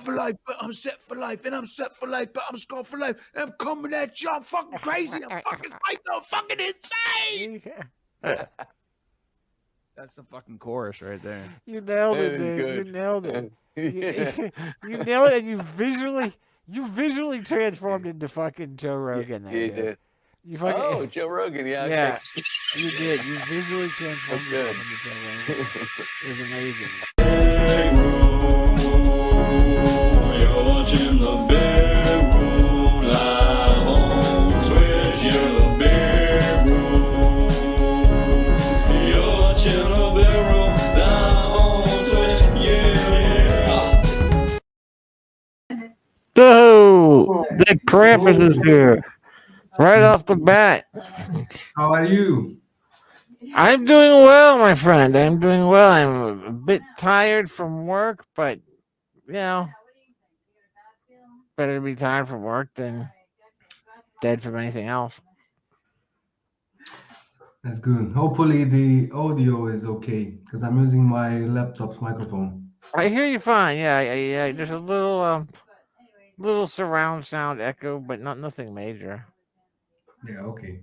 for life, but I'm set for life, and I'm set for life, but I'm scarred for life. And I'm coming at you. I'm fucking crazy. I'm fucking psycho, fucking insane. That's the fucking chorus right there. You nailed it, dude. You nailed it. You nailed it, and you visually transformed into fucking Joe Rogan there, dude. did. You fucking, Oh, Joe Rogan, yeah. yeah, Okay. you did. You visually transformed yourself into Joe Rogan. It was amazing. You're watching the Big Room live on Twitch. You're the Big Room. You're watching the Big Room live on Twitch. Yeah. So, the Krampus is here. Right off the bat. How are you? I'm doing well, my friend. I'm doing well. I'm a bit tired from work, but, you know, better to be tired from work than dead from anything else. That's good. Hopefully the audio is okay because I'm using my laptop's microphone. I hear you fine. Yeah. There's a little surround sound echo, but nothing major. Yeah, okay.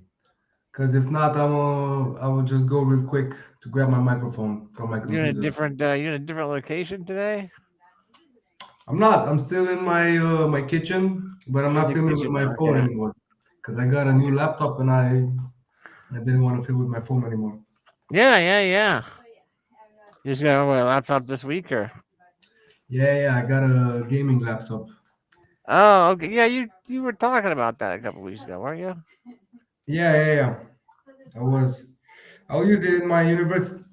Because if not, I will just go real quick to grab my microphone from my computer. You're in a different location today? I'm not. I'm still in my kitchen, but I'm not filming with my phone anymore because I got a new laptop and I didn't want to film with my phone anymore. Yeah. You just got a laptop this week, or? Yeah. I got a gaming laptop. Oh, okay. Yeah, you were talking about that a couple weeks ago, weren't you? Yeah. I'll use it in my university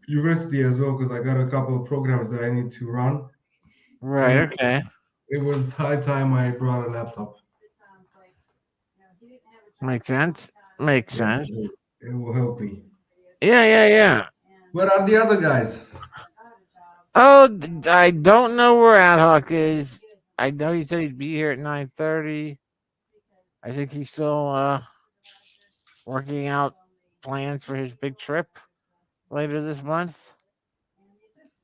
as well because I got a couple of programs that I need to run. Right. Okay. It was high time I brought a laptop. Makes sense. It will help me. Yeah. Where are the other guys? Oh, I don't know where Ad Hoc is. I know he said he'd be here at 9:30. I think he's still working out plans for his big trip later this month.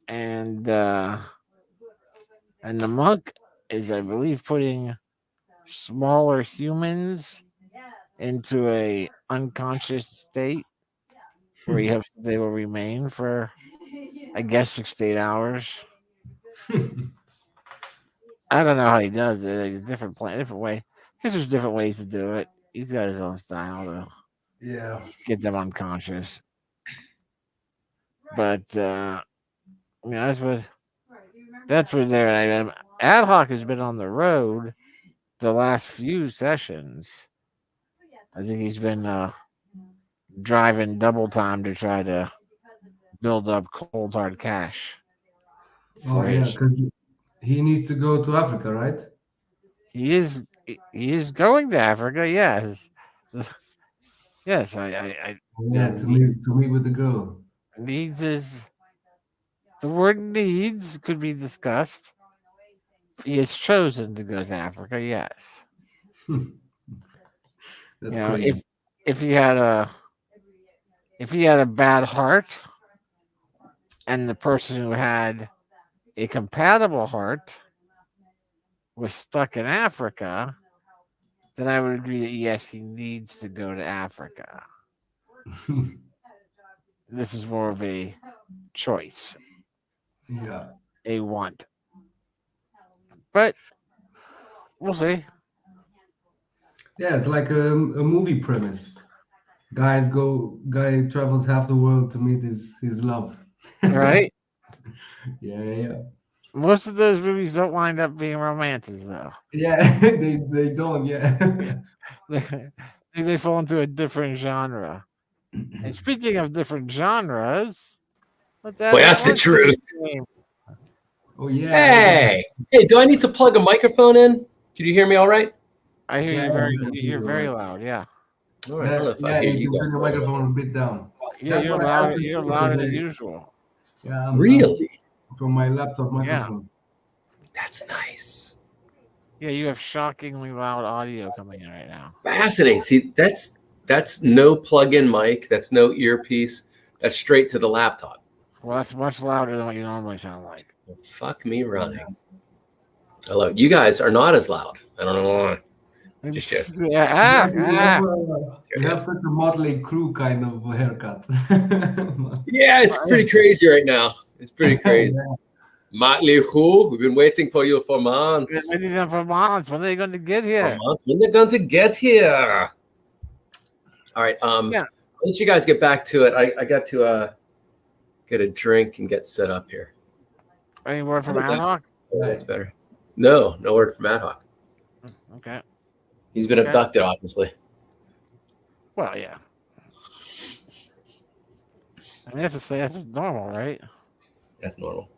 And the monk is, I believe, putting smaller humans into a unconscious state where he hopes they will remain for, I guess, 6 to 8 hours. I don't know how he does it. A different way. Because there's different ways to do it. He's got his own style to get them unconscious. But that's what they're at. Ad Hoc has been on the road the last few sessions. I think he's been driving double time to try to build up cold hard cash. Oh yeah, because he needs to go to Africa, right? He is going to Africa. Yes. Yes, to meet with the girl. Needs is the word needs could be discussed. He has chosen to go to Africa. Yes. That's crazy. if he had a bad heart, and the person who had a compatible heart was stuck in Africa, then I would agree that yes, he needs to go to Africa. This is more of a choice. Yeah. A want. But we'll see. Yeah, it's like a movie premise. Guy travels half the world to meet his love. Right? Yeah. Most of those movies don't wind up being romances, though. Yeah, they don't. Yeah. They fall into a different genre. And speaking of different genres, let's add that's the truth. Oh yeah. Hey, do I need to plug a microphone in? Did you hear me all right? I hear you're very loud. Yeah. All right. I don't know if I hear you bring the microphone a bit down. Yeah, you're louder than usual. Yeah. Really? From my laptop microphone. Yeah. That's nice. Yeah, you have shockingly loud audio coming in right now. Fascinating. See, that's no plug-in mic. That's no earpiece. That's straight to the laptop. Well, that's much louder than what you normally sound like. Well, fuck me running. I love it. You guys are not as loud. I don't know why. Just joking. You have such a motley crew kind of haircut. Yeah, it's pretty crazy right now. It's pretty crazy. Motley Crue, we've been waiting for you for months. Waiting for months. When are they going to get here? When they're going to get here? All right. Yeah. Once you guys get back to it, I got to get a drink and get set up here. Any word from Adhawk? Oh, that's better. No word from Adhawk. Okay. He's been abducted, obviously. Well, yeah. I mean, that's normal, right? That's normal.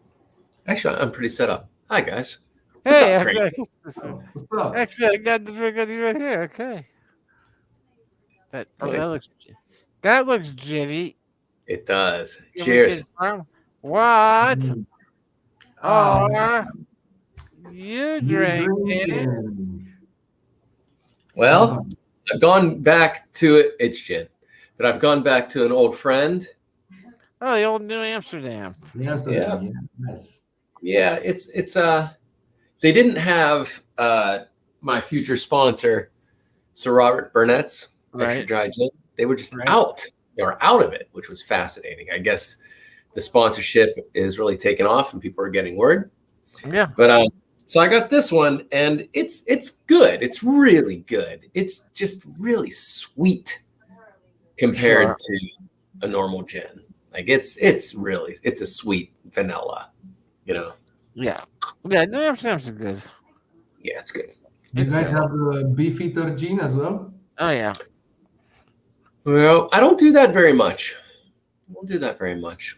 Actually, I'm pretty set up. Hi, guys. What's Hey, up, Craig? What's up? actually, I got the drink on you right here. Okay. That looks ginny. It does. Can we Cheers. confirm? What are you drinking? Drinking. Well, I've gone back to it. It's gin. But I've gone back to an old friend. Oh, the old New Amsterdam. Yes, Yeah. Nice. Yeah, it's they didn't have my future sponsor, Sir Robert Burnett's extra Right. dry gin. They were just Right. out. They were out of it, which was fascinating. I guess the sponsorship is really taking off and people are getting word. Yeah. But so I got this one and it's good. It's really good. It's just really sweet compared to a normal gin. Like it's a sweet vanilla, you know. Yeah. Yeah, New Amsterdam's good. Yeah, it's good. Do you guys have the Beefeater gin as well? Oh, yeah. Well, I don't do that very much.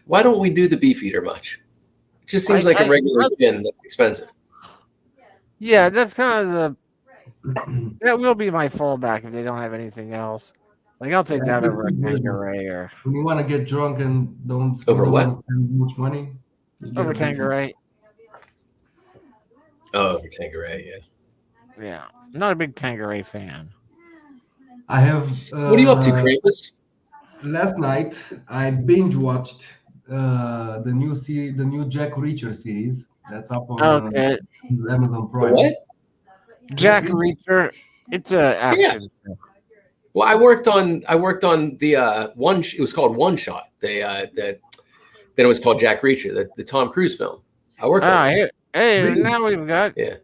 Why don't we do the Beefeater much? It just seems like a regular gin that's expensive. Yeah, that's kind of that will be my fallback if they don't have anything else. Like, I'll take that over a Tanqueray or When you want to get drunk and don't Over what? want to spend much money. you get over a Beefeater. Tanqueray. Oh, for Tanqueray, yeah. Yeah. Not a big Tanqueray fan. I have. What are you up to, Krampus? Last night I binge watched the new Jack Reacher series that's up on Okay. Amazon Prime. What? Jack Reacher. It's a action. Well, I worked on the one. It was called One Shot. Then it was called Jack Reacher, the Tom Cruise film. I worked on it. Hey, Really? now we've got Yeah.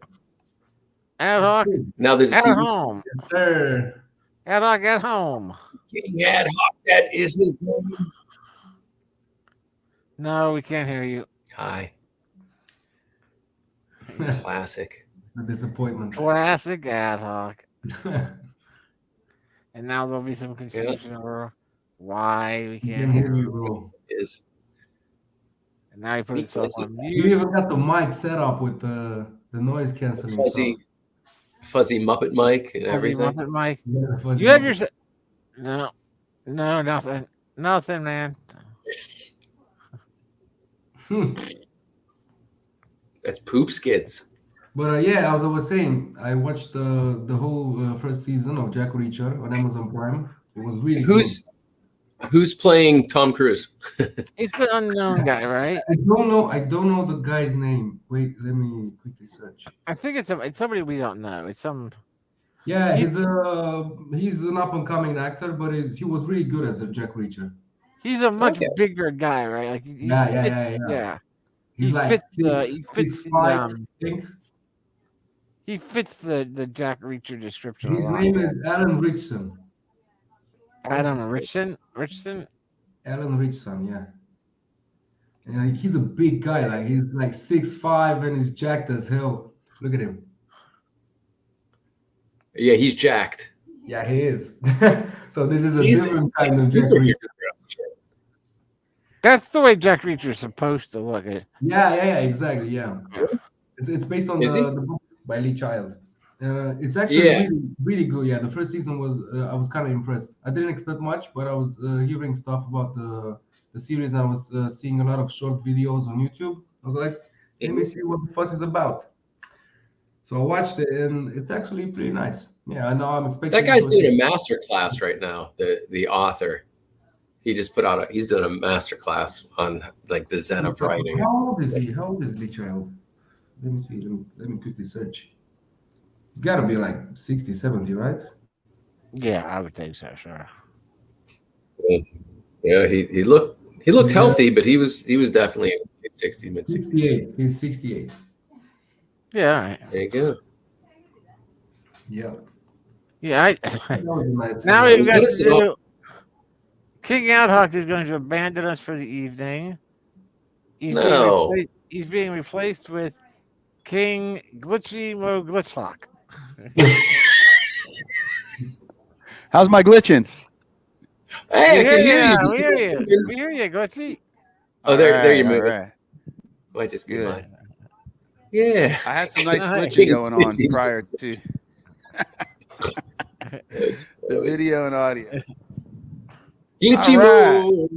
Adhawk Now there's a at TV home. Yes, sir. Adhawk at home. Getting Adhawk. That isn't. No, we can't hear you. Hi. Classic. A disappointment. Classic Adhawk. And now there'll be some confusion over why we can't Can't hear hear you, you. bro. Is And now he put himself on You mute. even got the mic set up with the noise canceling fuzzy Muppet mic and Fuzzy everything. Muppet Mike. stuff. Yeah, fuzzy You have mic. your no, nothing, man. That's poop skids. But yeah, as I was saying, I watched the whole first season of Jack Reacher on Amazon Prime. It was really Who's playing Tom Cruise? It's an unknown guy, right? good. I don't know the guy's name. Wait, let me quickly search. I think it's somebody we don't know. It's some. Yeah, he's an up and coming actor, but he was really good as a Jack Reacher. He's a much Okay. bigger guy, right? Like he Yeah. yeah. He's He like fits six, five, I think. he fits the Jack Reacher description. His a lot. name is Alan Richson. Adam Richardson. Alan Richson, yeah. And he's a big guy. Like he's like 6'5" and he's jacked as hell. Look at him. Yeah, he's jacked. Yeah, he is. So this is a Jesus. different kind of Jack Superhero. Reacher. That's the way Jack Reacher's supposed to look. Yeah, exactly. Yeah. It's based on Is he? the book by Lee Child. It's actually Yeah. really, really good. Yeah, the first season was I was kind of impressed. I didn't expect much, but I was hearing stuff about the series, and I was seeing a lot of short videos on YouTube. I was like, let me see what the fuss is about. So I watched it, and it's actually pretty nice. Yeah, I know I'm expecting. That guy's doing a master class right now. The author, he just put out he's doing a master class on like the Zen of writing. How old is he? How old is Lee Child? Let me see. Let me quickly search. It's got to be like 60, 70, right? Yeah, I would think so. Sure. Yeah, he looked Yeah. healthy, but he was definitely mid 60s, mid 60s. 68. He's 68. Yeah. All right. There you go. Yeah. Yeah. That was a nice. Now we've got Notice to it all- do. King Adhoc is going to abandon us for the evening. No. He's being replaced with King Glitchy Mo Glitchhawk. How's my glitching? Hey, I can hear you. We hear you. We hear you, Glitchy. Oh, there you're All moving. right. Might just be Good. mine. Yeah. I had some nice Nice. glitching going on prior to It's the video and audio. Glitchy All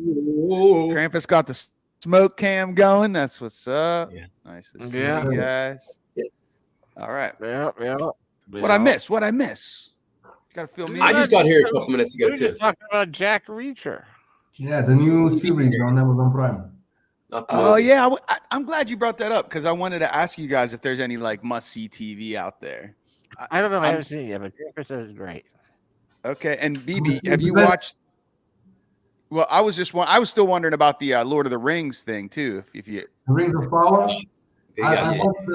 Mo. Krampus got the smoke cam going. That's what's up. Yeah. Nice to see Yeah. you guys. Yeah. All right. Yeah. What I miss? What I miss? You gotta feel me. I just got here a couple minutes We ago were too. just talking about Jack Reacher. Yeah, the new series on Amazon Prime. Not the Oh movie. yeah, I'm glad you brought that up because I wanted to ask you guys if there's any like must-see TV out there. I don't know. I I'm- haven't seen it yet, but Krampus says it's great. Okay, and BB, have you watched? Well, I was still wondering about the Lord of the Rings thing too. If you, The Rings of Power. They I got watched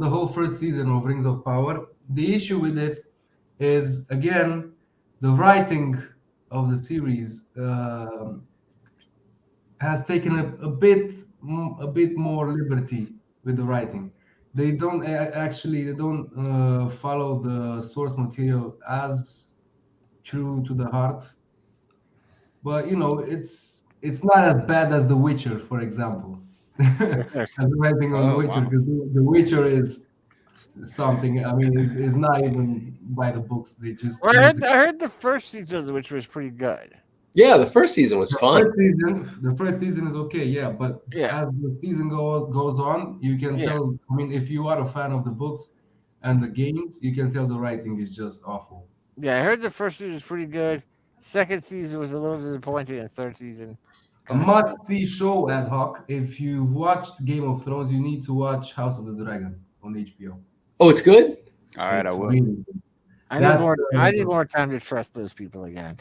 the whole first season of Rings of Power. The issue with it is again the writing of the series has taken a bit more liberty with the writing. They don't follow the source material as true to the heart. But you know, it's not as bad as The Witcher, for example. As the writing on The Oh, Witcher, wow. because The Witcher is something. I mean, it's not even by the books. They just Well, I heard the first season, which was pretty good. Yeah, the first season was fun. The first season is okay, yeah, but Yeah. as the season goes on, you can Yeah. tell. I mean, if you are a fan of the books and the games, you can tell the writing is just awful. Yeah, I heard the first season was pretty good. Second season was a little disappointing, and third season. A must-see show, ad hoc. If you've watched Game of Thrones, you need to watch House of the Dragon on HBO. Oh, it's good? all right, I It's will. really good. I That's need more time to trust those people again.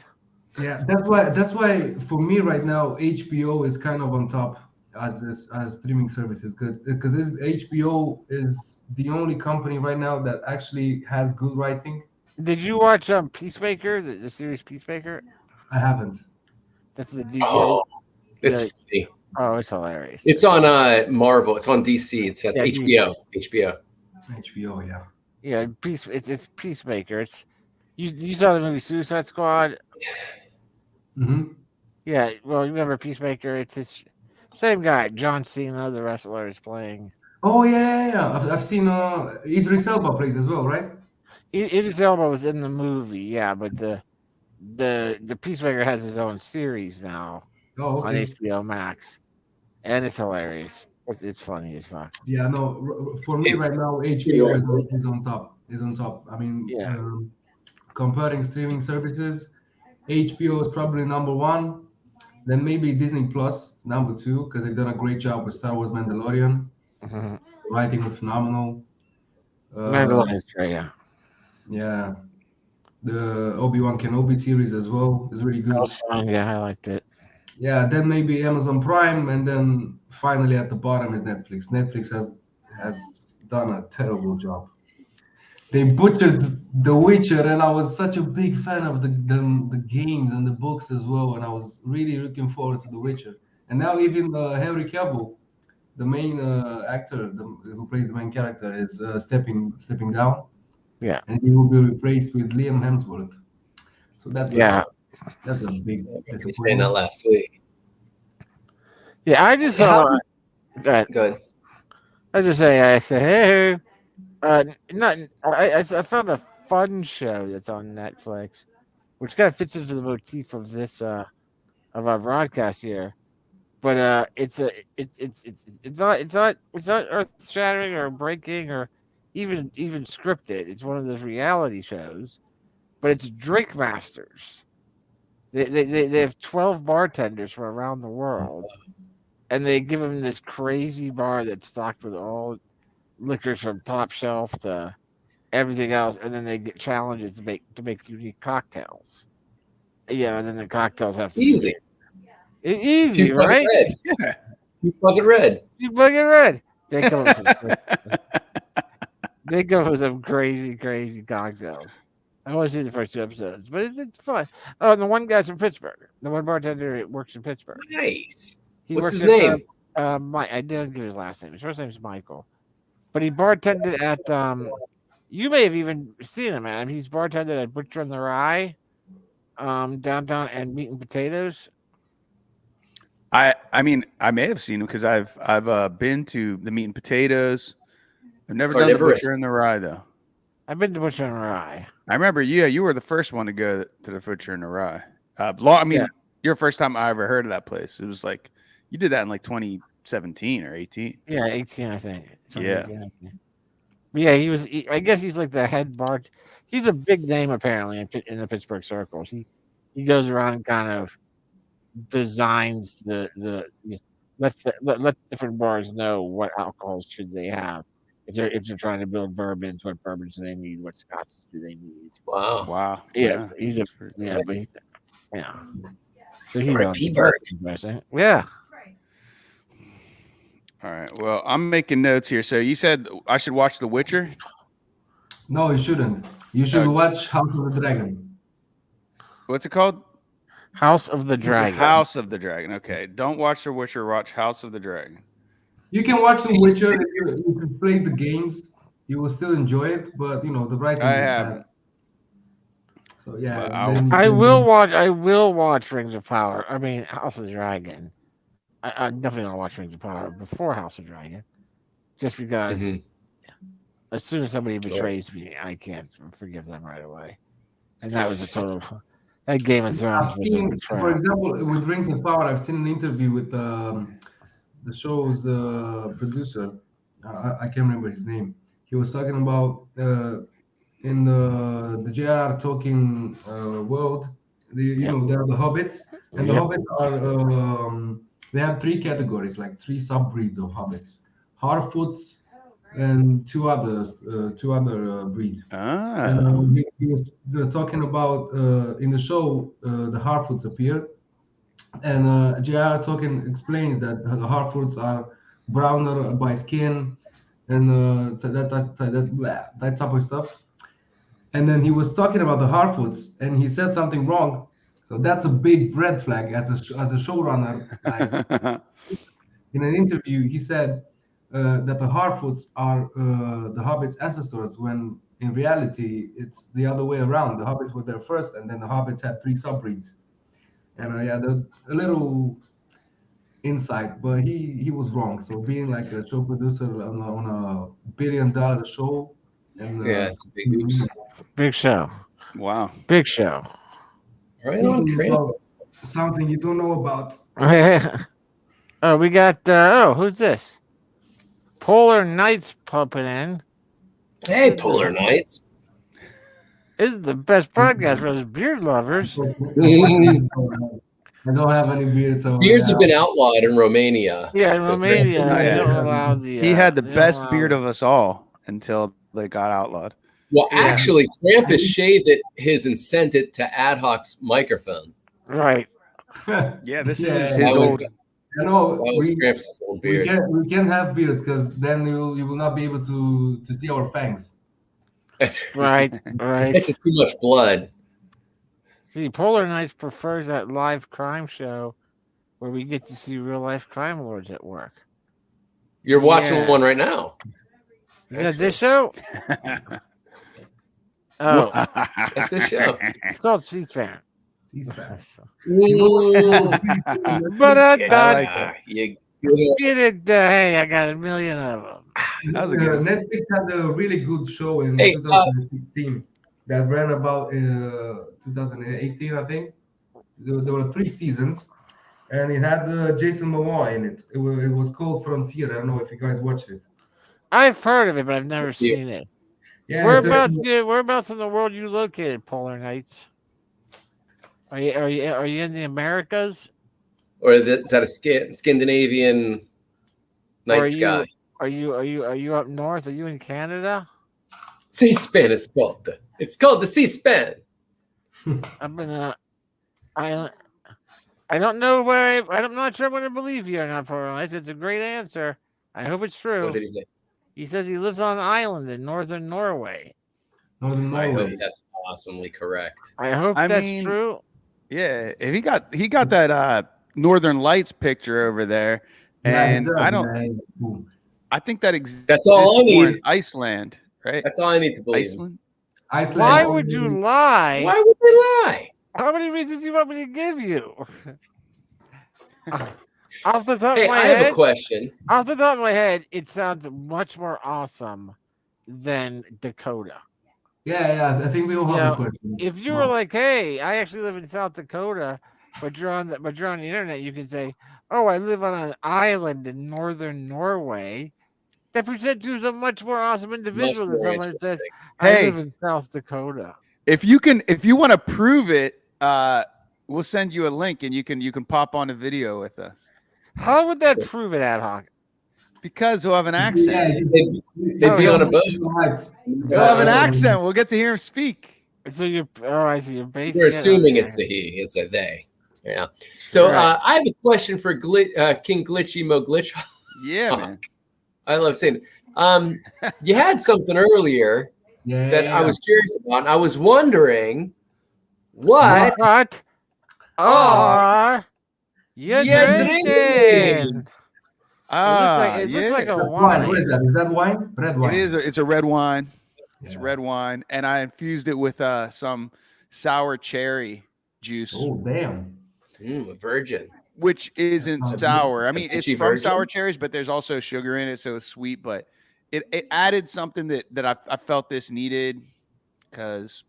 Yeah, that's why for me right now HBO is kind of on top as streaming services because HBO is the only company right now that actually has good writing. Did you watch Peacemaker, the series Peacemaker? I haven't. That's the DJ. Oh, it's Yeah. funny. Oh, it's hilarious. It's on Marvel. It's on DC. That's Yeah, HBO. HBO. HBO, yeah. Yeah, it's Peacemaker. It's you saw the movie Suicide Squad. Mm-hmm. Yeah, well, you remember Peacemaker? It's his same guy, John Cena, the wrestler, is playing. Oh yeah. I've seen Idris Elba plays as well, right? Idris Elba was in the movie, yeah, but the Peacemaker has his own series now Oh, on okay. HBO Max, and it's hilarious. It's funny as fuck. Yeah, no. For me right now, HBO is on top. Is on top. I mean, Yeah. comparing streaming services, HBO is probably number one. Then maybe Disney Plus is number two because they've done a great job with Star Wars Mandalorian. Mhm. The writing was phenomenal. Mandalorian's great, yeah. Yeah, the Obi-Wan Kenobi series as well is really That good. was fun. Yeah, I liked it. Yeah, then maybe Amazon Prime, and then finally at the bottom is Netflix. Netflix has done a terrible job. They butchered The Witcher, and I was such a big fan of the games and the books as well, and I was really looking forward to The Witcher. And now even Henry Cavill, the main actor who plays the main character, is stepping down. Yeah. And he will be replaced with Liam Hemsworth. So that's that's a big You saying that disappointment. last week. Yeah, I just saw. Go ahead. Good. I just say, hey, I found a fun show that's on Netflix, which kind of fits into the motif of this of our broadcast here. But it's not earth shattering or breaking or even scripted. It's one of those reality shows, but it's Drink Masters. They have 12 bartenders from around the world, and they give them this crazy bar that's stocked with all liquors from Top Shelf to everything else, and then they get challenges to make unique cocktails. Yeah, and then the cocktails have to Easy. be easy, Two bucket right? red. Yeah. Two bucket red. You fucking red. They come with some crazy cocktails. I've only seen the first 2 episodes, but it's fun. Oh, and the one guy's from Pittsburgh. The one bartender works in Pittsburgh. Nice. He What's works his at, name? Mike. I didn't give his last name. His first name is Michael, but he bartended at. You may have even seen him, man. He's bartended at Butcher on the Rye, downtown, and Meat and Potatoes. I mean, I may have seen him because I've been to the Meat and Potatoes. I've never done the Carnivorous. Butcher and the Rye though. I've been to Butcher on the Rye. I remember you were the first one to go to the Butcher and the Rye. Your first time I ever heard of that place. It was like you did that in like 2017 or 18. Yeah, 18, I think. Yeah. 18, I think. But yeah, I guess he's like the head bar. He's a big name apparently in the Pittsburgh circles. He goes around and kind of designs lets different bars know what alcohols should they have if they're trying to build bourbons, what bourbons do they need, what scotches do they need. Wow. Wow. Yes, Yeah. he's a yeah, but so he's R.I.P. Bird. Yeah. All right. Well, I'm making notes here. So you said I should watch The Witcher. No, you shouldn't. You should Okay. watch House of the Dragon. What's it called? House of the Dragon. House of the Dragon. Okay. Don't watch The Witcher. Watch House of the Dragon. You can watch The Witcher if you play the games. You will still enjoy it, but the writing. I is haven't. bad. So yeah, But then I you will watch Rings of Power. I mean House of the Dragon. I'm definitely gonna watch Rings of Power before House of Dragon. Just because Mhm. as soon as somebody betrays me, I can't forgive them right away. And that was a total that Game of Thrones I've was a seen, betrayal. for example, with Rings of Power, I've seen an interview with the show's producer. I can't remember his name. He was talking about in the J.R.R. Tolkien world. There are the hobbits, and the hobbits are they have 3 categories, like 3 sub-breeds of hobbits: Harfoots and two other breeds. Ah. He was talking about in the show the Harfoots appear, and J.R.R. Tolkien explains that the Harfoots are browner by skin and that type of stuff. And then he was talking about the Harfoots, and he said something wrong. So that's a big red flag as a showrunner. Like, in an interview, he said that the Harfoots are the Hobbits' ancestors, when in reality it's the other way around. The Hobbits were there first, and then the Hobbits had 3 subbreeds. And a little insight, but he was wrong. So being like a show producer on a $1 billion show, and Yeah, it's a big oops. Big show. Wow. Big show. Right on, speaking Trent. about something you don't know about. Oh, we got who's this? Polar Knights pumping in. Hey, Polar Knights. This is the best podcast for those beard lovers. I don't have any beard, so Beards have been outlawed in Romania. Yeah, in So Romania, Oh, they yeah. don't allow the. He had the they don't best allow beard the- of us all until they got outlawed. Well, Yeah. actually, Krampus shaved his and sent it to Ad Hoc's microphone. Right. Yeah, this Yeah, is That his was, old. that You know, was we Krampus' old beard. we can have beards because then you will not be able to see our fangs. That's Right. Right. That's just too much blood. See, Polar Knights prefers that live crime show where we get to see real life crime lords at work. You're watching Yes. one right now. Is that this show? Oh, That's the show. it's called C-SPAN. C-SPAN. But I like Ah, you get it. Hey, I got 1 million of them. That was a good one. Netflix had a really good show in Hey, 2016 that ran about 2018, I think. There were 3 seasons, and it had Jason Momoa in it. It was called Frontier. I don't know if you guys watched it. I've heard of it, but I've never seen it. Yeah, Whereabouts in the world you located, Polar Knights? Are you in the Americas? or is that a Scandinavian Or are night you- sky? Are you up north? Are you in Canada? C-SPAN is called. It's called the C-SPAN. I'm in I don't know where I'm not sure what to believe you or not, for it's a great answer. I hope it's true. What did he say? He says he lives on an island in northern Norway. Northern I Norway. hope that's awesomely correct. I hope that's true. Yeah, if he got that Northern Lights picture over there, and I don't. I think that That's all I more in need. Iceland, right? That's all I need to believe. Iceland. Why would you lie? Why would they lie? How many reasons do you want me to give you? Off the top Hey, of my I head, have a question. Off the top of my head, it sounds much more awesome than Dakota. Yeah. I think we all have a question. If you were like, "Hey, I actually live in South Dakota," but you're on the internet, you can say, "Oh, I live on an island in northern Norway." That presents you as a much more awesome individual than someone that says, "I live in South Dakota." If you want to prove it, we'll send you a link and you can pop on a video with us. How would that prove it, Ad Hoc? Because we'll have an accent. They'd be on a boat. We'll have an accent. We'll get to hear him speak. So I see. You're basically. We're assuming it's a he. It's a they. Yeah. So I have a question for King Glitchy Mo Glitch. Yeah, man. I love saying it. You had something earlier that I was curious about. And I was wondering what are you drinking? drinking? It looks like a wine. What is that? Is that wine? Red wine. It is. It's a red wine. It's red wine, and I infused it with some sour cherry juice. Oh, damn. A virgin. Which isn't sour. I mean, it's from virgin? sour cherries, but there's also sugar in it, so it's sweet. But it added something that I felt this needed because,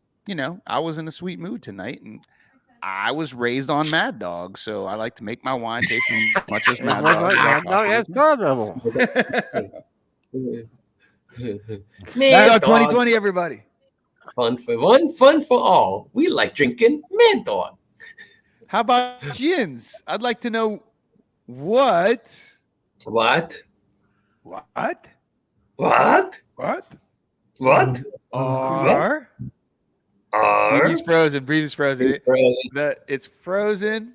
I was in a sweet mood tonight, and I was raised on Mad Dog, so I like to make my wine taste as much as Mad Dog. Mad Dog, that's possible. Mad Dog 2020, everybody. Fun for all. We like drinking Mad Dog. How about gins? I'd like to know what are Breedy's frozen. It's frozen. It's frozen.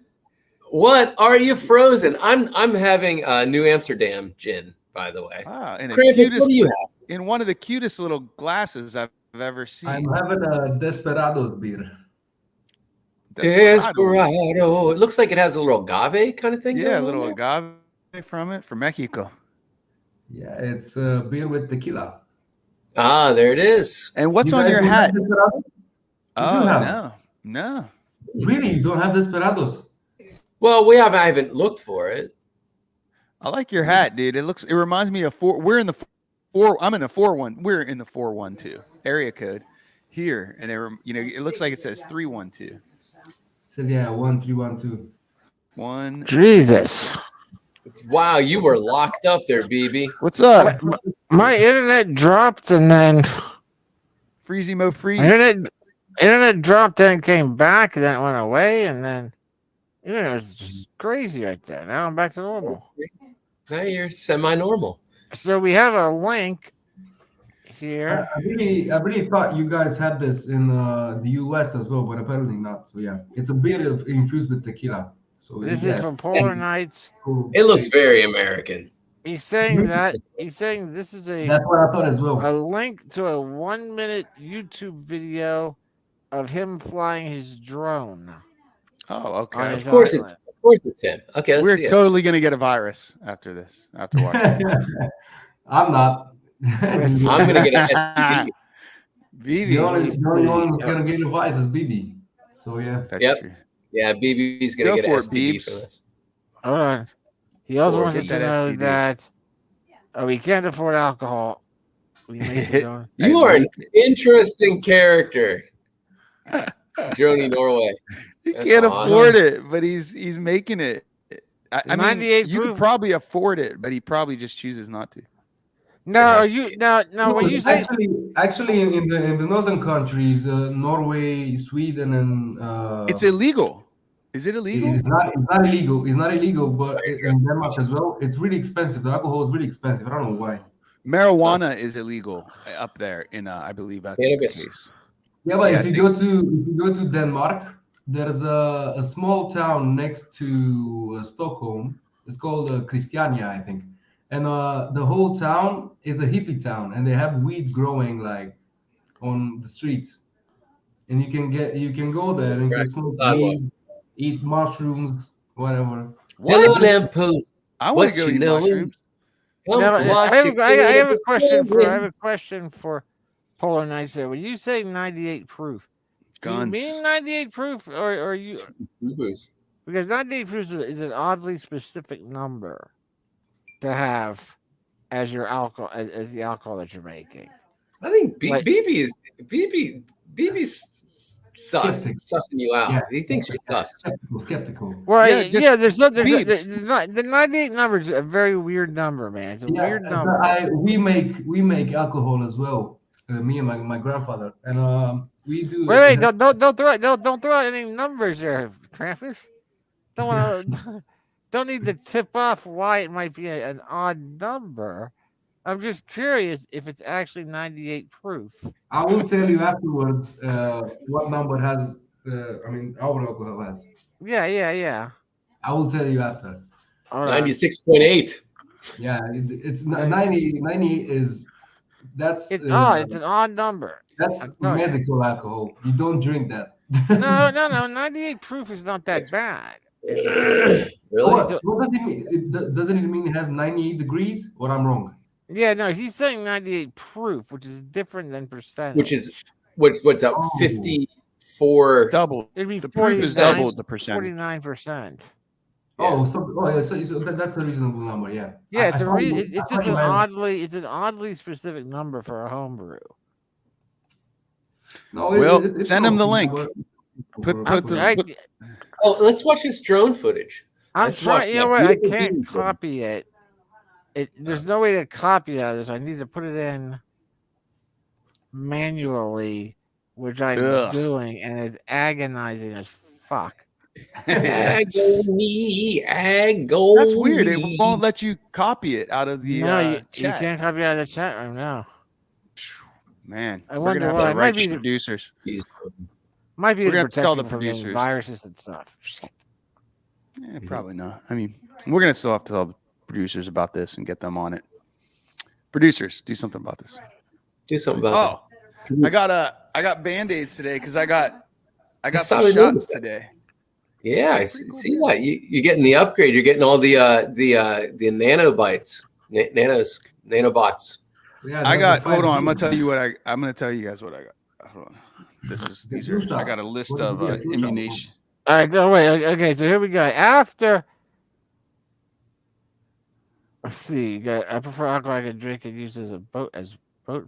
What are you frozen? I'm having a New Amsterdam gin, by the way. Wow, and Krampus, what do you have? In one of the cutest little glasses I've ever seen. I'm having a Desperados beer. Desperado. It looks like it has a little agave kind of thing. Yeah, a little agave from Mexico. Yeah, it's a beer with tequila. Ah, there it is. And what's on your hat? Oh, no. Really? You don't have Desperados? Well, I haven't looked for it. I like your hat, dude. It reminds me of we're in the 4. I'm in a 4-1. We're in the 412 area code here, and it looks like it says 312. It says 1312. One. Jesus. Wow, you were locked up there, BB. What's up? My internet dropped and then Freezy Mo Freeze. Internet dropped and came back, and then it went away, and then it was just crazy right there. Now I'm back to normal. Now you're semi-normal. So we have a link here. I really thought you guys had this in the US as well, but apparently not. So yeah, it's a beer infused with tequila. So this is from Polar Nights. It looks very American. He's saying this is that's what I thought as well. A link to a 1-minute YouTube video of him flying his drone. Oh, okay. Of course it's him. Okay, we're totally gonna get a virus after this. After watching. I'm not. I'm gonna get an STD. BB. The only one who's gonna get a virus is BB. So yeah. That's true. Yeah, BB's gonna get an STD for this. All right. He also wants us to know that we can't afford alcohol. You are an interesting character, Joni Norway. He can't afford it, but he's making it. I mean, you could probably afford it, but he probably just chooses not to. No, when you say actually in the northern countries, Norway, Sweden, and it's illegal. Is it illegal? It's not illegal. It's not illegal, but in Denmark as well, it's really expensive. The alcohol is really expensive. I don't know why. Marijuana is illegal up there in I believe that's Cannabis. the case. Yeah, but Yeah, if you go to Denmark, there's a small town next to Stockholm. It's called Christiania, I think. And the whole town is a hippie town, and they have weed growing like on the streets. And you can go there and you Right, can smoke sidewalk. weed, eat mushrooms, whatever. Hello, lamppost. I want to What go you eat knowing? mushrooms. Come Now, to watch I have, it I have a go question for in. Polar Knights there. When you say 98 proof, do you Guns. mean 98 proof, or you? Boo-boos. Because 98 proof is an oddly specific number to have as your alcohol, as the alcohol that you're making. I think Like- BB's sus, Skeptic. sussing you out. Yeah. He thinks you're sus. Skeptical. Well, Yeah, yeah, just there's beeps. the 98 number is a very weird number, man. It's a weird number. We make alcohol as well. Me and my grandfather, and we do. Wait, don't throw out any numbers there, Krampus. Don't want to. Don't need to tip off why it might be an odd number. I'm just curious if it's actually 98 proof. I will tell you afterwards what number has. Our alcohol has. Yeah. I will tell you after. All right. 96.8. Yeah, it's Nice. 90 is. That's It's odd. It's an odd number. That's I'm telling you. medical alcohol. You don't drink that. No. 98 proof is not that bad. Really? What does it mean? Doesn't it mean it has 98 degrees? Or I'm wrong? Yeah, no, he's saying 98 proof, which is different than percentage. Which is what's up? Oh. 54. Double. It'd be The proof is 49 double the percentage. 49%. Oh, so that's a reasonable number. Yeah. Yeah, it's I thought you- it's I just thought you an meant- an oddly specific number for a homebrew. No, Well, it's send him the close. link. Put the- I, Oh, let's watch this drone footage. I'm Let's watch trying. You know that what? I beautiful can't bean. copy it. There's no way to copy out of this. I need to put it in manually, which I'm Ugh. doing, and it's agonizing as fuck. Agony. That's weird. It won't let you copy it out of the No, you chat. can't copy it out of the chat room now. Man, I we're wonder gonna why. have It to might write be to the- producers. Might be We're to gonna have to tell protect the you from getting producers. viruses and stuff. Yeah, probably not. I mean, we're gonna still have to tell the producers about this and get them on it. Producers, do something about this. Do something about Oh, I got Band-Aids today because I got saw some they shots noticed that. today. that. Yeah, I see that. You're getting the upgrade. You're getting all the nanobites, nanobots. Yeah, I got. that's Hold on. I'm 5G. gonna tell you what I'm gonna tell you guys what I got. Hold on. These flu are. shot. I got a list What of did you get? Flu shot? immunization. All right, no, wait. Okay, so here we go. After, let's see. I prefer alcohol I can drink and use as boat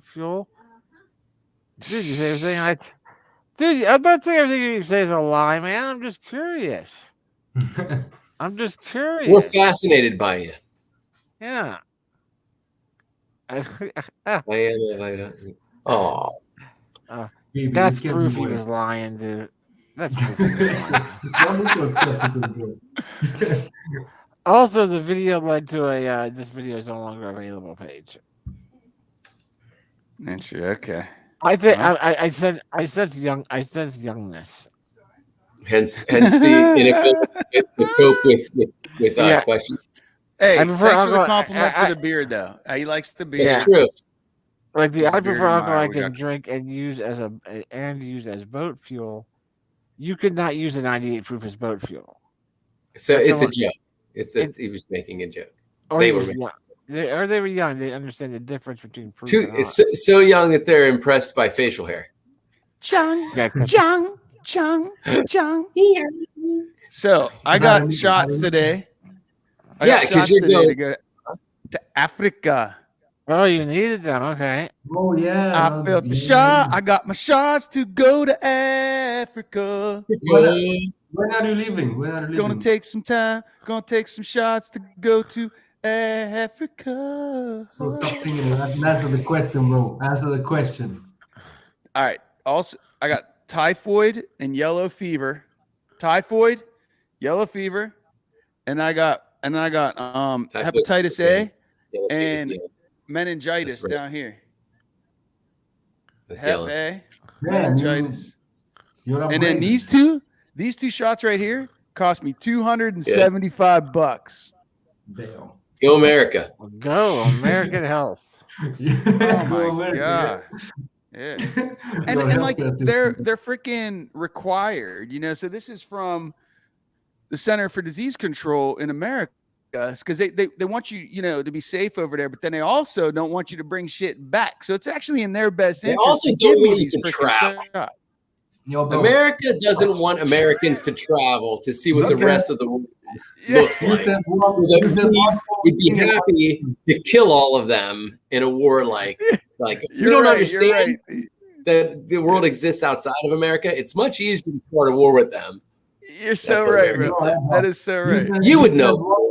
fuel. Dude, you say everything Dude, I'm not saying everything you say is a lie, man. I'm just curious. I'm just curious. We're fascinated by you. Yeah. I am. Oh, Baby, That's you can't proof be he worse. was lying, dude. That's proof he was lying. Don't be so skeptical, bro. Also, the video led to a this video is no longer available page. Okay. I think Huh? I sense youngness. hence the inability to cope with Yeah. questions. Hey, I thanks prefer for the alcohol- compliment I- for the beard, though. He likes the beard. It's true. Like It's a I beard prefer alcohol I admirer. We can got- drink and use as boat fuel. You could not use a 98 proof as boat fuel. So That's it's a someone- joke. It's- He was making a joke. Or They he were was young. They were young. They understand the difference between proof Too, and it's so young that they're impressed by facial hair. Chung, Yeah, 'cause- chung, chung, chung. So I got shots today. I Yeah, got 'cause shots you're today going- to go to Africa. Oh, you needed them. Okay. Oh yeah. I felt the shot. I got my shots to go to Africa. When are you leaving? When are you leaving? Gonna take some time. Gonna take some shots to go to Africa. Bro, stop singing and answer the question, bro. Answer the question. All right. Also, I got typhoid and yellow fever. Typhoid, yellow fever, and I got Typhoid, hepatitis A yellow and fever, meningitis That's right. down here. that's Hep yellow. A, Man, meningitis. you're And then upgrading. these two shots right here cost me $275. Damn. Go America. Go American Health. Yeah, Oh go my America, god. Yeah. yeah. And Your like healthcare they're system. freaking required, you know. So this is from the Center for Disease Control in America, because they want you, you know, to be safe over there, but then they also don't want you to bring shit back. So it's actually in their best They interest also to don't give me want you these to freaking travel. shots. Yo, bro. America doesn't want Americans to travel to see what the Okay. rest of the world Yeah. looks You like. said So one, that you said we one would be thing and one happy to kill all of them in a war like we You're don't right, understand You're right. that the world exists outside of America. It's much easier to start a war with them. You're so what right, Americans bro. do. That is so right. You would said know. one-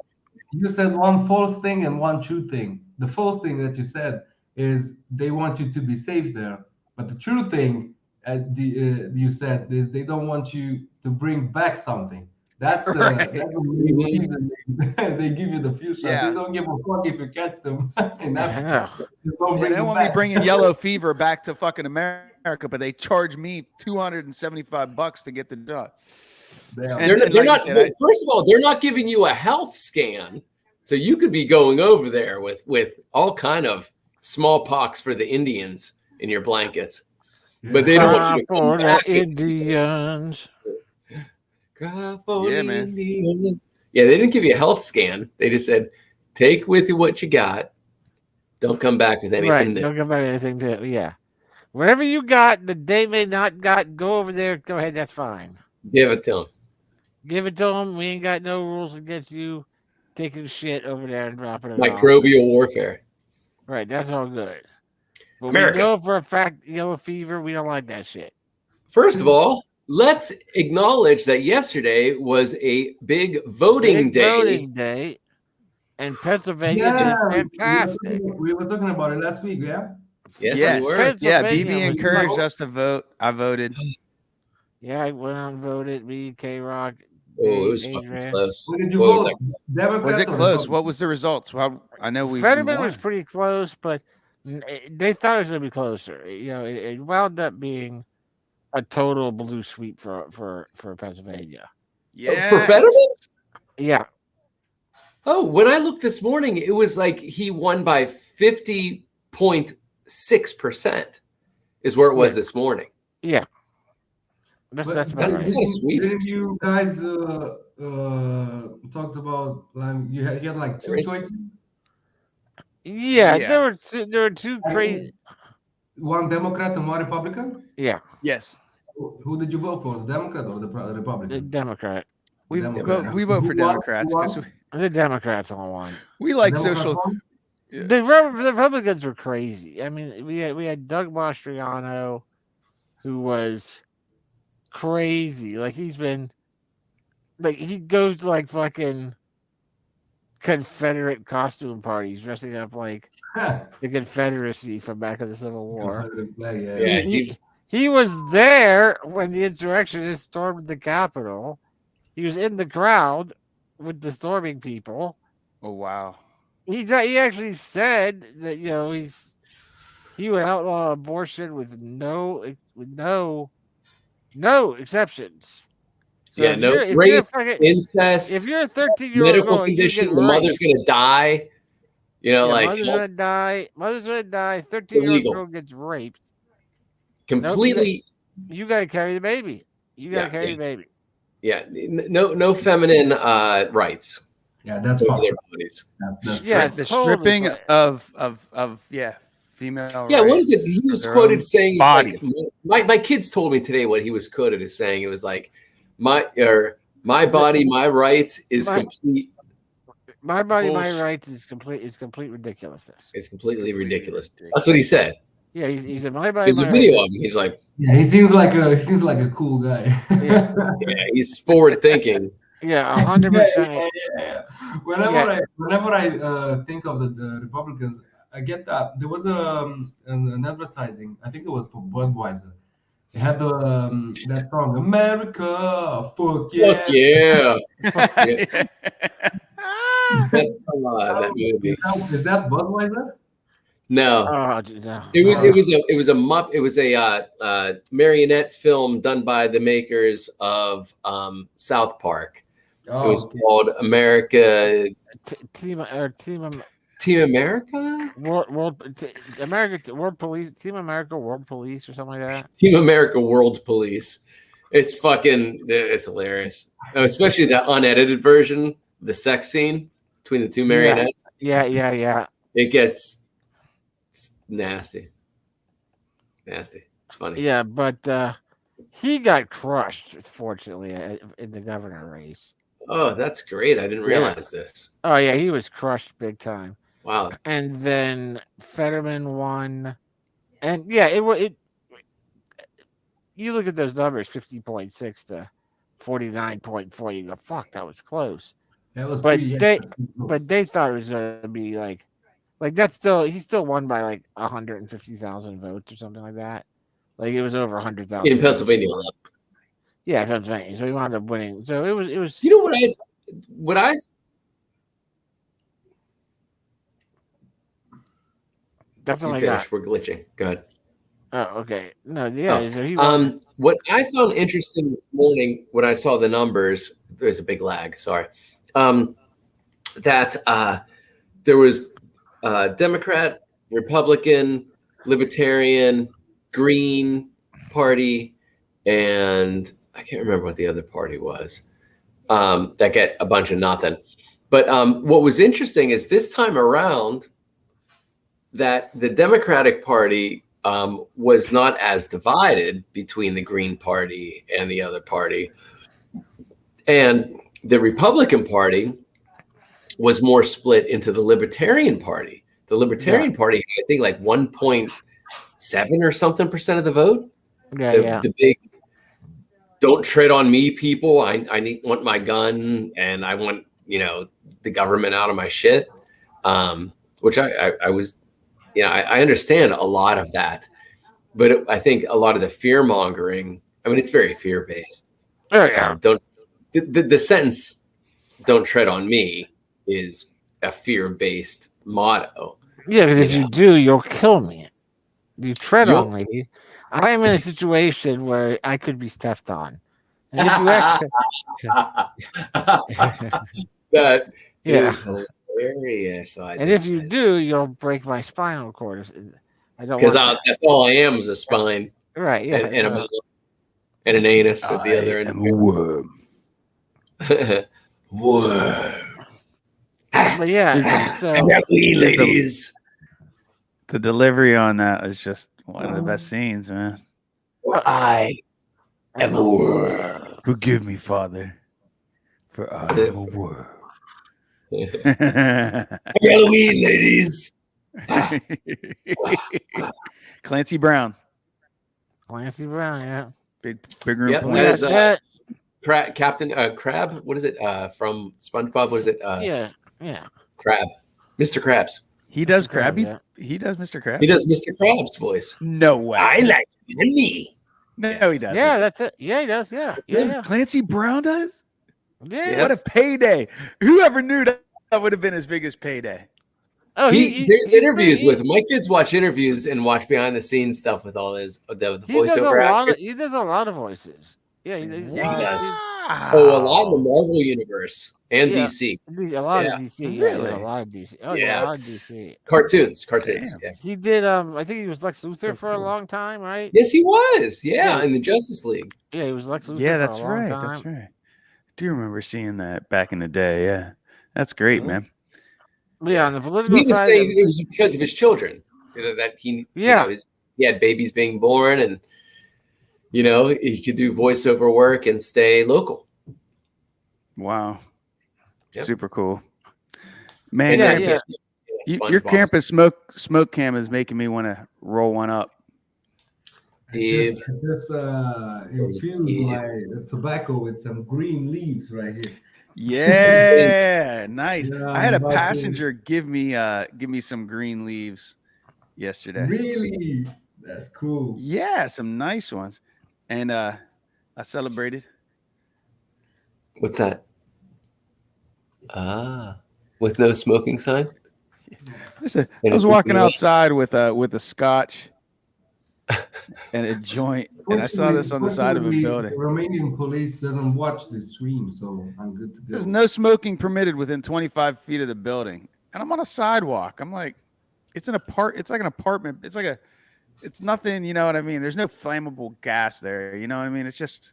You said one false thing and one true thing. The false thing that you said is they want you to be safe there, but the true thing you said is they don't want you to bring back something. That's the, Right. that's the reason they give you the few shots. Yeah. They don't give a fuck if you catch them in Africa. Yeah. Just don't Yeah, bring they them want me back. bringing yellow fever back to fucking America, but they charge me $275 to get the shot. Damn. And- They're like I not. said, First of all, they're not giving you a health scan, so you could be going over there with all kind of smallpox for the Indians in your blankets. But they don't want you to come For the back. Indians. Cry for Yeah, the man. Indians. Yeah, they didn't give you a health scan. They just said, take with you what you got. Don't come back with anything Right. new. Don't give out anything to, yeah. Whatever you got that they may not got, go over there. Go ahead. That's fine. Give it to them. Give it to them. We ain't got no rules against you taking shit over there and dropping it off. Microbial warfare. Right. That's all good. But America. we know for a fact, yellow fever, we don't like that shit. First of all, let's acknowledge that yesterday was a big voting Big day. voting day. And Pennsylvania Yeah, did fantastic. we were talking about it last week, yeah? Yes, Yes. we were. Yeah, Pennsylvania BB was encouraged fucking- us to vote. I voted. Yeah, I went out and voted. Me, K-Rock. Oh, it was Dave, fucking Adrian. close. What did you What was vote? that? Democrat Was it or close? Republican? What was the results? Well, I know we Fetterman won. was pretty close, but they thought it was going to be closer. You know, it wound up being a total blue sweep for Pennsylvania. Yeah. For Fetterman? Yeah, Oh, when I looked this morning, it was like he won by 50.6% is where it was this morning. yeah. That's But about that's- right. not a sweep. Didn't you guys talked about like you had like two There is- choices? Yeah, Yeah. there were two crazy. One Democrat and one Republican? Yeah, Yes. Who did you vote for? The Democrat or the the Republican? Democrat. We Democrat. vote, we vote for Who won? Democrats Who won? because The Democrats all won. we like Democrats social. won? Yeah. The Republicans were crazy. I mean, we had Doug Mastriano, who was crazy. Like he goes to like fucking Confederate costume parties, dressing up like the Confederacy from back in the Civil War. Confederate flag, yeah. Yeah, He was there when the insurrectionists stormed the Capitol. He was in the crowd with the storming people. Oh wow. He actually said that he would outlaw abortion with no exceptions. So Yeah, if no you're- if rape, you're fucking- incest, if you're a 13-year-old medical girl, condition, you get the mother's raped. going to die. You know, Yeah, like mother's gonna die. Mother's gonna die. 13-year-old Illegal. girl gets raped. completely. You gotta carry the baby. You gotta Yeah, carry yeah. the baby. Yeah, no feminine rights Yeah, that's over fucked. their bodies. That's Yeah, crazy. it's The totally stripping fine. of female. Yeah, what rights is it? He for was their quoted own saying, he's body. like, my kids told me today what he was quoted as saying. It was like, my body, my rights is My- complete. My body, Bullshit. my rights is complete ridiculousness. It's completely ridiculous. That's what he said. Yeah, he said my body. There's a my video rights. of him. He's like, Yeah, he seems like a cool guy. Yeah. yeah, he's forward thinking. Yeah, 100%. Yeah. Whenever I think of the Republicans, I get that there was an advertising. I think it was for Budweiser, They had the that song America, fuck yeah. Fuck yeah. Yeah. That's that movie. Is that Budweiser? No. Oh, no. It was a marionette film done by the makers of South Park. Oh, It was okay. called America Team America? World Police, Team America World Police, or something like that. Team America World Police. It's hilarious. Especially the unedited version, the sex scene between the two marionettes. Yeah. It gets nasty. It's funny. Yeah, but he got crushed, fortunately, in the governor race. Oh, that's great. I didn't realize this. Oh yeah, he was crushed big time. Wow. And then Fetterman won, and yeah, it. You look at those numbers, 50.6 to 49.4. You go, fuck, that was close. That was But pretty. they thought it was gonna be like that's still he still won by like 150,000 votes or something like that. Like it was over 100,000 In Pennsylvania. Yeah, Pennsylvania. So he wound up winning. So it was. Do you know what I Definitely you got. finished. We're glitching. Go ahead. Oh, okay. No, yeah. So he won. What I found interesting this morning when I saw the numbers, there's a big lag. Sorry. That there was Democrat, Republican, Libertarian, Green Party, and I can't remember what the other party was. That get a bunch of nothing. But what was interesting is this time around that the Democratic Party was not as divided between the Green Party and the other party. And the Republican Party was more split into the Libertarian Party. The Libertarian Party had, I think, like 1.7 or something % of the vote. The big don't tread on me people. I want my gun and I want, the government out of my shit. Which I was, I understand a lot of that, but I think a lot of the fear mongering, I mean, it's very fear based. Oh yeah. The sentence, "Don't tread on me," is a fear based motto. Yeah, because if you do, you'll kill me. You tread on me, I am in a situation where I could be stepped on. And if you actually, that is hilarious. And if you do, you'll break my spinal cord. I don't because that's all I am is a spine, right? Yeah, and a mouth, and an anus at the other end. I'm a worm. Worm. But yeah, so, ladies. The delivery on that is just one of the best scenes, man. I am a worm. Forgive me, Father, for I am a worm. Halloween, ladies. Clancy Brown, yeah. big room. Yep, police. that is Captain Crab. What is it from SpongeBob? What is it? Yeah. Crab, Mr. Krabs. He does Crab, Krabby. He does Mr. Krabs. He does Mr. Krabs' voice. No way. I like me. No, he does. Yeah, that's it. Yeah, he does. Yeah. Clancy Brown does. Yeah. What a payday! Whoever knew that would have been his biggest payday. Oh, there's interviews with him. My kids watch interviews and watch behind the scenes stuff with all his the voiceover actors. He does a lot of voices. Yeah, he does. Oh, a lot in the Marvel universe and DC. A lot of DC. Yeah, Really? a lot of DC. Oh, Yeah, a lot of DC. Cartoons. Damn. Yeah. He did. I think he was Lex Luthor for a long time, right? Yes, he was. Yeah, Yeah. in the Justice League. Yeah, he was Lex Luthor. Yeah, for that's a long right. time. That's right. I do remember seeing that back in the day. Yeah, that's great, Mhm. man. Yeah, on the political He was side. saying it was because of his children that he he had babies being born, and he could do voiceover work and stay local. Wow, Yep. super cool, man. Yeah, Krampus, your SpongeBob. campus smoke cam is making me want to roll one up. Dude. Just infuse my tobacco with some green leaves right here. Yeah, nice. Yeah, I had a I'm about to- passenger give me some green leaves yesterday. Really? That's cool. Yeah, some nice ones. and I celebrated. What's that? With no smoking sign. Listen, I was walking outside with a scotch and a joint, and I saw this on the side of a building. The Romanian police doesn't watch this stream, so I'm good to go. There's no smoking permitted within 25 feet of the building, and I'm on a sidewalk. I'm like, it's like an apartment. It's nothing. You know what I mean? There's no flammable gas there. You know what I mean? It's just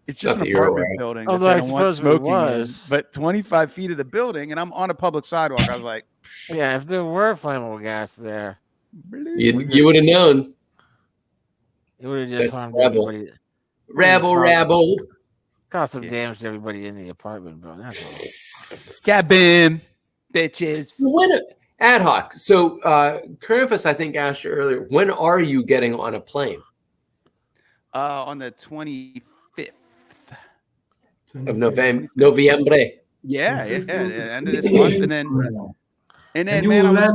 an apartment building. Although I suppose it was. But 25 feet of the building, and I'm on a public sidewalk. I was like, yeah, if there were flammable gas there, you would have known. it would have just That's harmed rebel. everybody. Rabble. Caused some damage to everybody in the apartment, bro. That's Cabin, bitches. When ad hoc. So Krampus, I think, asked you earlier, when are you getting on a plane? On the 25th. Of November. Yeah, end of this month, and then you man, will land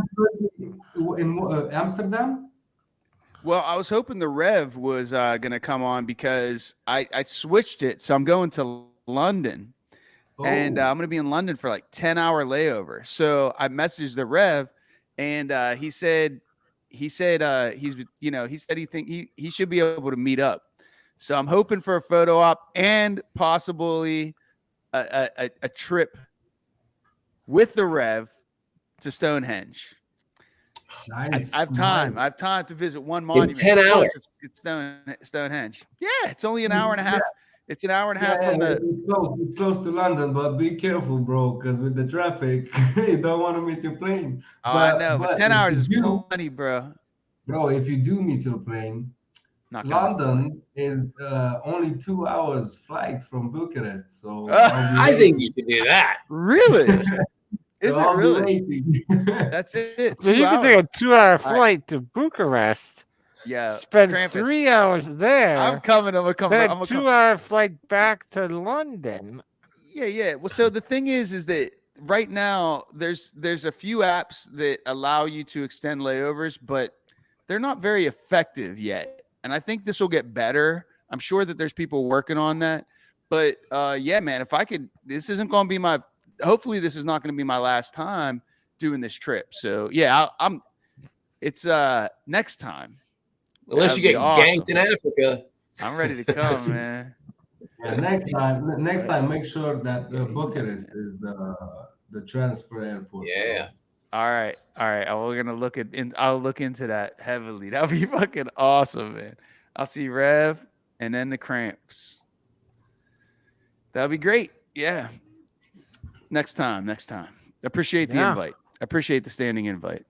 in Amsterdam. Well, I was hoping the Rev was gonna come on because I switched it, so I'm going to London, and I'm gonna be in London for like 10-hour layover. So I messaged the Rev, and he said he said he should be able to meet up. So I'm hoping for a photo op and possibly a trip with the Rev to Stonehenge. Nice. I have time. I have time to visit one monument. In 10 hours. It's Stonehenge. Yeah, it's only an hour and a half. It's an hour and a half from the. It's close to London, but be careful, bro, because with the traffic, you don't want to miss your plane. I know, but 10 hours is plenty, bro. Bro, if you do miss your plane, London is only 2 hours flight from Bucharest. So I think you should do that. Really? Is so it really? That's it. So you can take a 2-hour flight to Bucharest. Yeah. Spend Krampus. 3 hours there. I'm coming. Then a 2-hour flight back to London. Yeah. Well, so the thing is that right now there's a few apps that allow you to extend layovers, but they're not very effective yet. And I think this will get better. I'm sure that there's people working on that. But yeah, man, if I could, this isn't going to be hopefully this is not going to be my last time doing this trip. So yeah, it's next time. Unless you get ganked in Africa. I'm ready to come, man. Yeah, next time, make sure that Bucharest is the transfer airport. Yeah. So. All right. We're gonna I'll look into that heavily. That'll be fucking awesome, man. I'll see Rev and then the Cramps. That'll be great. Yeah. Next time. Appreciate the invite. Appreciate the standing invite.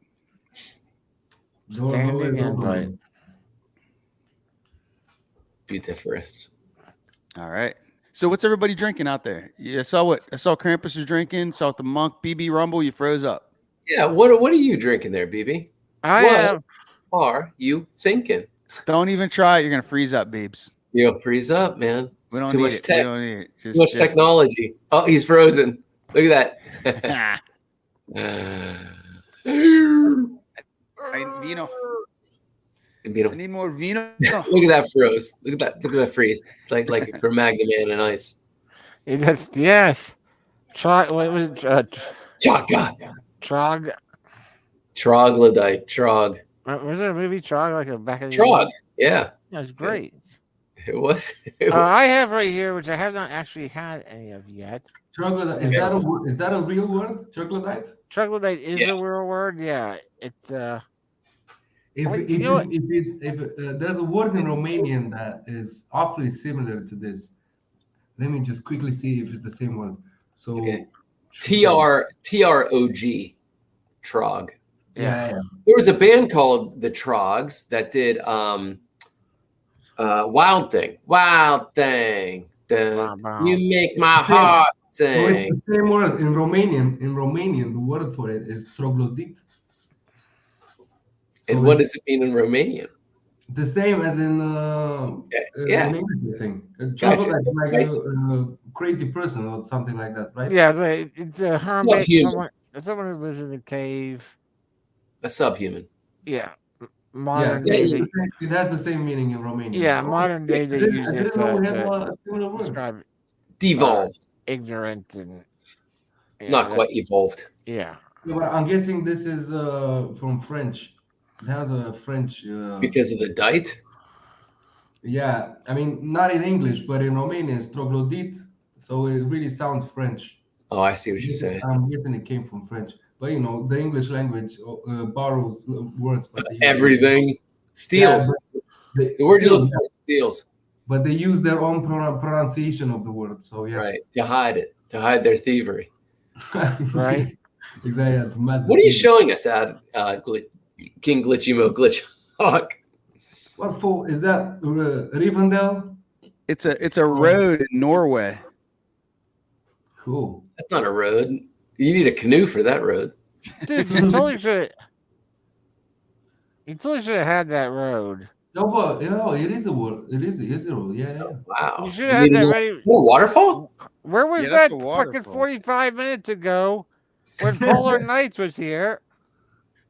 Standing invite. Beautiful. All right. So what's everybody drinking out there? I saw Krampus was drinking. Saw the Monk BB Rumble. You froze up. Yeah. What are you drinking there, BB? What are you thinking? Don't even try it. You're gonna freeze up, Beebs. You'll freeze up, man. We don't too need much it. tech. We don't need it. Too much technology. Oh, he's frozen. Look at that. Vino. I Vino. need more vino. Look at that froze. Look at that freeze. Like for Magna Man and ice. Yes. What was it? Trog. Troglodyte. Trog. Was there a movie Trog like back in the Trog? Yeah. That was great. It was. I have right here, which I have not actually had any of yet. Troglodyte. Is that a real word? Troglodyte? Troglodyte is a real word. Yeah. It's If there's a word in Romanian that is awfully similar to this, let me just quickly see if it's the same word. So Trog. Trog. Yeah. There was a band called the Trogs that did Wild Thing. You make my heart sing. So it's the same word in Romanian. In Romanian, the word for it is troglodyte. And what does it mean in Romanian? The same as in thing. Troglodyte is like a crazy person or something like that, right? Yeah, it's a hermit. Someone who lives in the cave. A subhuman. Yeah, modern Yes, day. it has the same meaning in Romanian. Yeah, Oh, modern day they I use it didn't know we had to similar words. describe Devolved, ignorant and not quite evolved. Yeah. Yeah, but I'm guessing this is from French. It has a French. Because of the dite. Yeah, I mean not in English, but in Romanian it's troglodyte, so it really sounds French. Oh, I see what you're saying. I'm guessing it came from French, but you know the English language borrows words, but they Everything steals. the The word you're looking for steals. but they use their own pronunciation of the word. So yeah, Right, to hide it, to hide their thievery. Right. Exactly. To mask the What are you thievery. showing us at King Glitchymo Glitch Hawk? What for? Is that Rivendell? It's a road in Norway. Cool. That's not a road. You need a canoe for that road. Dude, you totally should have had that road. No, but you know, it is a word. It is a road. Yeah, yeah. Wow. You should have had that ready. What, a waterfall? Where was Yeah, that's that a fucking waterfall. 45 minutes ago when Polar Nights was here?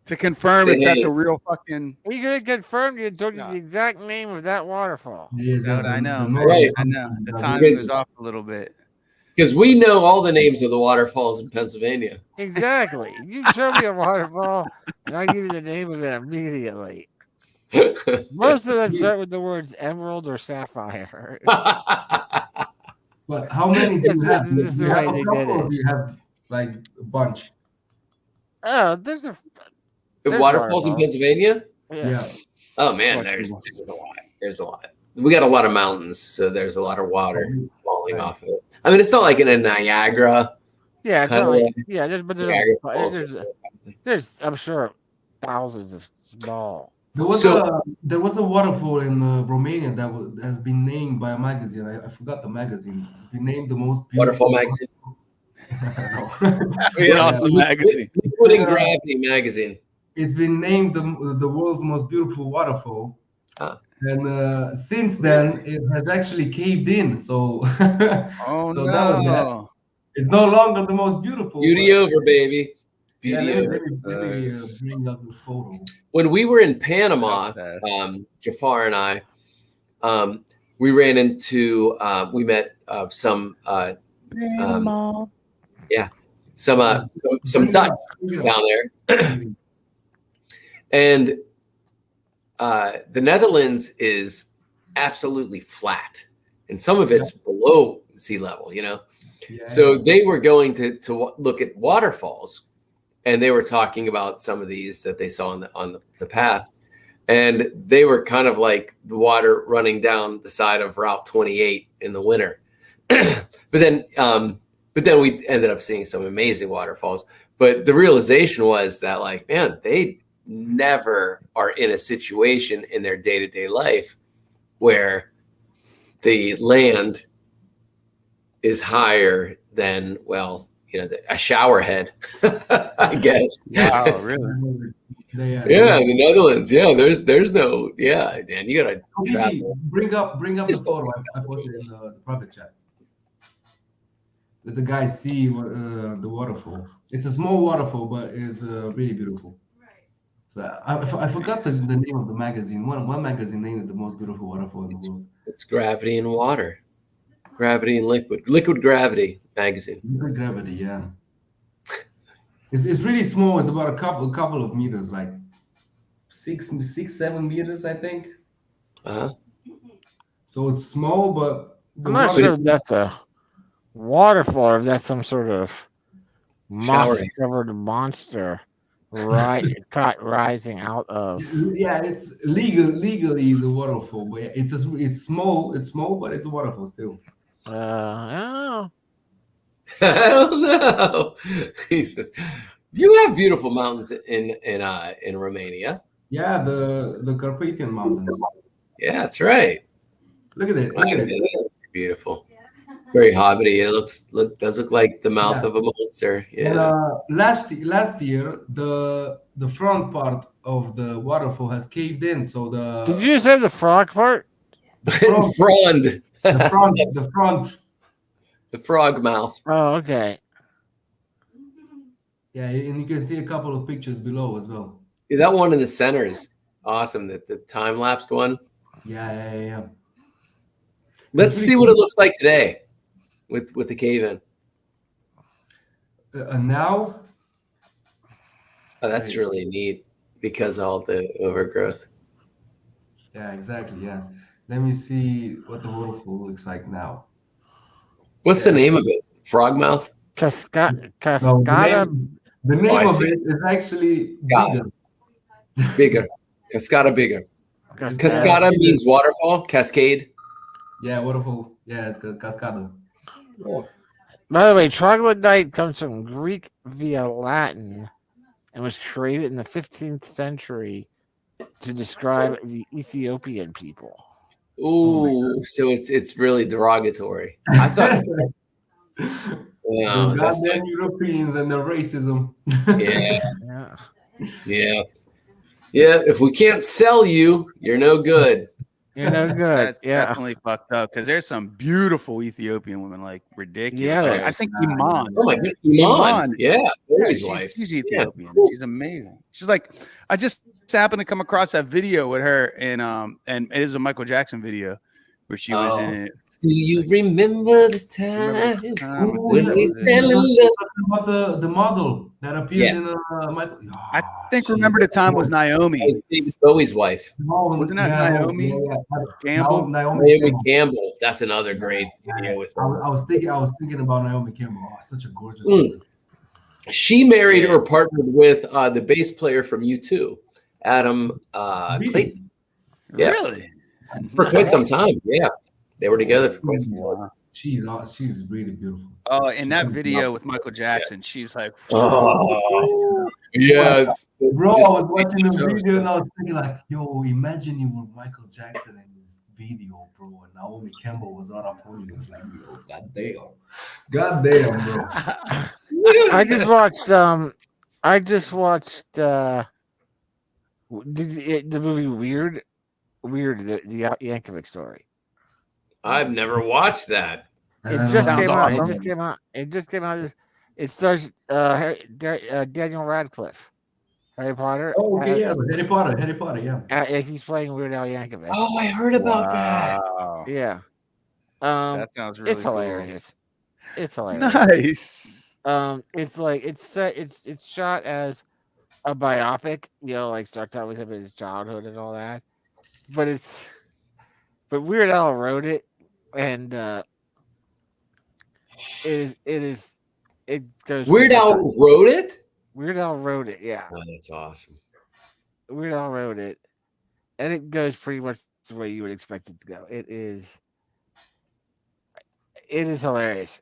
To confirm if that's Say- a real fucking. He could have confirmed you and told you No. the exact name of that waterfall. It is, I know. Right. I know. The time Because- was off a little bit. Because we know all the names of the waterfalls in Pennsylvania. Exactly. You show me a waterfall, and I give you the name of it immediately. Most of them start with the words emerald or sapphire. But how many do you This have? is- this is Do you the have way a they couple did or it. do you have like a bunch? Oh, there's a Waterfalls in waterfalls. Pennsylvania? Yeah. Oh man, Bunch of there's them. a lot. There's a lot. We got a lot of mountains, so there's a lot of water falling Right. off of it. I mean, it's not like in a Niagara. Yeah, it's Kinda not like, like yeah. There's Niagara Falls. there's I'm sure thousands of small. There was So- a waterfall in Romania that has been named by a magazine. I forgot the magazine. It's been named the most beautiful Waterfall magazine. No. An awesome magazine. Putting Gravity magazine. It's been named the world's most beautiful waterfall. Ah. And since then, it has actually caved in. So, Oh so that was that. no! It's no longer the most beautiful. Beauty but- over, baby. Yeah, Beauty over. let me bring up the photo. When we were in Panama, That's bad. Jafar and I, we ran into, we met some Dutch down there. And the Netherlands is absolutely flat, and some of it's below sea level, you know. Yeah. So they were going to look at waterfalls, and they were talking about some of these that they saw on the path, and they were kind of like the water running down the side of Route 28 in the winter. But then we ended up seeing some amazing waterfalls. But the realization was that, like, man, they never are in a situation in their day-to-day life where the land is higher than, well, you know, a shower head, I guess. Wow, really? Yeah, in the Netherlands. Yeah, there's no, yeah, man, you gotta travel. Bring up the photo I posted in the private chat. Let the guys see the waterfall. It's a small waterfall, but it's really beautiful. So I forgot the name of the magazine. One magazine named it the most beautiful waterfall in the world. It's Gravity and Water. Gravity and Liquid Gravity magazine. Liquid Gravity, yeah. It's really small. It's about a couple of meters, like 7 meters, I think. Uh-huh. So it's small, but the I'm not water sure is- if that's a waterfall or if that's some sort of moss Showering. covered monster rising out of. Yeah, it's legally the waterfall, but yeah, it's small, but it's a waterfall still. I don't know. I don't know. He says, you have beautiful mountains in Romania. Yeah, the Carpathian Mountains. Yeah, that's right. Look at it. Look at it. It's beautiful. Very hobbity. It does look like the mouth of a monster. And, Yeah. last year, the front part of the waterfall has caved in, so Did you just say the frog part? Frond. the front. The frog mouth. Oh, okay. Yeah, and you can see a couple of pictures below as well. Yeah, that one in the center is Awesome. The time lapsed one. Yeah. Let's It's see really what it cool. looks like today with the cave in. Now, Oh, that's Right. really neat because of all the overgrowth. yeah, exactly. Yeah. Let me see what the waterfall looks like now. What's the Yeah. name of it? Frogmouth? No, Cascada. the Oh, name I of see. it is actually Got bigger. Bigger. Cascada bigger. Cascada bigger. means waterfall, cascade. Yeah, waterfall. Yeah, it's Cascada. By the way, troglodyte comes from Greek via Latin and was created in the 15th century to describe the Ethiopian people. Ooh, so it's really derogatory. I thought, wow, The that's goddamn Europeans and the racism. yeah, Yeah, yeah. If we can't sell you, you're no good. you're no good. That's Yeah, definitely fucked up because there's some beautiful Ethiopian women, like ridiculous. Yeah, Like, there I is. think Iman. Oh my goodness, Iman. Iman. Yeah, Yeah, his wife. she's Ethiopian. She's amazing. She's like, I just happened to come across that video with her, and it is a Michael Jackson video where she was in it. Do you remember the Remember the time time when that we was fell it? in love? About the model that appears Yes. in Michael. I think Remember the Time was Naomi. That was David Bowie's wife, Wasn't that Naomi Campbell? Naomi Campbell. That's another great video with I her. was thinking about Naomi Campbell. Oh, such a gorgeous. Mm. She married or partnered with the bass player from U2, Adam Clayton, Yeah. Really? for quite some time. Yeah, they were together for quite some time. She's really beautiful. Oh, in that video with Michael Jackson, she's like, Oh, yeah, Bro, I just- was watching the so video and I was thinking like, yo, imagine you were Michael Jackson in this video, bro, and Naomi Campbell was out up on you. It was like, yo, goddamn, bro. I just watched. The movie Weird, the Yankovic story. I've never watched that. It just Sounds came out. awesome. It just came out. It stars Daniel Radcliffe, Harry Potter. Oh, okay, yeah, Harry Potter, yeah. He's playing Weird Al Yankovic. Oh, I heard about that. Wow. Yeah. That sounds really It's cool. hilarious. It's hilarious. Nice. It's like it's shot as a biopic, like starts out with him in his childhood and all that. But Weird Al wrote it, and it goes. Weird Al wrote it. Weird Al wrote it, yeah. Oh, that's awesome. Weird Al wrote it, and it goes pretty much the way you would expect it to go. It is hilarious.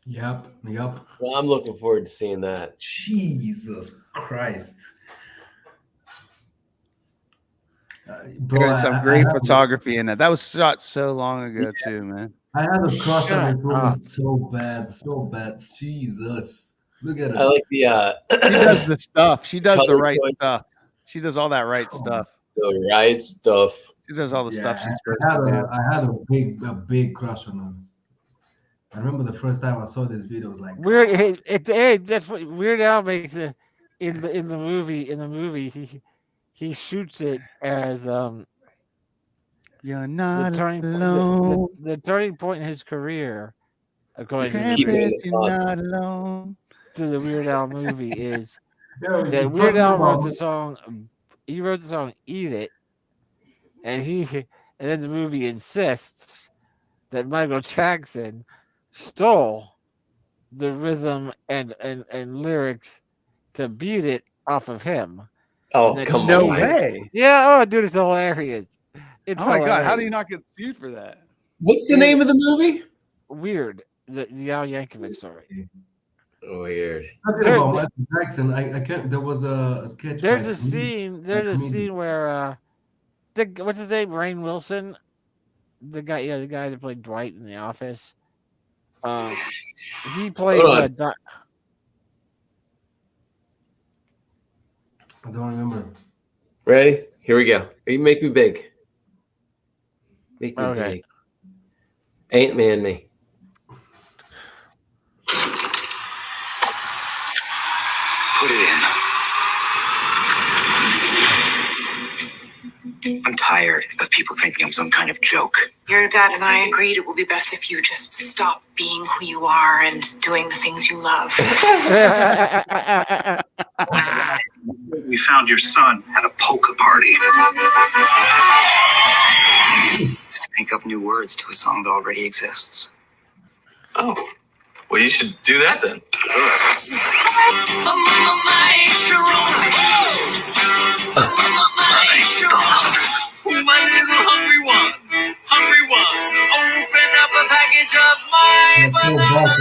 Yep. Well, I'm looking forward to seeing that. Jesus Christ. Bro, There's some great photography in that. That was shot so long ago too, man. I had a crush on this Shut woman so bad. Jesus. Look at I her. like the She does the stuff. She does the Color right choice. stuff. She does all that right stuff. the right stuff. She does all the stuff she's supposed I had to do. I had a big crush on her. I remember the first time I saw this video, it was like Weird. That's what Weird Al makes it in the movie. In the movie, he shoots it as You're the not turning alone. the turning point in his career, according Just to keep it in You're the fun. not alone. the Weird Al movie is yeah, that Weird Al wrote the song. He wrote the song "Eat It," and then the movie insists that Michael Jackson stole the rhythm and lyrics to beat it off of him. Oh, Then come No on. way. Yeah, oh dude, it's hilarious. It's Oh my god, how do hilarious. you not get sued for that? What's the name of the movie? Weird? The Al Yankovic story. Weird. Talking There- about Michael Jackson, I can't. There was a sketch. There's by a scene. There's a comedian. scene where what's his name? Rainn Wilson, the guy that played Dwight in The Office. He plays Hold on. I don't remember. Ready? Here we go. You make me big. Make me Okay. big. Ant-Man me. Put it in. tired of people thinking I'm some kind of joke. Your dad and I agreed it will be best if you just stop being who you are and doing the things you love. We found your son at a polka party. It's to make up new words to a song that already exists. Oh, well, you should do that then. My little hungry one, open up a package of my banana.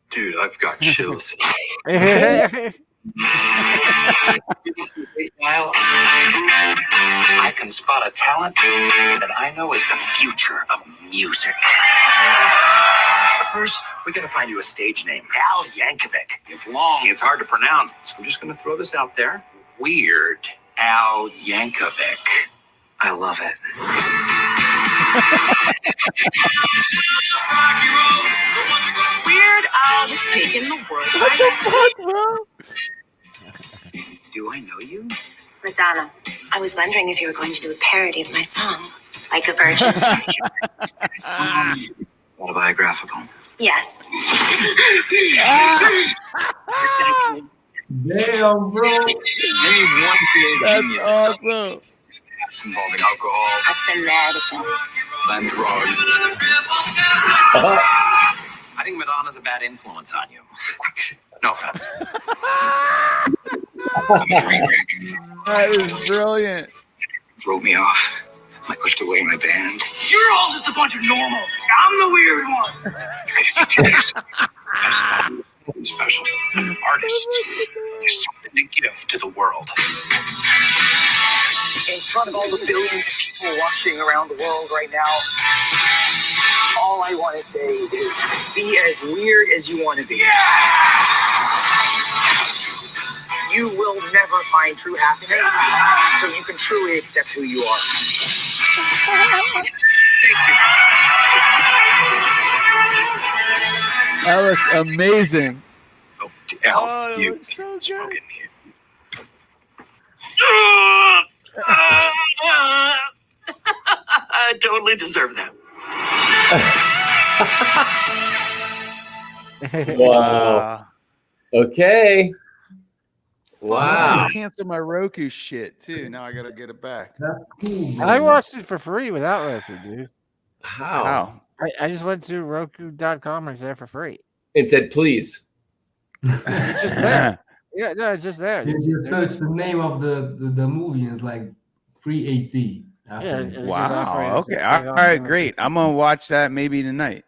Dude, I've got chills. I can spot a talent that I know is the future of music. But first, we gotta find you a stage name. Al Yankovic. It's long, it's hard to pronounce, so I'm just gonna throw this out there. Weird Al Yankovic. I love it. Weird Al has taken the world by storm. Do I know you? Madonna, I was wondering if you were going to do a parody of my song, Like a Virgin. Autobiographical. Yes. Damn, bro. Name one creative genius. That's awesome. That's involving alcohol That's the medicine. and drugs. I think Madonna's a bad influence on you. No offense. That is brilliant. Wrote me off. I pushed away my band. You're all just a bunch of normals. I'm the weird one. Special. An artist is something to give to the world. In front of all the billions of people watching around the world right now, all I want to say is be as weird as you want to be. You will never find true happiness, so you can truly accept who you are. That looks amazing. Oh, Al, that you looks so spoke good. in me. I totally deserve that. Wow. Okay. Wow. I canceled my Roku shit too. Now I gotta get it back. That's cool, bro. I watched it for free without Roku, dude. How? How? I just went to Roku.com and it's there for free. It said, please. It's just there. Yeah, no, it's just there. You search the name of the movie and it's like free 80. Yeah, it's just Wow. offering- Okay. it's All right. offering- Great. I'm gonna watch that maybe tonight.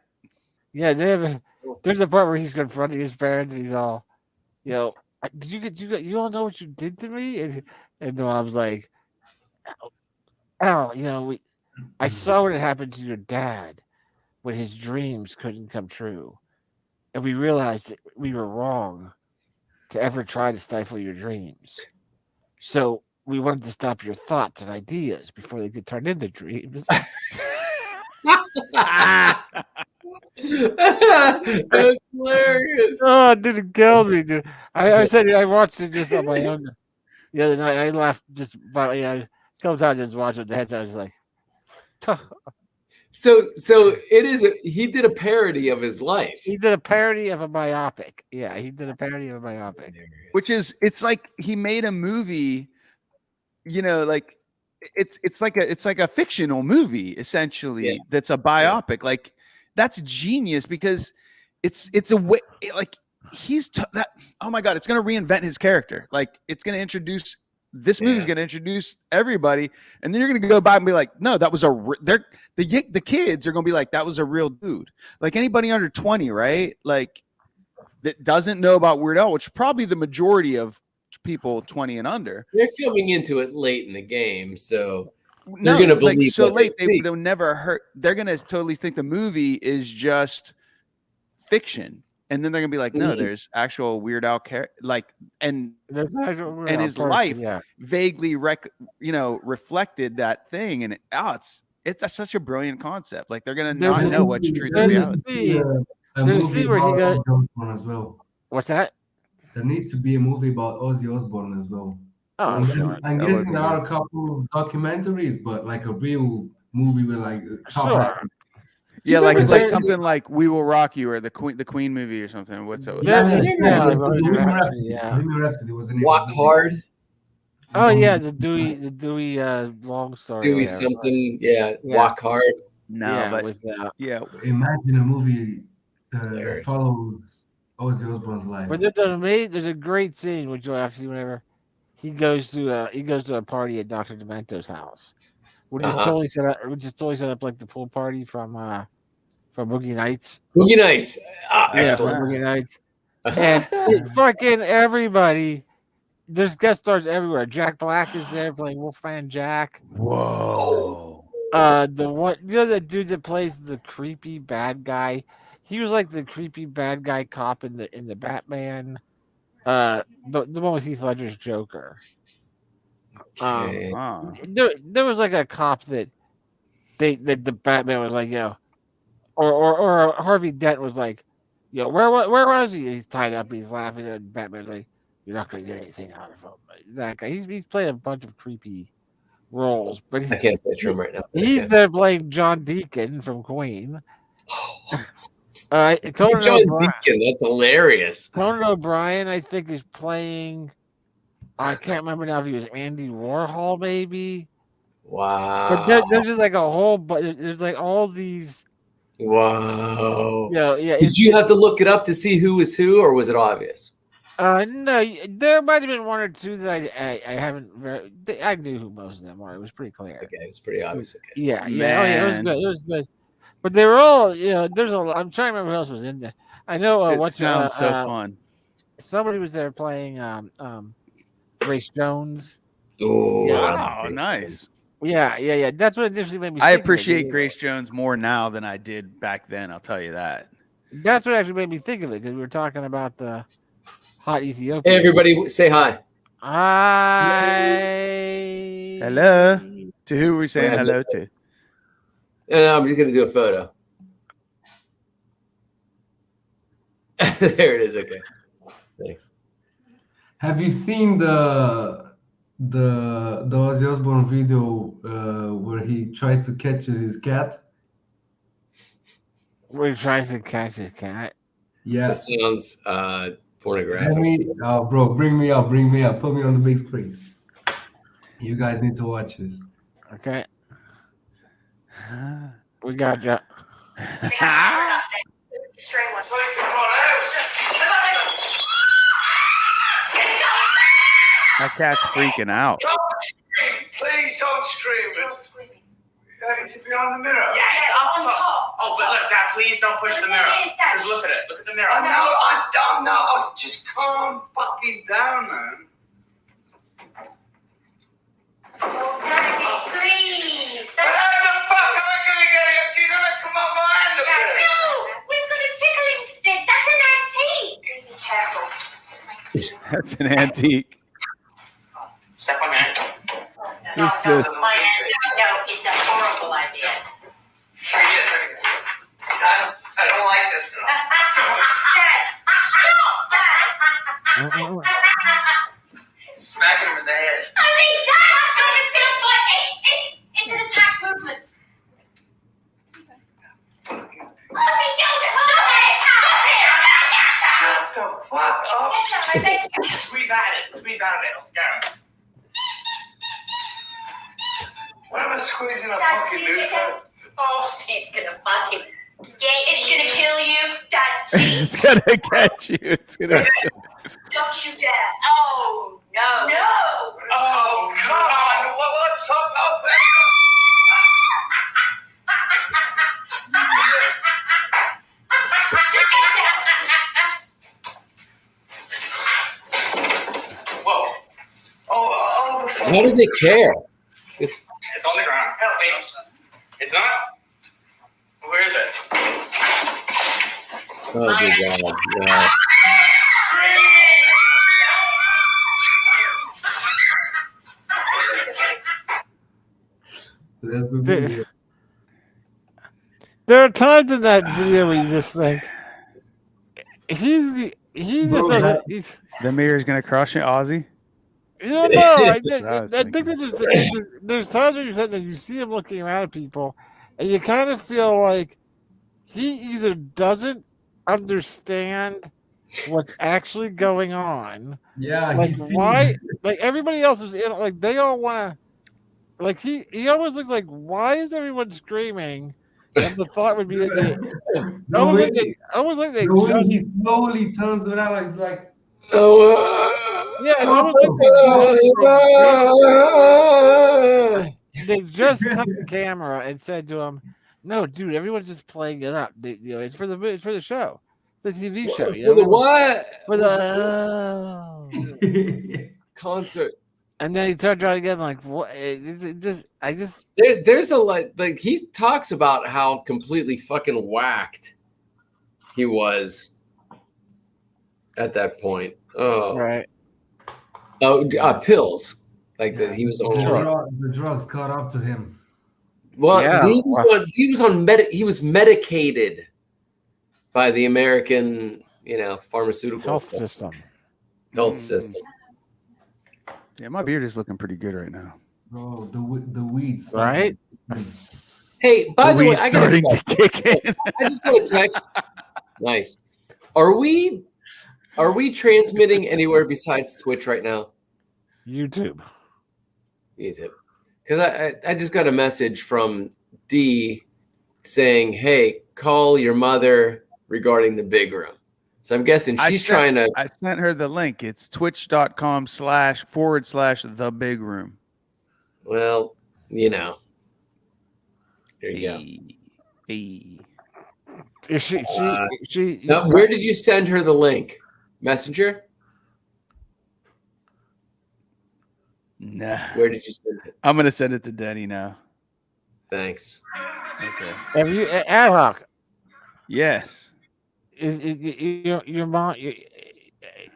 Yeah, there's a part where he's confronting his parents. And he's all, you all know what you did to me? And the mom's like, Al, I saw what had happened to your dad when his dreams couldn't come true. And we realized that we were wrong to ever try to stifle your dreams. So we wanted to stop your thoughts and ideas before they could turn into dreams. That's hilarious. Oh, dude, it killed me, dude. I said I watched it just on my own the other night. I laughed just by a couple times just watching the heads. I was like, So it is. He did a parody of his life. he did a parody of a biopic. Yeah, he did a parody of a biopic. Which is, it's like he made a movie. Like it's like a fictional movie essentially. Yeah. That's a biopic. Like that's genius because it's a way like that. Oh my god, it's gonna reinvent his character. Like it's gonna introduce. This movie's going to introduce everybody, and then you're going to go back and be like, "No, that was the kids are going to be like, that was a real dude." Like anybody under 20, right? Like that doesn't know about Weird Al, which is probably the majority of people 20 and under. They're coming into it late in the game, so they're going to believe like so what late. they see. They'll never hurt. They're going to totally think the movie is just fiction. And then they're gonna be like, no, there's actual Weird Al and his life vaguely reflected that thing, and that's such a brilliant concept. Like they're gonna not know what's truth and reality. A movie about Ozzy Osbourne as well. What's that? There needs to be a movie about Ozzy Osbourne as well. Oh, And then sure. I'm That would guessing be there are a couple of documentaries, but like a real movie with like top Sure. acting. Yeah, remember like there- something like We Will Rock You or the Queen movie or something. What's it? There's a- Yeah, like the Bohemian Bohemian Rhapsody, Rhapsody. yeah. Bohemian Rhapsody was the name. Walk of the Hard, Oh yeah, the Dewey long story. or Dewey whatever. something. Yeah, Yeah. Walk Hard. No, Yeah, but with yeah, Imagine a movie that Hilarious. follows Ozzy Osbourne's life. but there's a great scene which you'll have to see whenever he goes to a party at Dr. Demento's house, which is totally set up like the pool party from Boogie Nights. Boogie Nights. Ah, Yeah, from excellent. Boogie Nights. And fucking everybody. There's guest stars everywhere. Jack Black is there playing Wolfman Jack. whoa. The one, the dude that plays the creepy bad guy. He was like the creepy bad guy cop in the Batman. The one with Heath Ledger's Joker. Okay. There was like a cop that the Batman was like, or Harvey Dent was like, where was he? He's tied up. He's laughing, and Batman's like, you're not going to get anything out of him. That guy. He's played a bunch of creepy roles, but I can't picture him right now. he's there playing John Deacon from Queen. Conan John O'Brien, Deacon, that's hilarious. Conan O'Brien, I think, is playing. I can't remember now if he was Andy Warhol, maybe. Wow. But there's just like a whole, but there's like all these. Wow. Yeah. Did you have to look it up to see who was who, or was it obvious? No, there might have been one or two that I haven't. I knew who most of them were. It was pretty clear. Okay, it's pretty obvious. Okay. Yeah. Oh, yeah. It was good. It was good. But they were all, there's I'm trying to remember who else was in there. I know It sounds so fun. Somebody was there playing Grace Jones. Oh, Wow, nice. Yeah. That's what initially made me. I think of it. appreciate Grace Jones more now than I did back then. I'll tell you that. That's what actually made me think of it because we were talking about the hot Ethiopian. Hey, everybody, say hi. Hi. Hello. To who are we saying I hello missed to? And I'm just gonna do a photo. There it is. Okay. Thanks. Have you seen the Ozzy Osbourne video where he tries to catch his cat? Where he tries to catch his cat. Yeah. That sounds pornographic. Bring me up. Put me on the big screen. You guys need to watch this. Okay. We got you. That cat's freaking out. Don't scream. Please don't scream. It's behind the mirror. Yeah, it's up top. Oh, but look, Dad, please don't push the mirror. Just look at it. Look at the mirror. I'm not. Just calm fucking down, man. Oh, Daddy, please. How the fuck am I gonna get it? You're gonna come up my hand a bit. No, we've got a tickling stick. That's an antique. Be careful. That's an antique. Step on that. It's just. No, it's a horrible idea. I don't like this stuff. Dad, stop, Dad. Smack him in the head. I mean, Dad, it's an attack movement. Shut the fuck up. Squeeze out of it. Squeeze out of it. Let's go. What am I squeezing a fucking dude for? Oh, it's gonna fucking it's gonna kill you, Dad. It's gonna catch you. It's gonna. Don't you dare! Oh no! No! Oh, come on. What's up? Oh, whoa. Oh, the fuck. How do they care? It's on the ground. Help me. It's not. Where is it? Oh, dear God. Yeah. That's the video. There are times in that video where you just think he just Bro, doesn't. He's, The mirror's gonna crush it, Ozzy. You don't know. I was think there's times when you said that you see him looking around at people, and you kind of feel like he either doesn't understand what's actually going on. Yeah, Like he's why? Like everybody else is in. Like they all want to. Like he almost looks like, why is everyone screaming? And the thought would be that they almost like they the way just he slowly turns around, like, he's like, yeah, it's almost like they just cut the camera and said to him, "No, dude, everyone's just playing it up. It's for the show, the TV show. For the what? For the concert." And then he turned around again, like, what? There's a like he talks about how completely fucking whacked he was at that point. Oh, right. Oh, pills. Like that he was on the drugs caught up to him. Well, he was medicated by the American, pharmaceutical health system. Yeah, my beard is looking pretty good right now. Oh, the weeds, right? Hey, by the way, I got starting to kick in. I just got a text. Nice. Are we transmitting anywhere besides Twitch right now? YouTube. Because I just got a message from D saying, "Hey, call your mother regarding the big room." So I'm guessing she's trying to. I sent her the link. It's twitch.com//the big room. Well, there you go. Is she now, where did you send her the link? Messenger? Nah. Where did you send it? I'm gonna send it to Denny now. Thanks. Okay. Have you ad hoc? Yes. Is your mom?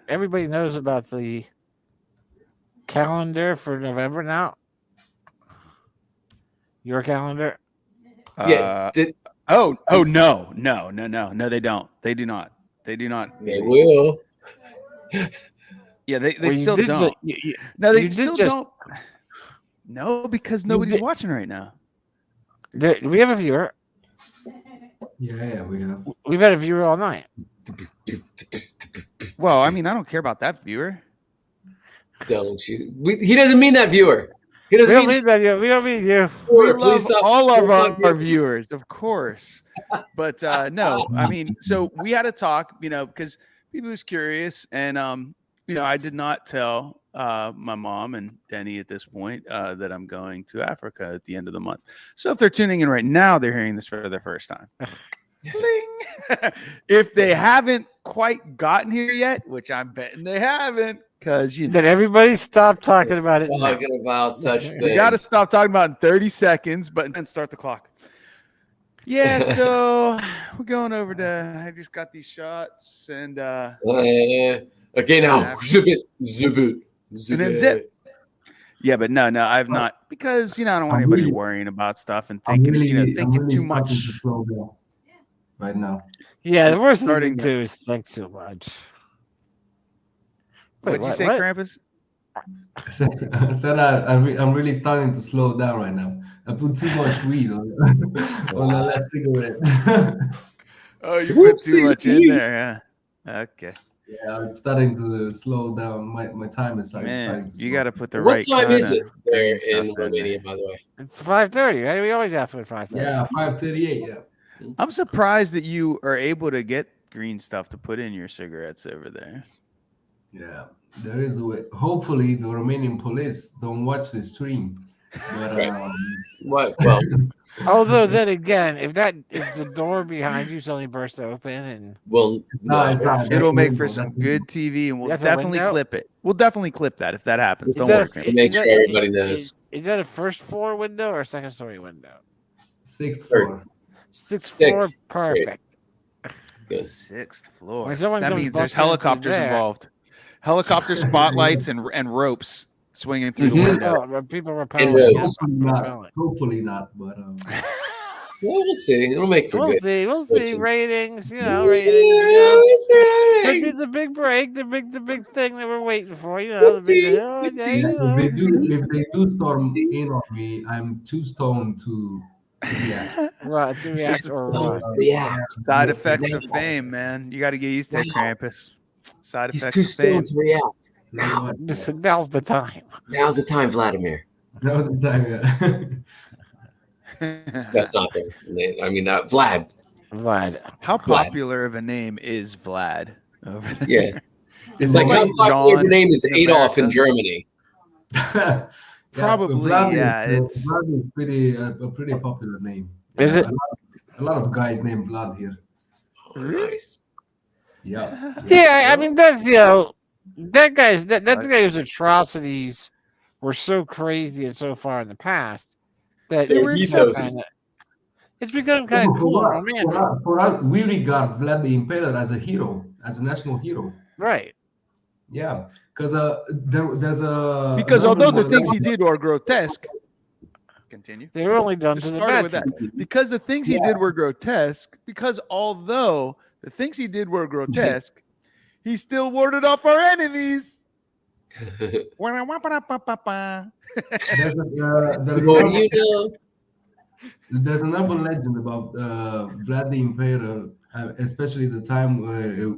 Everybody knows about the calendar for November now. Your calendar. Yeah. No, they don't. They do not. They do not. They will. Yeah, they still don't. No, they still don't. No, because nobody's watching right now. We have a viewer. Yeah, we have. We've had a viewer all night. Well, I mean, I don't care about that viewer. Don't you? He doesn't mean that viewer. He doesn't mean that you. We don't mean you. We love all of our viewers, of course. But no, I mean, so we had a talk, because people was curious, and I did not tell my mom and Denny at this point that I'm going to Africa at the end of the month. So if they're tuning in right now, they're hearing this for the first time. If they haven't quite gotten here yet, which I'm betting they haven't, because then everybody stop talking about it. Talking about such things. We got to stop talking about it in 30 seconds, but then start the clock. Yeah, so we're going over to. I just got these shots, and okay, now zip it, and then zip. Yeah, but no, I've not, because I don't want anybody worrying about stuff and thinking, thinking too much. Right now. Yeah, the worst thing to do is think too much. What did you say, Krampus? I said I'm really starting to slow down right now. I put too much weed on the last cigarette. Oh, you put too much in there, yeah. Okay. Yeah, I'm starting to slow down. My time is starting to you got to put the what right. What time is it there in Romania, by the way? It's 5:30, right? We always ask for 5:30. Yeah, 5:38. Yeah. I'm surprised that you are able to get green stuff to put in your cigarettes over there. Yeah, there is a way. Hopefully, the Romanian police don't watch the stream. But, what? Well, although then again, if the door behind you suddenly bursts open and it'll make for some good TV, and we'll definitely clip it. We'll definitely clip that if that happens. Don't worry. Make sure everybody knows. Is that a first floor window or a second story window? 6th floor. 6th floor, perfect. Good. 6th floor. That means there's helicopters involved. Helicopter spotlights and ropes swinging through the window. People repelling. Hopefully not, but we'll see. It'll make for We'll good. see. We'll see. switching. Ratings, Yeah, ratings. it's all right. It's a big break, the big thing that we're waiting for. The big. If they do storm in on me, I'm too stoned to react. Right, to react or run. Side effects of fame, man. You got to get used to it, Krampus. Side He's effects too of fame. stoned to react. Now. Now's the time. Now's the time, Vladimir. That was the time, yeah. That's not the name. I mean, Vlad. How popular of a name is Vlad over there? Yeah. Is Like, it how popular John the name is in Adolf in America? Germany. Probably, Vlad it's Vlad is a pretty popular name. Is it? A lot of guys named Vlad here. Oh, nice. Yeah. Yeah, I mean that's that guy's that guy's atrocities were so crazy and so far in the past that it's become kind of cool and romantic. For us, we regard Vlad the Impaler as a hero, as a national hero. Right. Yeah, because there's a because although the things he did were grotesque. Continue. They were only done to the bad. With that. Because the things he did were grotesque. Because although the things he did were grotesque, he still warded off our enemies. There's an urban legend about Vlad the Impaler, especially the time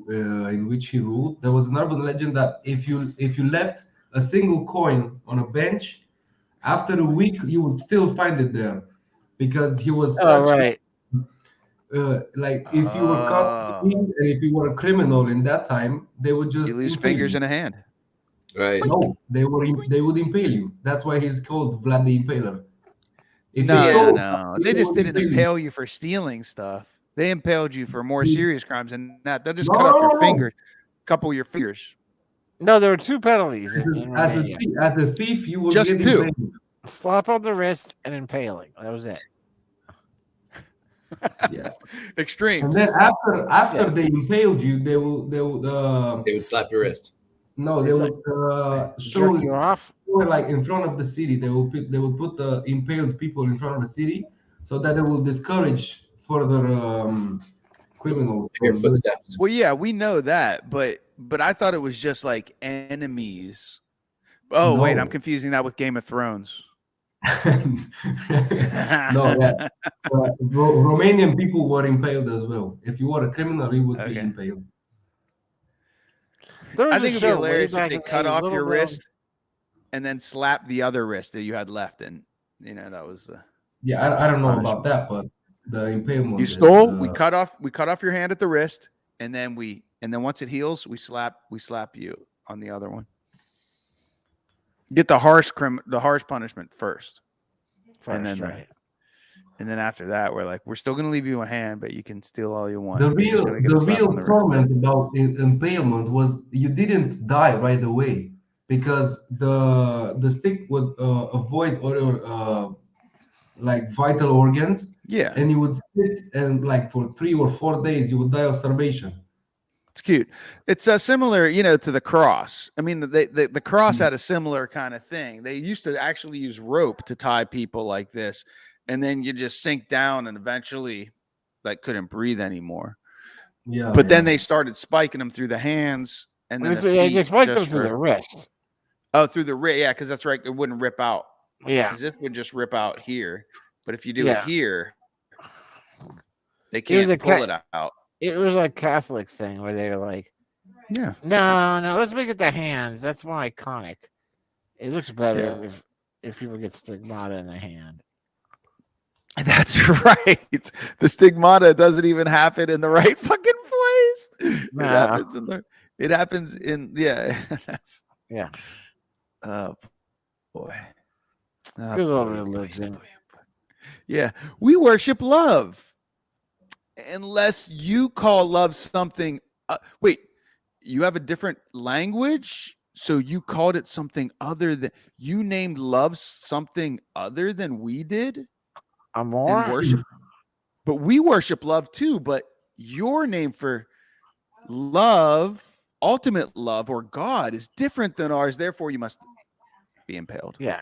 in which he ruled. There was an urban legend that if you left a single coin on a bench, after a week you would still find it there, because he was like if you were caught and if you were a criminal in that time, they would just lose fingers and a hand. Right? No, they would impale you. That's why he's called Vlad the Impaler. No. They just didn't impale you for stealing stuff. They impaled you for more serious crimes than that. They'll just cut off your fingers, couple of your fingers. No, there were two penalties. As a thief, you would just get two. impaled. Slap on the wrist and impaling. That was it. Yeah. Extreme. And then after they impaled you, they would slap your wrist. No, they would show you off. Like in front of the city. They would put the impaled people in front of the city, so that they will discourage further criminals. Footsteps. Well, yeah, we know that, but I thought it was just like enemies. Oh, wait, I'm confusing that with Game of Thrones. Romanian people were impaled as well. If you were a criminal, you would be impaled. I think it'd be hilarious if they cut off your wrist and then slap the other wrist that you had left, and that was the. Yeah, I don't know about that, but the impalement. You stole. We cut off your hand at the wrist, and then once it heals, we slap you on the other one. Get the harsh punishment first, and then and then after that, we're still going to leave you a hand, but you can steal all you want. The real torment about impalement was you didn't die right away, because the stick would avoid other vital organs. Yeah, and you would sit and for 3 or 4 days you would die of starvation. It's cute. It's similar, to the cross. I mean, the cross had a similar kind of thing. They used to actually use rope to tie people like this, and then you just sink down and eventually couldn't breathe anymore. Yeah. But then they started spiking them through the hands, and then they spiked them through the wrist. Oh, through the wrist. Yeah, because that's right. It wouldn't rip out. Yeah. Because it would just rip out here. But if you do it here, they can't pull it out. It was a Catholic thing where they were like, no, let's make it the hands. That's more iconic. It looks better if people get stigmata in the hand. That's right. The stigmata doesn't even happen in the right fucking place. It happens in that's oh boy. Good old religion. Yeah, we worship love. Unless you call love something. Wait, you have a different language, so you called it something other than you named love something other than we did. Amor. Worship, but we worship love too. But your name for love, ultimate love, or God is different than ours. Therefore, you must be impaled. Yeah.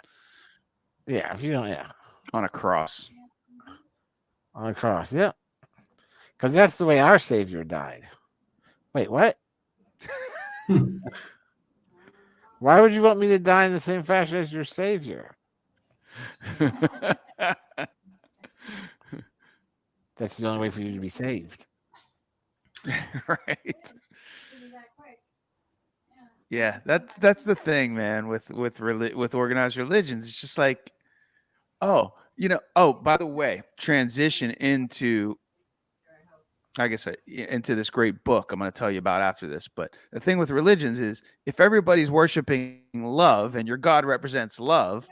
If you don't, on a cross. On the cross, yeah. Because that's the way our Savior died. Wait, what? Why would you want me to die in the same fashion as your Savior? That's the only way for you to be saved. Right. Yeah, that's the thing, man, with organized religions. It's just like, oh, by the way, transition into, I guess, into this great book I'm going to tell you about after this. But the thing with religions is, if everybody's worshiping love and your God represents love,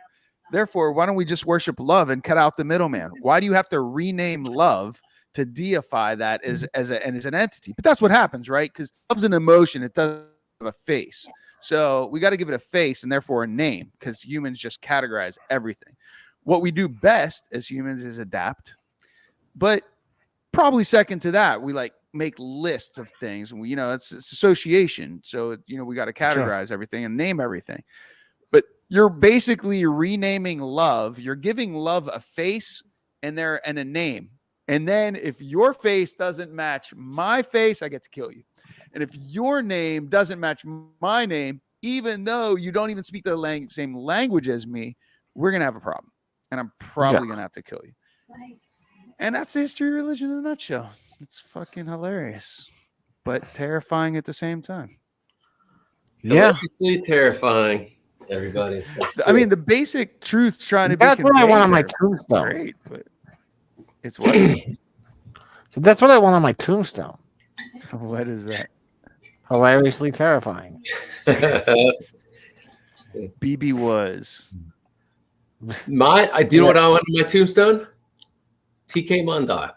therefore, why don't we just worship love and cut out the middleman? Why do you have to rename love to deify that as an entity? But that's what happens, right? Because love's an emotion. It doesn't have a face. So we got to give it a face and therefore a name, because humans just categorize everything. What we do best as humans is adapt. But probably second to that, we like make lists of things. And it's association. So, we got to categorize everything and name everything. But you're basically renaming love. You're giving love a face and a name. And then if your face doesn't match my face, I get to kill you. And if your name doesn't match my name, even though you don't even speak the same language as me, we're going to have a problem. And I'm probably going to have to kill you. Nice. And that's the history of religion in a nutshell. It's fucking hilarious, but terrifying at the same time. Yeah. It's terrifying, everybody. I mean, the basic truth trying to be That's what I want on my conveyed tombstone. Great, but it's what? So that's what I want on my tombstone. What is that? Hilariously terrifying. BB was. Do you know what I want on my tombstone? TK Mondock,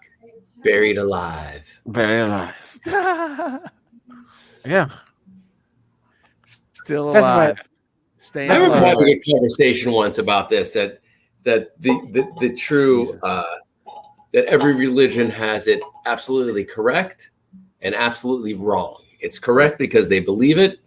buried alive. Buried alive. Yeah. Still alive. I remember having a conversation once about this, that the true that every religion has it absolutely correct and absolutely wrong. It's correct because they believe it,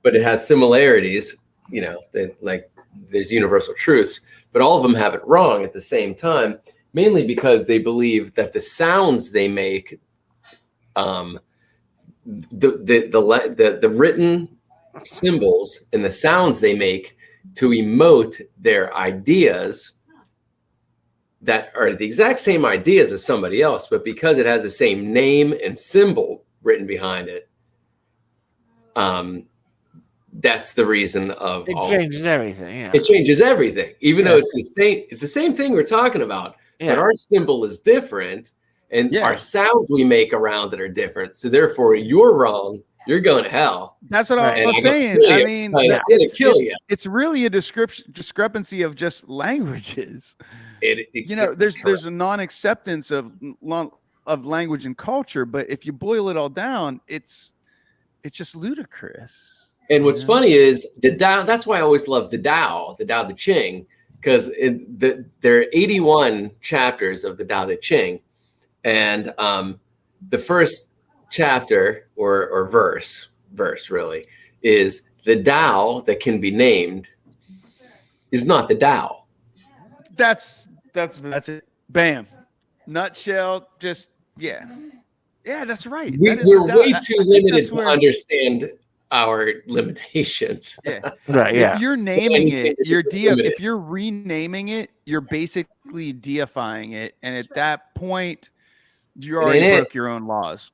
but it has similarities, that like there's universal truths, but all of them have it wrong at the same time, mainly because they believe that the sounds they make, the written symbols and the sounds they make to emote their ideas that are the exact same ideas as somebody else, but because it has the same name and symbol written behind it, that's the reason of it changes everything. Yeah. It changes everything, even though it's the same thing we're talking about, but our symbol is different and our sounds we make around it are different. So therefore you're wrong. You're going to hell. That's what I was saying. I mean, it's really a discrepancy of just languages. There's a non-acceptance of language and culture, but if you boil it all down, it's just ludicrous. And what's funny is the Tao. That's why I always love the Tao Te Ching, because there are 81 chapters of the Tao Te Ching, and the first chapter or verse really is the Tao that can be named is not the Tao. That's it. Bam. Nutshell. Just that's right. We're way too limited to understand our limitations. Right. Yeah. If you're naming it, if you're renaming it, you're basically deifying it, and at that point, you already broke your own laws.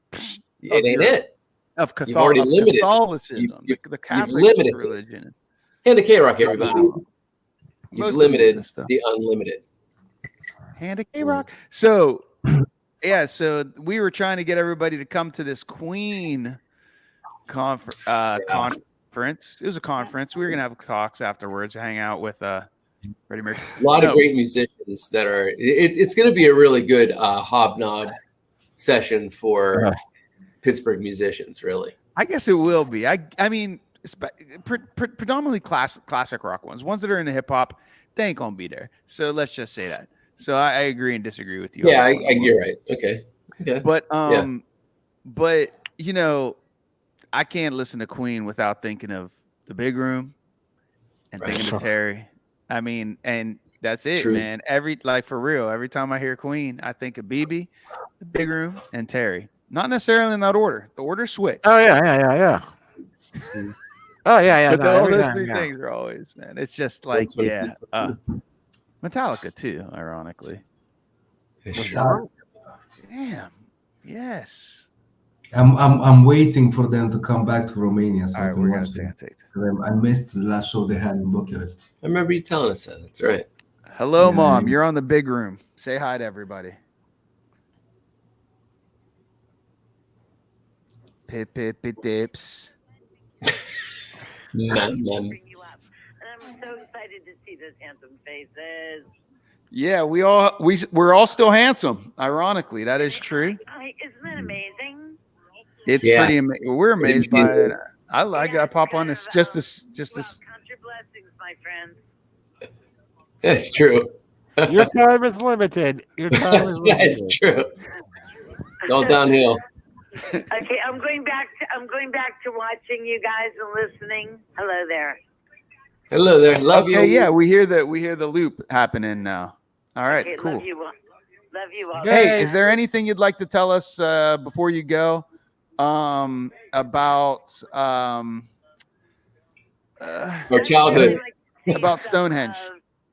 It ain't it. Of Catholicism, the Catholic limited religion. Hand to K-Rock, everybody. You've limited the unlimited. Hand to K-Rock. So, so we were trying to get everybody to come to this Queen conference. It was a conference. We were gonna have talks afterwards, hang out with Freddie Mercury. A lot of great musicians that are. It's going to be a really good hobnob session for Pittsburgh musicians. Really, I guess it will be. I mean, predominantly classic rock ones that are into hip hop. They ain't gonna be there. So let's just say that. So I agree and disagree with you. Yeah, you're right. Okay. But I can't listen to Queen without thinking of the Big Room and thinking of Terry. I mean, and That's it, Truth. man. For real, every time I hear Queen, I think of BB, the Big Room, and Terry. Not necessarily in that order. The order switch. Oh yeah. Oh yeah. But No, all every those time, three yeah. things are always, man. It's just like, yeah. Metallica too, ironically. Sure. Damn. Yes. I'm waiting for them to come back to Romania so All I right, can we're watch gonna them. take. I missed the last show they had in Bucharest. I remember you telling us that. That's right. Hello, Yeah, Mom. yeah. You're on the Big Room. Say hi to everybody. Pip dips. bring you up. And I'm so excited to see those handsome faces. Yeah, we're all still handsome. Ironically, that is true. Isn't that amazing? It's pretty amazing. We're amazed by it. I got to pop on this just this. Count your blessings, my friend. That's true. Your time is limited. Your time is limited. That's true. It's all downhill. Okay, I'm going back to watching you guys and listening. Hello there. Hello there. Love you. Okay, yeah, we hear the loop happening now. All right, Okay, cool. Love you all. Love you all. Hey, is there anything you'd like to tell us before you go about our childhood? About Stonehenge?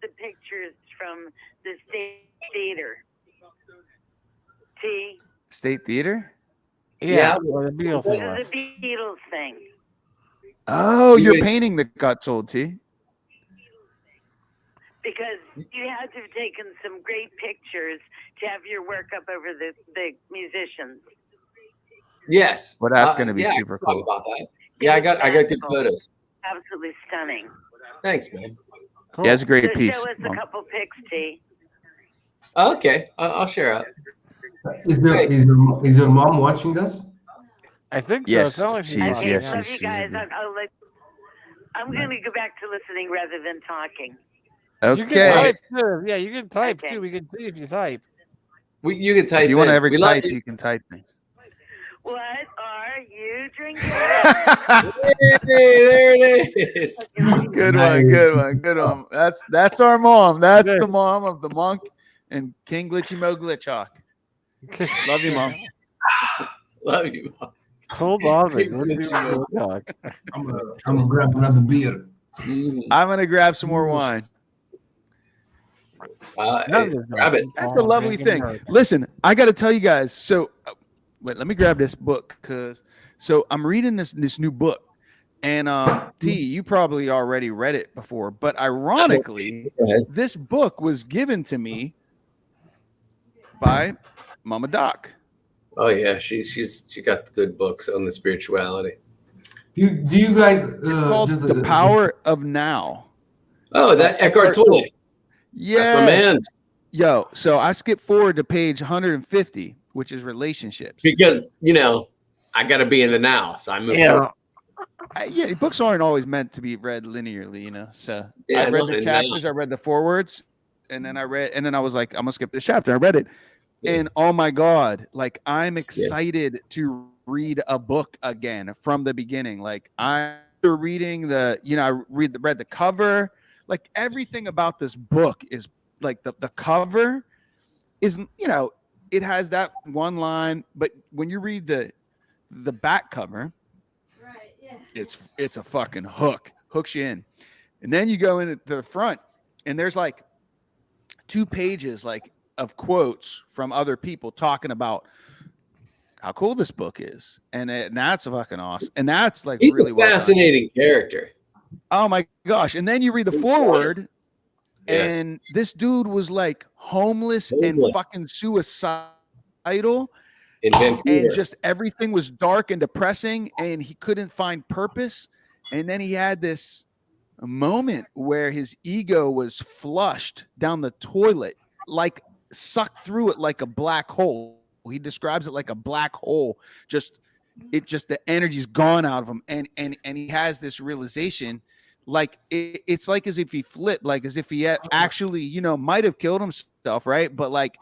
The pictures from the State Theater. See? State Theater? Yeah, well, the Beatles This thing is was. the Beatles thing. Oh, your painting that got sold, T. Because you had to have taken some great pictures to have your work up over the musicians. Yes. Well, that's going to be yeah, super I can cool. talk about that. Yeah, I got good photos. Absolutely stunning. Thanks, man. Cool. Yeah, it's a great So piece. show us a Mom. couple pics, T. Okay, I'll share out. Is your mom watching us? I think so. Yes, It sounds like she's she is, watching, yes, yeah. Love she's- you guys. I'm going to go back to listening rather than talking. You can Okay. type too. Yeah, you can type Okay. too. We can see if you type. You can type. If you want to in. ever We love type, you. you can type me. What are you drinking? Hey, there it is. Good one. That's our mom. That's the mom of the monk and King Glitchy Mo Glitchhawk. Love you, Mom. Love you. Mom. Hold on, Big Vic. Let's Glitchy do Mo. the talk. I'm gonna grab another beer. I'm gonna grab some more wine. Hey, grab it. That's a lovely thing. Listen, I got to tell you guys. So, wait, let me grab this book so I'm reading this new book, and T, you probably already read it before, but ironically, this book was given to me by Mama Doc. Oh yeah, she got the good books on the spirituality. Do you guys It's called The Power of Now. Oh, that Eckhart Tolle. Yeah, That's my man. Yo, so I skipped forward to page 150, which is relationships. Because I got to be in the now, so I move. Yeah. Yeah, books aren't always meant to be read linearly, So Yeah, I read no, the and chapters, I read the forewords, and then I was like, I'm gonna skip this chapter. I read it, and oh my god, like I'm excited to read a book again from the beginning. Like I'm reading I read the cover, like everything about this book is like the cover is it has that one line, but when you read the back cover, it's a fucking hooks you in, and then you go into the front, and there's like 2 pages like of quotes from other people talking about how cool this book is, and that's fucking awesome, and that's like He's really a well done. fascinating character. Oh my gosh! And then you read the foreword, and this dude was like homeless and fucking suicidal. In Vancouver. And just everything was dark and depressing, and he couldn't find purpose. And then he had this moment where his ego was flushed down the toilet, like sucked through it like a black hole. He describes it like a black hole. The energy's gone out of him, and he has this realization, like it's like as if he flipped, like as if he had actually, might have killed himself, right? But like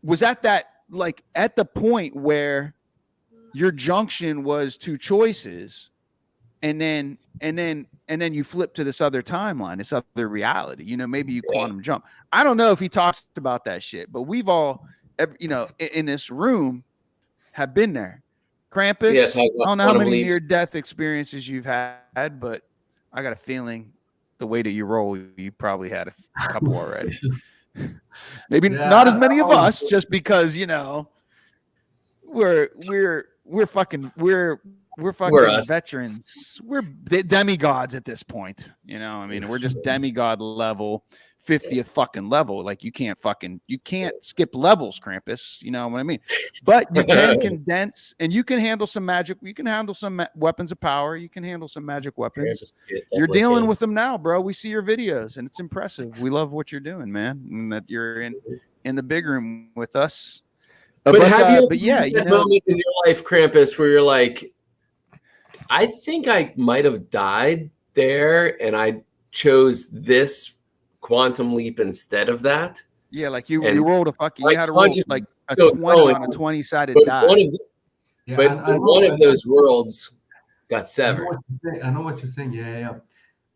was at that. Like at the point where your junction was 2 choices, and then you flip to this other timeline, this other reality. You know, maybe you quantum jump. I don't know if he talks about that shit, but we've all, you know, in this room have been there. Krampus, Yeah, talk I about don't know how quantum many leaps. near-death experiences you've had, but I got a feeling the way that you roll, you probably had a couple already. Maybe not as many of us, just because, you know, we're fucking us. veterans. We're demigods at this point. You know, I mean, we're just demigod level, 50th fucking level. Like you can't skip levels, Krampus. You know what I mean? But you can condense, and you can handle some magic. You can handle some weapons of power. You can handle some magic weapons. You're dealing with them now, bro. We see your videos, and it's impressive. We love what you're doing, man, and that you're in the big room with us. But have you had that moment in your life, Krampus, where you're like, I think I might have died there, and I chose this quantum leap instead of that? Yeah, like you rolled a fucking, you had to roll like a 20 on a 20-sided die. One of those worlds got severed. I know what you're saying. Yeah.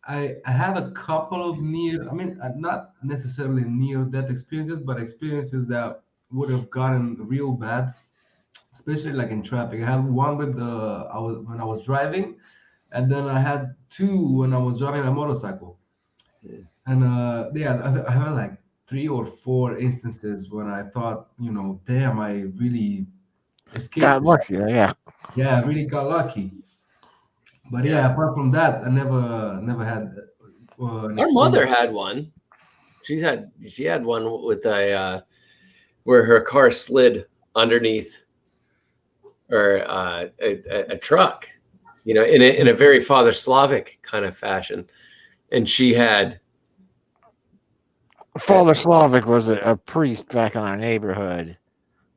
I had a couple of not necessarily near-death experiences, but experiences that would have gotten real bad, especially like in traffic. I had one with when I was driving, and then I had two when I was driving a motorcycle. And I have like 3 or 4 instances when I thought, you know, damn, I really escaped. Got lucky, yeah. Yeah, I really got lucky. But yeah, apart from that, I never had. Our mother had one. She had one with where her car slid underneath or a truck, you know, in a very Father Slavic kind of fashion, and she had. Father Slavic was a priest back in our neighborhood.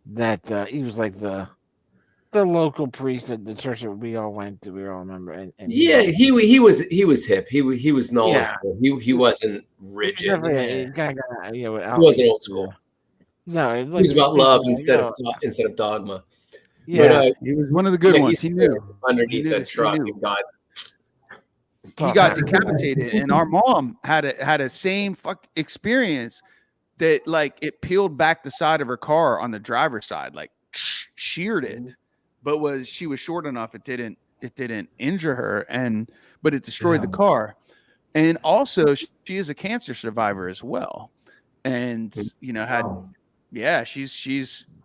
That he was like the local priest at the church that we all went to. We all remember. And yeah, he was hip. He was knowledgeable. Yeah. He wasn't rigid. He wasn't old school. No, it was about love instead of dogma. Yeah, but, he was one of the good ones. He knew underneath that truck and he got decapitated, and our mom had a same experience that like it peeled back the side of her car on the driver's side, like sheared it, but she was short enough it didn't injure her, but it destroyed the car. And also she is a cancer survivor as well, and you know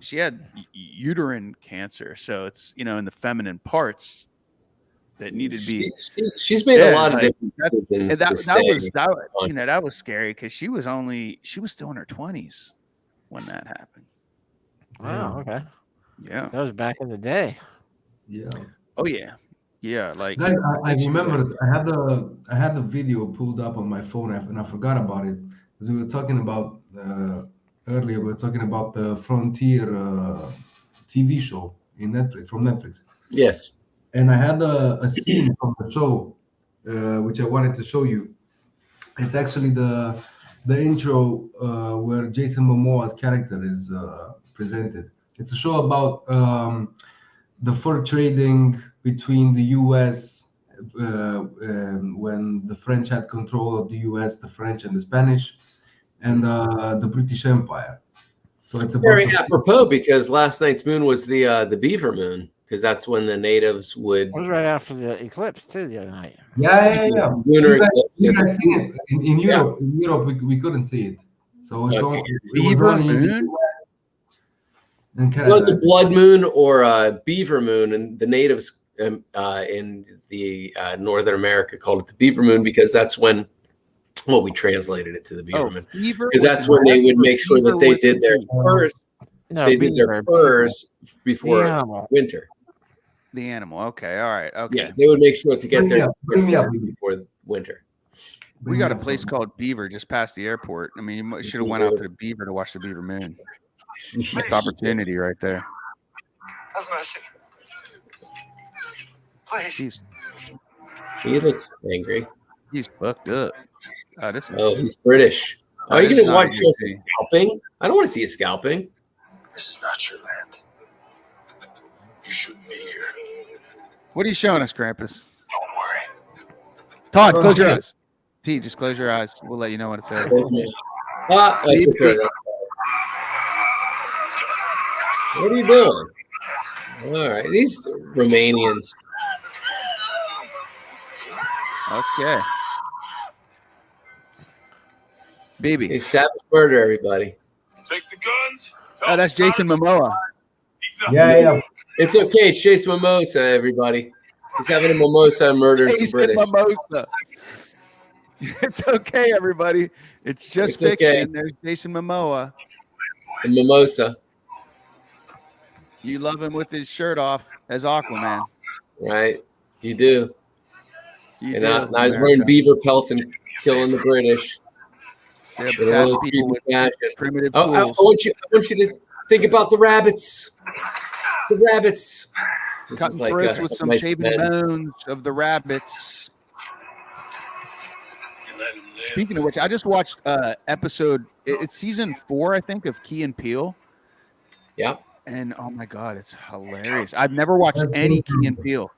she had uterine cancer, so it's, you know, in the feminine parts that needed to be. She's made a lot of different decisions. That was scary because she was still in her 20s when that happened. Wow. Okay. Yeah. That was back in the day. Yeah. Oh yeah. Yeah. Like guys, I remember I had the video pulled up on my phone and I forgot about it because we were talking about earlier. We were talking about the Frontier TV show from Netflix. Yes. And I had a scene from the show, which I wanted to show you. It's actually the intro where Jason Momoa's character is presented. It's a show about the fur trading between the U.S. When the French had control of the U.S., the French and the Spanish, and the British Empire. So it's very apropos because last night's moon was the beaver moon. Because that's when the natives would. It was right after the eclipse too the other night. Yeah. Lunar you guys see it in Europe. In Europe, we couldn't see it. So it's only beaver moon. Well, it's a blood moon or a beaver moon, and the natives in the Northern America called it the beaver moon because that's when. Well, we translated it to the beaver moon because that's when they would make sure that they did their furs. They did their furs before winter. The animal. Okay. All right. Okay. Yeah, they would make sure to get their furs before winter. We got a place called Beaver just past the airport. I mean, you should have went out to the Beaver to watch the Beaver moon. Missed opportunity right there. Have mercy. Please. He looks angry. He's fucked up. He's British. Are you going to watch us scalping? I don't want to see you scalping. This is not your land. You shouldn't be here. What are you showing us, Krampus? Don't worry. Todd, close your eyes. T, just close your eyes. We'll let you know when it's over. What are you doing? All right, these Romanians. Okay. Baby. Hey, savage murder, everybody. Take the guns. Oh, that's Jason Momoa. Yeah. It's okay. It's Chase Mimosa, everybody. He's having a mimosa and murdering some Jason British. Mimosa. It's okay, everybody. It's just It's okay. fiction. There's Jason Momoa. And mimosa. You love him with his shirt off as Aquaman. Right. You do. You and do, now he's wearing beaver pelts and killing the British. Stab With a little people with creepy primitive fashion. I tools. want you to think about the rabbits. The rabbits. Cutting like, throats with some nice shaven men. bones of the rabbits. Speaking of which, I just watched episode. It's season 4, I think, of Key and Peele. Yeah. And oh my god, it's hilarious. I've never watched any Key and Peele,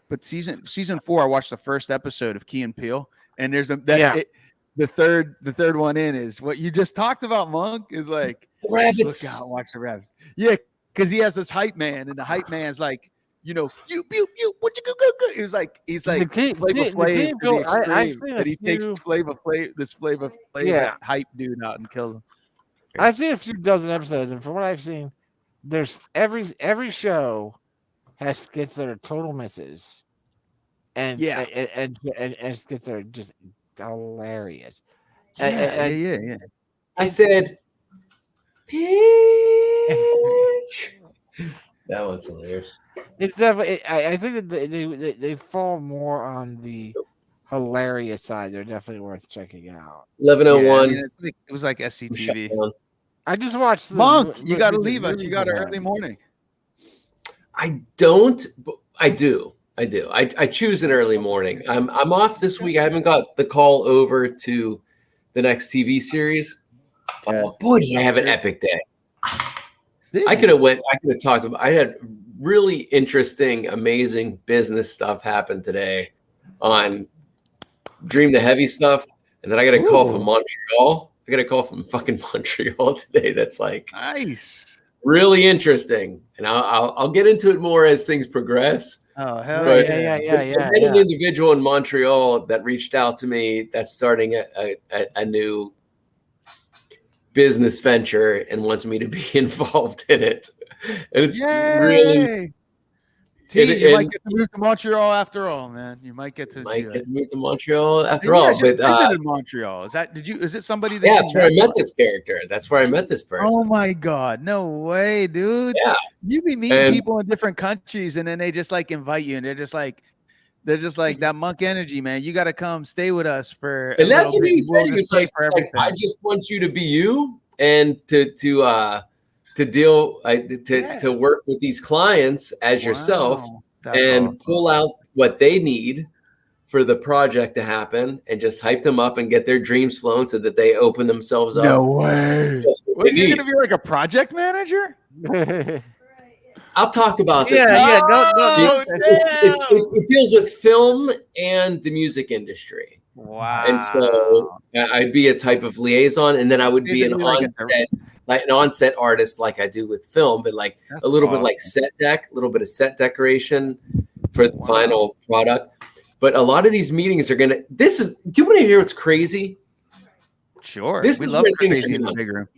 but season 4, I watched the first episode of Key and Peele, and there's the third one in is what you just talked about. Monk is like rabbits. Look out, watch the rabbits. Yeah, because he has this hype man, and the hype man's like, you what you go. He's like Flavor Flav to the extreme, but he takes Flavor Flav hype dude out and kills him. I've seen a few dozen episodes, and from what I've seen, there's every show has skits that are total misses, and skits that are just hilarious. Yeah. I said, Peach. That one's hilarious. It's definitely. I think that they fall more on the hilarious side. They're definitely worth checking out. 11:01. It was like SCTV. I just watched Monk. You got to leave us. You got an early morning. I don't. I do. I choose an early morning. I'm off this week. I haven't got the call over to the next TV series. Boy, did I have an epic day. I could have talked about. I had really interesting, amazing business stuff happen today on Dream the Heavy stuff, and then I got a call from Montreal. I got a call from fucking Montreal today. That's like nice, really interesting, and I'll get into it more as things progress. Oh hell yeah! An individual in Montreal that reached out to me that's starting a new business venture and wants me to be involved in it, and it's really. You might get to move to Montreal after all, man. You might get to move to Montreal after all. But visited Montreal. Is it somebody that? Yeah, that's where I met this character. That's where I met this person. Oh my god, no way, dude. Yeah, you be meeting people in different countries, and then they just like invite you, and they're just like that monk energy, man. You got to come stay with us for. And that's what he said. He was like, I just want you to be you, and to deal to work with these clients as yourself and pull out what they need for the project to happen and just hype them up and get their dreams flown so that they open themselves up. No way. Well, you're gonna be like a project manager? I'll talk about this. It deals with film and the music industry. Wow. And so I'd be a type of liaison, and then I would be an on-set artist like I do with film, but like a little bit like set deck, a little bit of set decoration for the final product. But a lot of these meetings are do you want to hear what's crazy? Sure. This is where things are in the big room.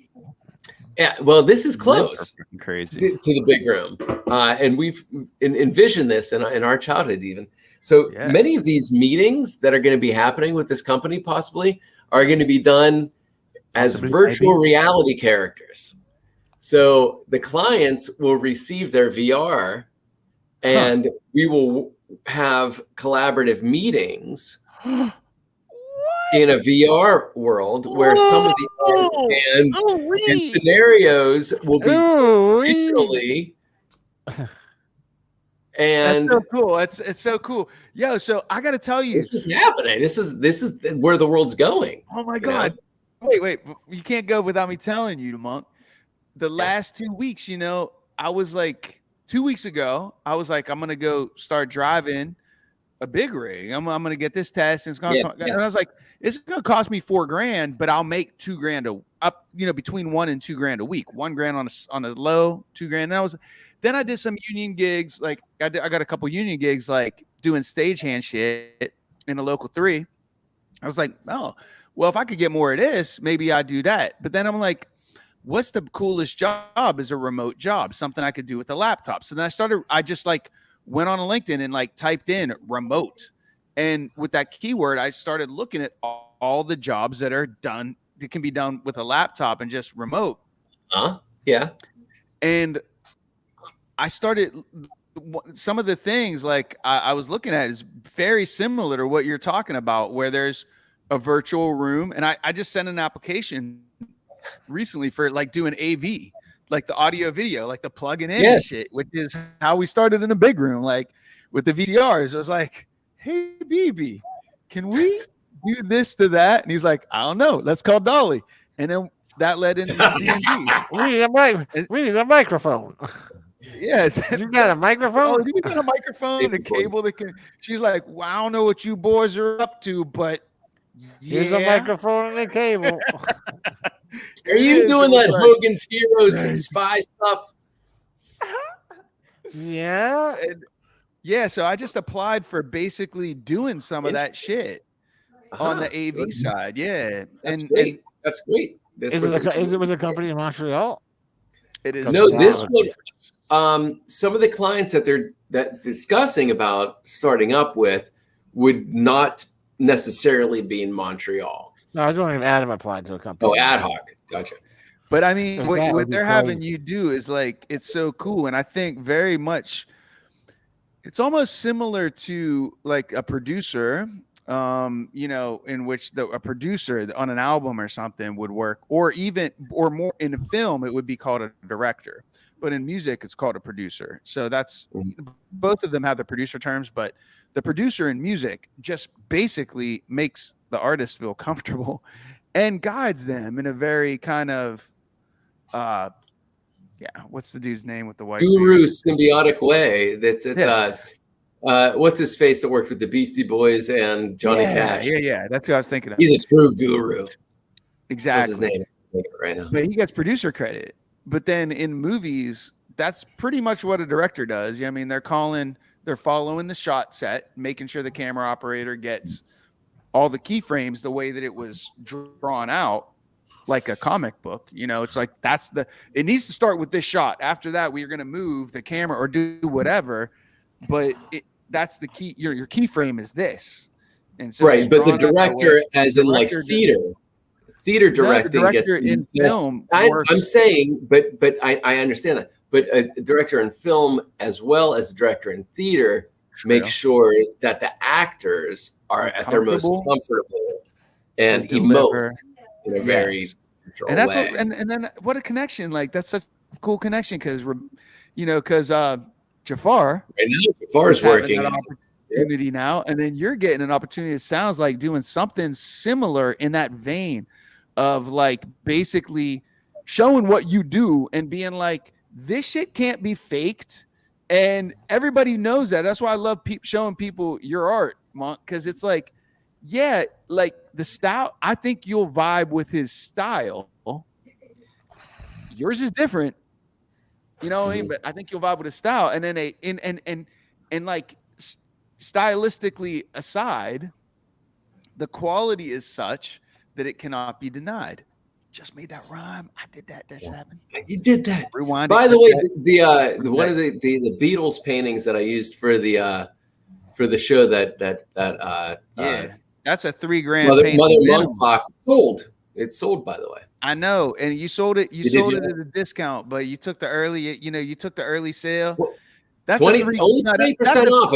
Yeah, well, this is close crazy to the big room. And we've envisioned this in our childhood even. So many of these meetings that are going to be happening with this company possibly are going to be done as virtual reality characters. So the clients will receive their VR and we will have collaborative meetings in a VR world where some of the and scenarios will be visually. And that's so cool. It's so cool. Yo, so I got to tell you, this is happening. This is where the world's going. Oh my God. Wait, you can't go without me telling you, Monk. The last 2 weeks, I was like 2 weeks ago, I was like, I'm going to go start driving a big rig. I'm going to get this test. And, and I was like, it's going to cost me $4,000, but I'll make $2,000 up, between $1,000 and $2,000 a week. $1,000 on a low, $2,000. Then I did some union gigs. Like I got a couple union gigs, like doing stagehand shit in a local 3. I was like, oh, well, if I could get more of this, maybe I'd do that. But then I'm like, what's the coolest job is a remote job, something I could do with a laptop. So then I just like went on a LinkedIn and like typed in remote. And with that keyword, I started looking at all the jobs that are done, that can be done with a laptop and just remote. Yeah. And I started, some of the things like I was looking at is very similar to what you're talking about, where there's a virtual room. And I just sent an application recently for like doing AV, like the audio video, like the plugging in and shit, which is how we started in a big room, like with the VCRs. I was like, hey, BB, can we do this to that? And he's like, I don't know. Let's call Dolly. And then that led into D&D. We need a microphone. Yeah. You got a microphone? You got a microphone, a cable that can. She's like, well, I don't know what you boys are up to, but here's a microphone and a cable. Are you doing that Hogan's Heroes and Spy stuff? Yeah. Yeah, so I just applied for basically doing some of that shit on the AV side. Yeah. That's great. That's great. Is it with a company in Montreal? It is. No, this one, some of the clients that they're discussing about starting up with would not necessarily be in Montreal. No, I was wondering if Adam applied to a company. Oh, ad hoc. Gotcha. But I mean, what they're having you do is like, it's so cool. And I think very much it's almost similar to like a producer, in which a producer on an album or something would work, or more in a film, it would be called a director. But in music, it's called a producer. So that's both of them have the producer terms, but the producer in music just basically makes the artist feel comfortable and guides them in a very kind of, what's the dude's name with the white guru symbiotic way? What's his face that worked with the Beastie Boys and Johnny Cash? Yeah. That's who I was thinking of. He's a true guru. Exactly. What's his name? Right now. But he gets producer credit. But then in movies, that's pretty much what a director does. I mean, they're following the shot set, making sure the camera operator gets all the keyframes the way that it was drawn out, like a comic book. It's like it needs to start with this shot. After that, we are going to move the camera or do whatever. But that's the key. Your keyframe is this. And so but the director, as in like theater directing, director in film. I'm saying, but I understand that. But a director in film, as well as a director in theater, makes sure that the actors are at their most comfortable and emote in a very controlled and that's way. And then what a connection! Like that's such a cool connection because Jafar. Right now, Jafar's working. Opportunity now, and then you're getting an opportunity. It sounds like doing something similar in that vein of like basically showing what you do and being like, this shit can't be faked, and everybody knows that. That's why I love showing people your art, Monk, because it's like, like the style. I think you'll vibe with his style. Yours is different. You know what I mean? But I think you'll vibe with his style. And then and like stylistically aside, the quality is such that it cannot be denied. Just made that rhyme. I did that. That just happened. You did that. Rewind. By the way, the one of the Beatles paintings that I used for the show that that's a $3,000 painting. Mother Monk clock sold. It's sold, by the way. I know, and you sold it. You sold it at a discount, but you took the early. You took the early sale. That's only 20% off.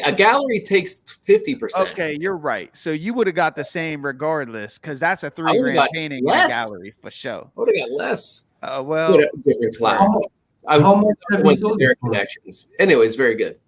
A gallery takes 50%. Okay, you're right. So you would have got the same regardless, because that's a $3,000 painting in a gallery for sure. I would have got less. Well, different cloud. How much have you sold their connections? Anyways, very good.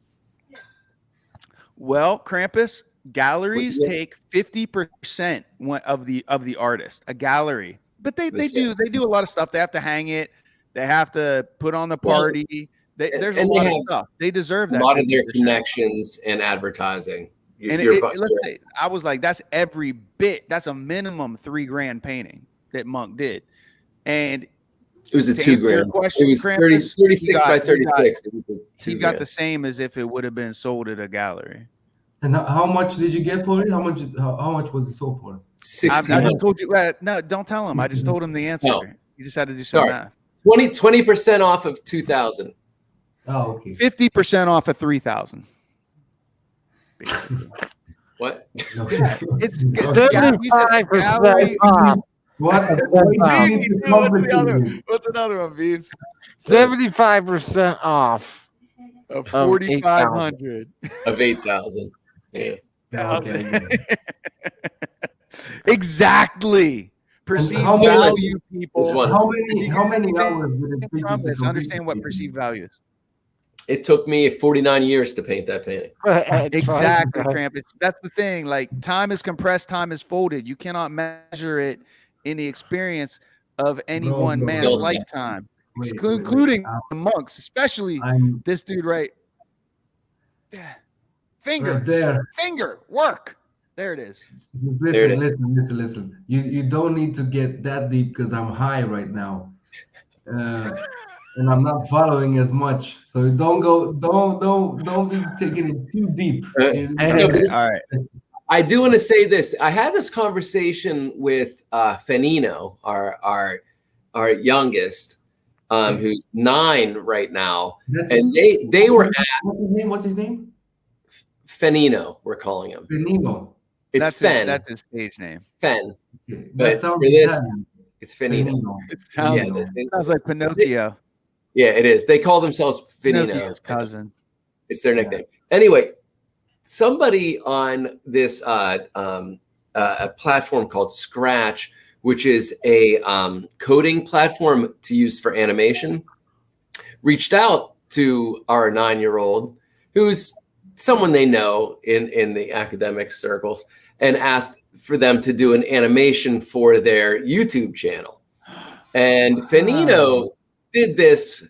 Well, Krampus, galleries take 50% of the artist. A gallery, but they do a lot of stuff. They have to hang it. They have to put on the party. There's a lot of stuff. They deserve that. A lot of their connections and advertising. And let's say I was like, that's every bit. That's a minimum $3,000 painting that Monk did, and it was a $2,000. It was 36 by 36. He got the same as if it would have been sold at a gallery. And how much did you get for it? How much was it sold for? I just told you. No, don't tell him. I just told him the answer. No. You just had to do some math. 20% off of 2,000. Oh, okay. 50% off of 3,000. What? It's 75% off. What? What's another one, Beebs? 75% off of 4,500 of 8,000. Yeah. Exactly. Perceived value, people. How many hours did it take you to understand what perceived value is? It took me 49 years to paint that painting. Exactly, Krampus. That's the thing. Like, time is compressed, time is folded. You cannot measure it in the experience of any one man's lifetime, including the monks, especially this dude right finger right there. Finger work. There it is. Listen. You don't need to get that deep because I'm high right now. And I'm not following as much, so don't be taking it too deep. All right. I do want to say this. I had this conversation with Fenino, our youngest, who's 9 right now, and they were asked. What's his name? Fenino. We're calling him Fenino. It's Fen. That's his stage name. Fen. But for this, it's Fenino. It sounds like Pinocchio. Yeah, it is. They call themselves Fenino. Pinocchio's cousin. It's their nickname. Anyway, somebody on this a platform called Scratch, which is a coding platform to use for animation, reached out to our 9-year-old, who's someone they know in the academic circles, and asked for them to do an animation for their YouTube channel. And Fenino did this.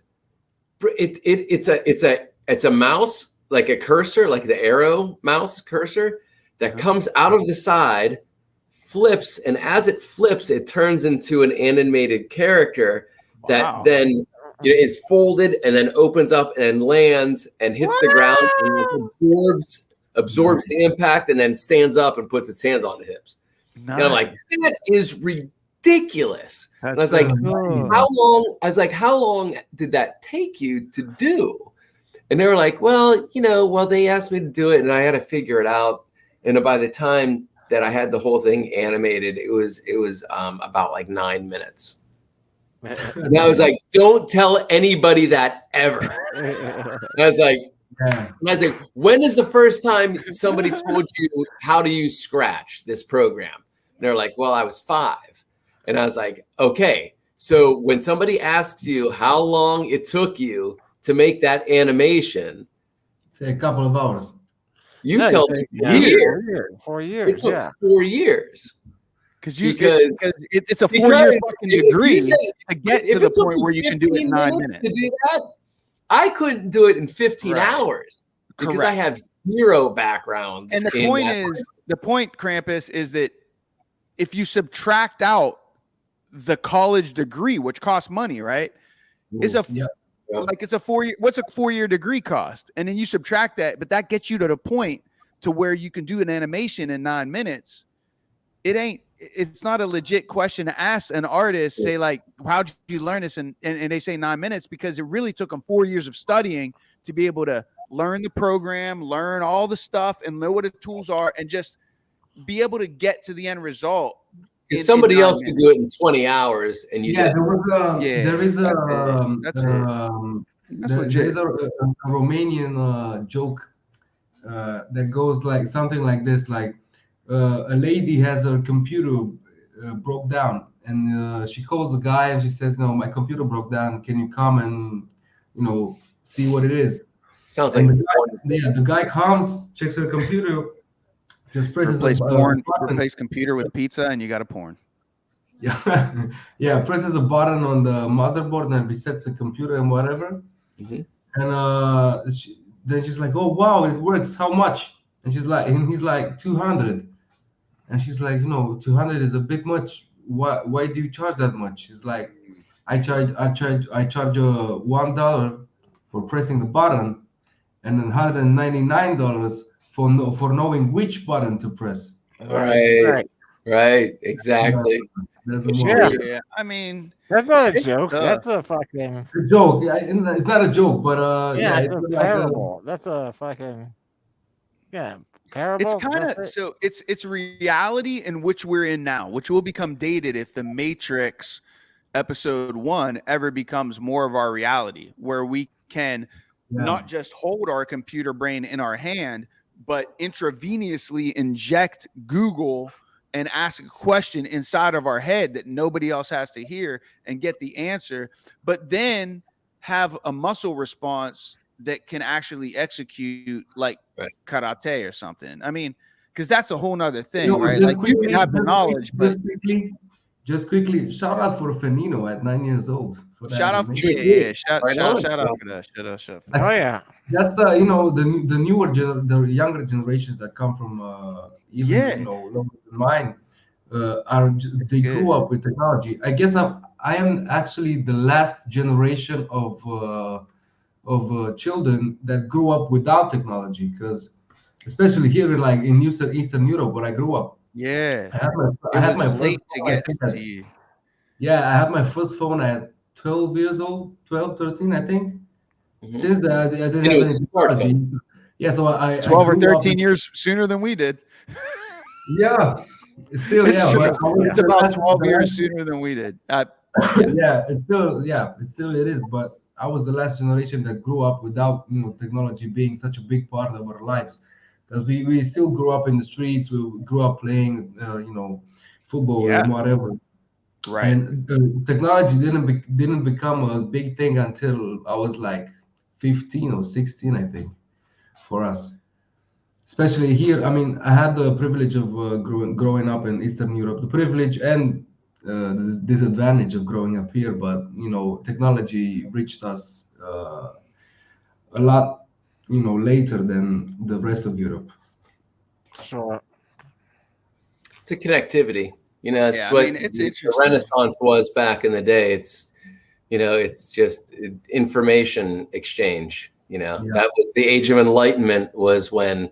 It's a mouse, like a cursor, like the arrow mouse cursor that comes out of the side, flips, and as it flips, it turns into an animated character that then is folded and then opens up and lands and hits the ground and absorbs the impact and then stands up and puts its hands on the hips. Nice. And I'm like, that is ridiculous. And I was like, how long did that take you to do? And they were like, well, they asked me to do it and I had to figure it out. And by the time that I had the whole thing animated, it was about like 9 minutes. And I was like, don't tell anybody that ever. And I was like, when is the first time somebody told you how to use Scratch, this program? And they're like, well, I was 5. And I was like, okay. So when somebody asks you how long it took you to make that animation, say a couple of hours. You tell me 4 years. It took 4 years. Because it's a 4-year fucking degree to get to the point where you can do it in 9 minutes. To do that, I couldn't do it in 15 hours because I have 0 background. And the point, Krampus, is that if you subtract out the college degree, which costs money, right? It's a 4-year. What's a 4-year degree cost? And then you subtract that, but that gets you to the point to where you can do an animation in 9 minutes. It's not a legit question to ask an artist, say like, how'd you learn this? And they say 9 minutes because it really took them 4 years of studying to be able to learn the program, learn all the stuff and know what the tools are and just be able to get to the end result. Somebody else could do it in 20 hours and you did. There is a Romanian joke that goes like something like this, like a lady has her computer broke down and she calls the guy and she says, no, my computer broke down, can you come and see what it is? Sounds and like the guy comes, checks her computer, just presses replace computer with pizza and you got a porn. Presses a button on the motherboard and resets the computer and whatever. And then she's like, oh wow, it works, how much? And she's like, and he's like 200, and she's like, 200 is a bit much. Why do you charge that much? She's like, I charge $1 for pressing the button, and then $199 for knowing which button to press. Right. Exactly. That's Yeah, I mean, that's not a joke. That's a fucking a joke. Yeah, it's not a joke, but yeah, it's it's a like parable. That's a fucking parable. it's kind of so it's reality in which we're in now, which will become dated if the Matrix episode 1 ever becomes more of our reality, where we can not just hold our computer brain in our hand, but intravenously inject Google and ask a question inside of our head that nobody else has to hear and get the answer, but then have a muscle response that can actually execute like karate or something. I mean, because that's a whole nother thing, right? Like you can have the knowledge, but just quickly, shout out for Fenino at 9 years old. Shout out, shout out for that. Shout out. Oh yeah, that's the the newer the younger generations that come from even lower than mine they grew up with technology. I guess I am actually the last generation of children that grew up without technology, because especially here in Eastern Europe where I grew up. Yeah, I had my late first to phone, get to you. Yeah, I had my first phone at 12 years old, 12, 13, I think. Since then, I didn't have any technology. Yeah, so I 12 or grew up 13 years sooner than we did. Yeah, still, It's yeah. true. But It's about 12 years sooner than we did. Yeah, it is. But I was the last generation that grew up without technology being such a big part of our lives, because we still grew up in the streets. We grew up playing football and whatever. Right. And technology didn't become a big thing until I was like 15 or 16, I think, for us. Especially here, I mean, I had the privilege of growing up in Eastern Europe, the privilege and the disadvantage of growing up here. But technology reached us a lot, later than the rest of Europe. Sure. It's a connectivity. It's Yeah, what I mean, it's the interesting. Renaissance was back in the day. It's it's just information exchange. That was the Age of Enlightenment, was when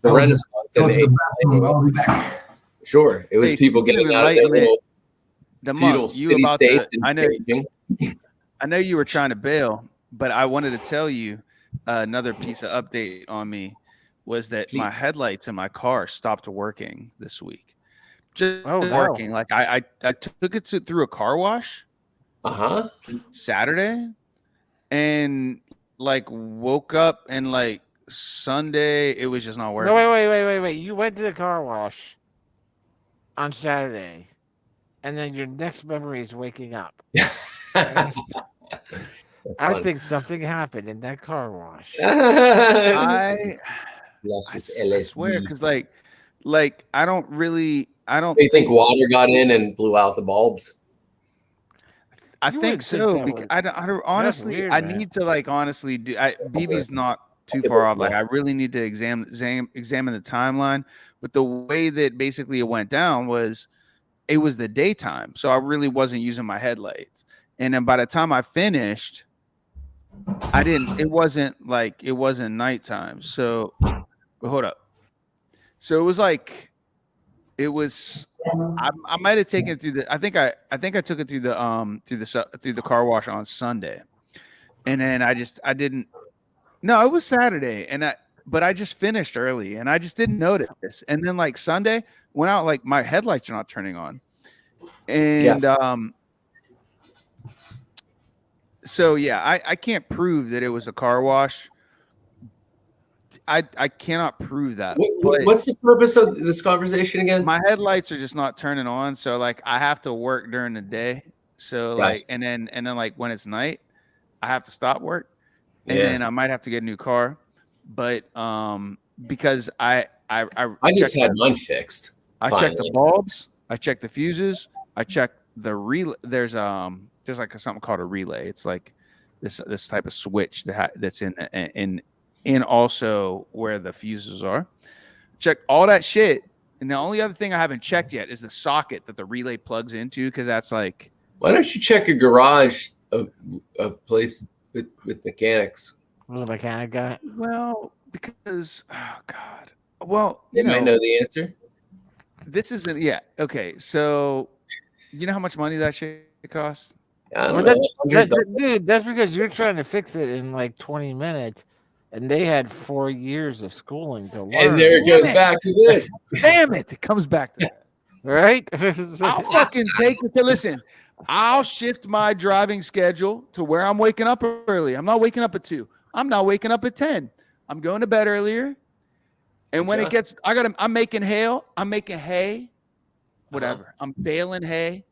the Renaissance and the Age of Enlightenment. I'll be back. Sure, it was people getting out of their little feudal city-states. I know you were trying to bail, but I wanted to tell you another piece of update on me was that my headlights in my car stopped working this week. Just working. Like I took it through a car wash Saturday, and like woke up and like Sunday it was just not working. No, wait. You went to the car wash on Saturday, and then your next memory is waking up. I think something happened in that car wash. I swear, because like I don't. You think water got in and blew out the bulbs? I think so. I don't honestly. Weird, I man. need to honestly do. BB's not too far off. Like I really need to examine the timeline. But the way that basically it went down was, it was the daytime, so I really wasn't using my headlights. And then by the time I finished, I didn't. It wasn't nighttime. So, but hold up. So it was like. It was. I might have taken it through the. I think I took it through the car wash on Sunday, and then I didn't. No, it was Saturday, but I just finished early, and I just didn't notice. And then like Sunday went out, like my headlights are not turning on, and so yeah, I can't prove that it was a car wash. I cannot prove that. What's the purpose of this conversation again? My headlights are just not turning on, so like I have to work during the day. So like, and then like when it's night, I have to stop work, and then I might have to get a new car. But because I just had mine fixed. I checked the bulbs, I checked the fuses, I checked the relay. There's like something called a relay. It's like this type of switch that's in and also where the fuses are. Check all that shit. And the only other thing I haven't checked yet is the socket that the relay plugs into, because that's like. Why don't you check a garage of place with mechanics? Who's the mechanic guy? Well, because God. Well, You might know the answer. This isn't. Yeah. Okay. So, you know how much money that shit costs? I don't know. Dude, that's because you're trying to fix it in like 20 minutes, and they had 4 years of schooling to learn. And there it goes back to this. Damn it! It comes back to that. Right? I'll fucking take it to listen. I'll shift my driving schedule to where I'm waking up early. I'm not waking up at 2. I'm not waking up at 10. I'm going to bed earlier. And when it gets, I'm making hay, whatever. I'm baling hay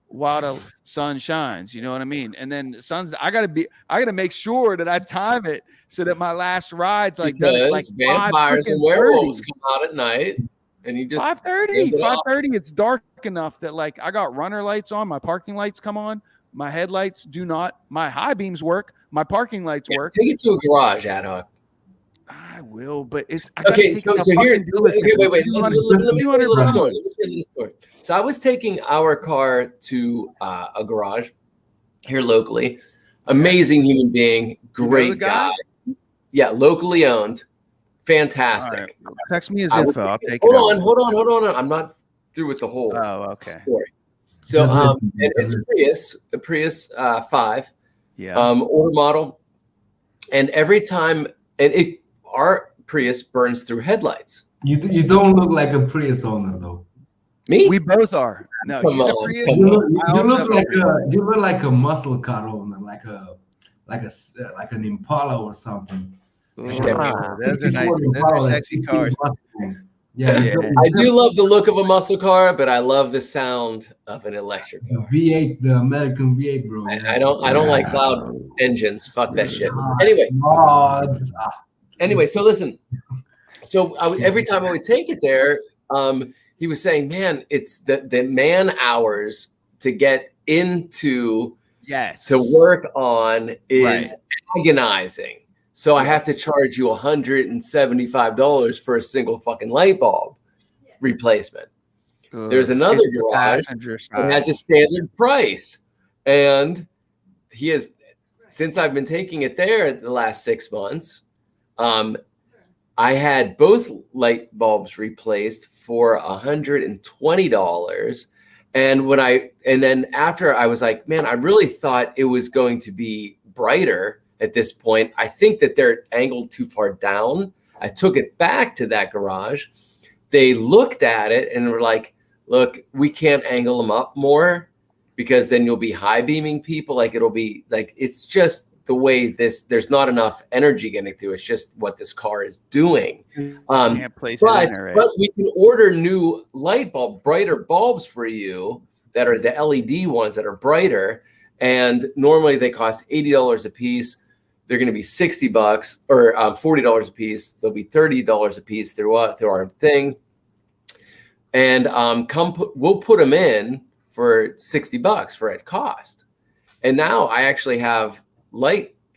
while the sun shines. You know what I mean? And then I gotta make sure that I time it so that my last ride's like done at like vampires and werewolves come out at night, and you just 5:30. It's dark enough that like I got runner lights on, my parking lights come on, my headlights do not, my high beams work, my parking lights work. Take it to a garage, ad hoc. I will, but it's okay. So here, wait. Let me tell you a little story. So I was taking our car to a garage here locally. Amazing human being, great guy. Yeah, locally owned, fantastic. Right. Text me his info. I'll take it. Hold on. I'm not through with the whole story. So it's a Prius 5, older model, and every time our Prius burns through headlights. You don't look like a Prius owner though. Me? We both are. No, he's a Prius. You look like a muscle car owner, like an Impala or something. Ooh, those are nice. Those are sexy cars. Yeah. I do love the look of a muscle car, but I love the sound of an electric car. V8, the American V8, bro. I don't like loud engines. Fuck that shit. Anyway, so listen. So every time I would take it there, he was saying, "Man, it's the man hours to get into to work on is agonizing. So I have to charge you $175 for a single fucking light bulb replacement." There's another garage that has a standard price, and he has, since I've been taking it there the last 6 months, I had both light bulbs replaced for $120. And then after I was like, man, I really thought it was going to be brighter at this point. I think that they're angled too far down. I took it back to that garage. They looked at it and were like, look, we can't angle them up more because then you'll be high beaming people. Like it'll be like, it's just the way there's not enough energy getting through. It's just what this car is doing. But we can order new brighter bulbs for you that are the LED ones that are brighter. And normally they cost $80 a piece. They're going to be $60 or $40 a piece. They'll be $30 a piece through our thing. And we'll put them in for $60 for at cost. And now I actually have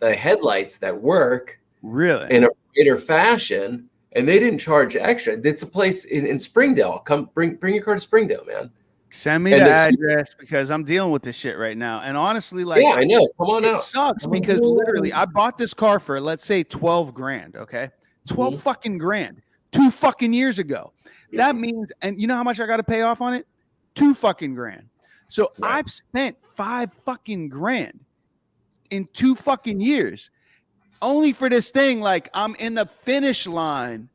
headlights that work in a greater fashion, and they didn't charge extra. It's a place in Springdale. Come bring your car to Springdale, man. Send me the address because I'm dealing with this shit right now. And honestly, like, yeah, I know. Come on out. It sucks because literally I bought this car for, let's say, 12 grand. Okay. 12 fucking grand 2 fucking years ago. That means, and you know how much I got to pay off on it? 2 fucking grand. So I've spent 5 fucking grand in 2 fucking years only for this thing. Like I'm in the finish line.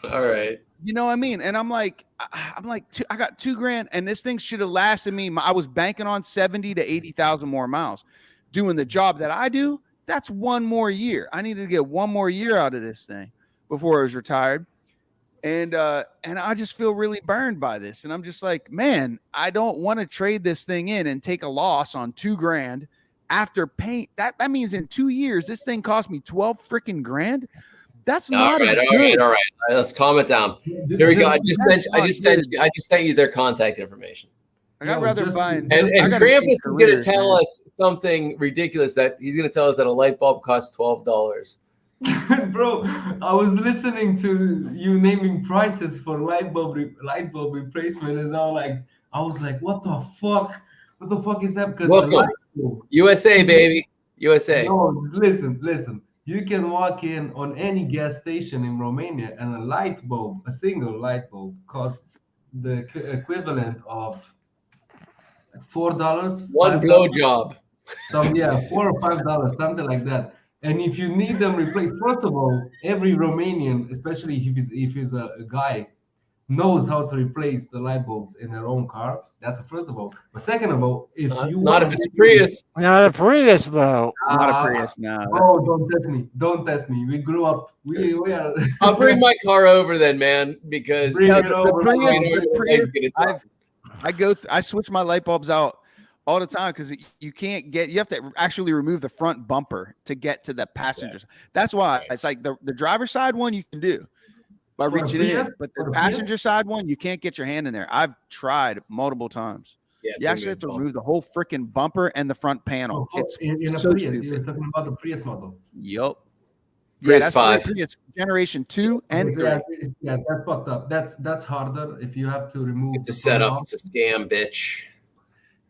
All right. You know what I mean? And I'm like, I got 2 grand and this thing should have lasted me. I was banking on 70 to 80,000 more miles doing the job that I do. That's 1 more year. I needed to get 1 more year out of this thing before I was retired. And I just feel really burned by this. And I'm just like, man, I don't want to trade this thing in and take a loss on 2 grand after paying. That means in 2 years, this thing cost me 12 freaking grand. That's not all right. Let's calm it down. Here we go. I just sent you their contact information. I'd rather buy. And Krampus is going to tell us something ridiculous that he's going to tell us that a light bulb costs $12. Bro, I was listening to you naming prices for light bulb replacement, and I was like, what the fuck? What the fuck is that? Because the light Welcome, bulb. USA, baby, USA. No, listen. You can walk in on any gas station in Romania, and a single light bulb, costs the equivalent of $4, One $5. blowjob. $4 or $5, something like that. And if you need them replaced, first of all, every Romanian, especially if he's a guy, knows how to replace the light bulbs in their own car. That's the first of all. But second of all, if you Not want if it's a Prius. Not a Prius, though. Not a Prius, no. Oh, don't test me. Don't test me. We grew up. We are. I'll bring my car over then, man, because Bring it The over. Prius, I switch my light bulbs out all the time because you have to actually remove the front bumper to get to the passengers. That's why it's like the driver's side one you can do by For a reaching in, Prius? but For the a passenger Prius? side one you can't get your hand in there. I've tried multiple times. Yeah, You actually have to remove the whole freaking bumper and the front panel. It's in a so Prius. stupid. You're talking about the Prius model. Yup. Prius that's 5. Prius generation 2 and 3. Yeah, that's fucked up. That's harder if you have to remove. It's a setup. It's a scam, bitch.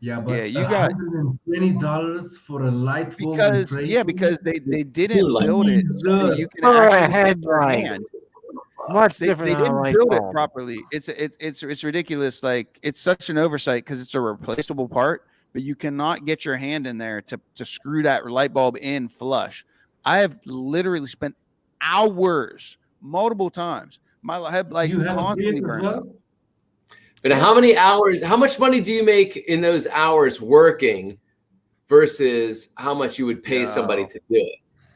Yeah, but Yeah, you got $120 for a light bulb because they didn't build it so you can For a actually get your headlight. hand. Much They different than a didn't light build it bulb. properly. It's ridiculous. Like it's such an oversight because it's a replaceable part, but you cannot get your hand in there to screw that light bulb in flush. I have literally spent hours, multiple times. My head like You have a constantly Prius as burned. well? But how many hours? How much money do you make in those hours working versus how much you would pay somebody to do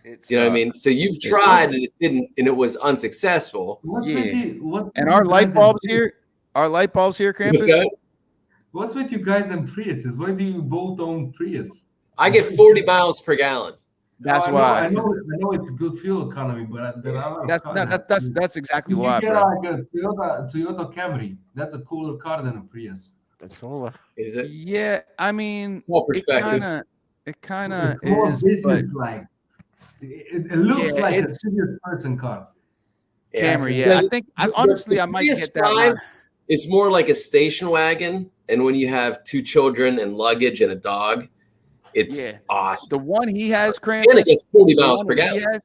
it? You know what I mean? So you've tried and it didn't, and it was unsuccessful. And our light bulbs here, Krampus. What's with you guys and Priuses? Why do you both own Prius? I get 40 miles per gallon. That's I why. know it's good fuel economy, but That's exactly you why, get bro. like a Toyota Camry. That's a cooler car than a Prius. That's cooler. Is it? Yeah, I mean, More it perspective. kind of It's more is, but business-like. It looks Yeah, like a it's- serious person car. Camry. Yeah, I think honestly I might Prius get that 5 one. It's more like a station wagon, and when you have 2 children and luggage and a dog, it's awesome. The one he has, Krampus, And it gets 40 the miles one per that he gallon. has-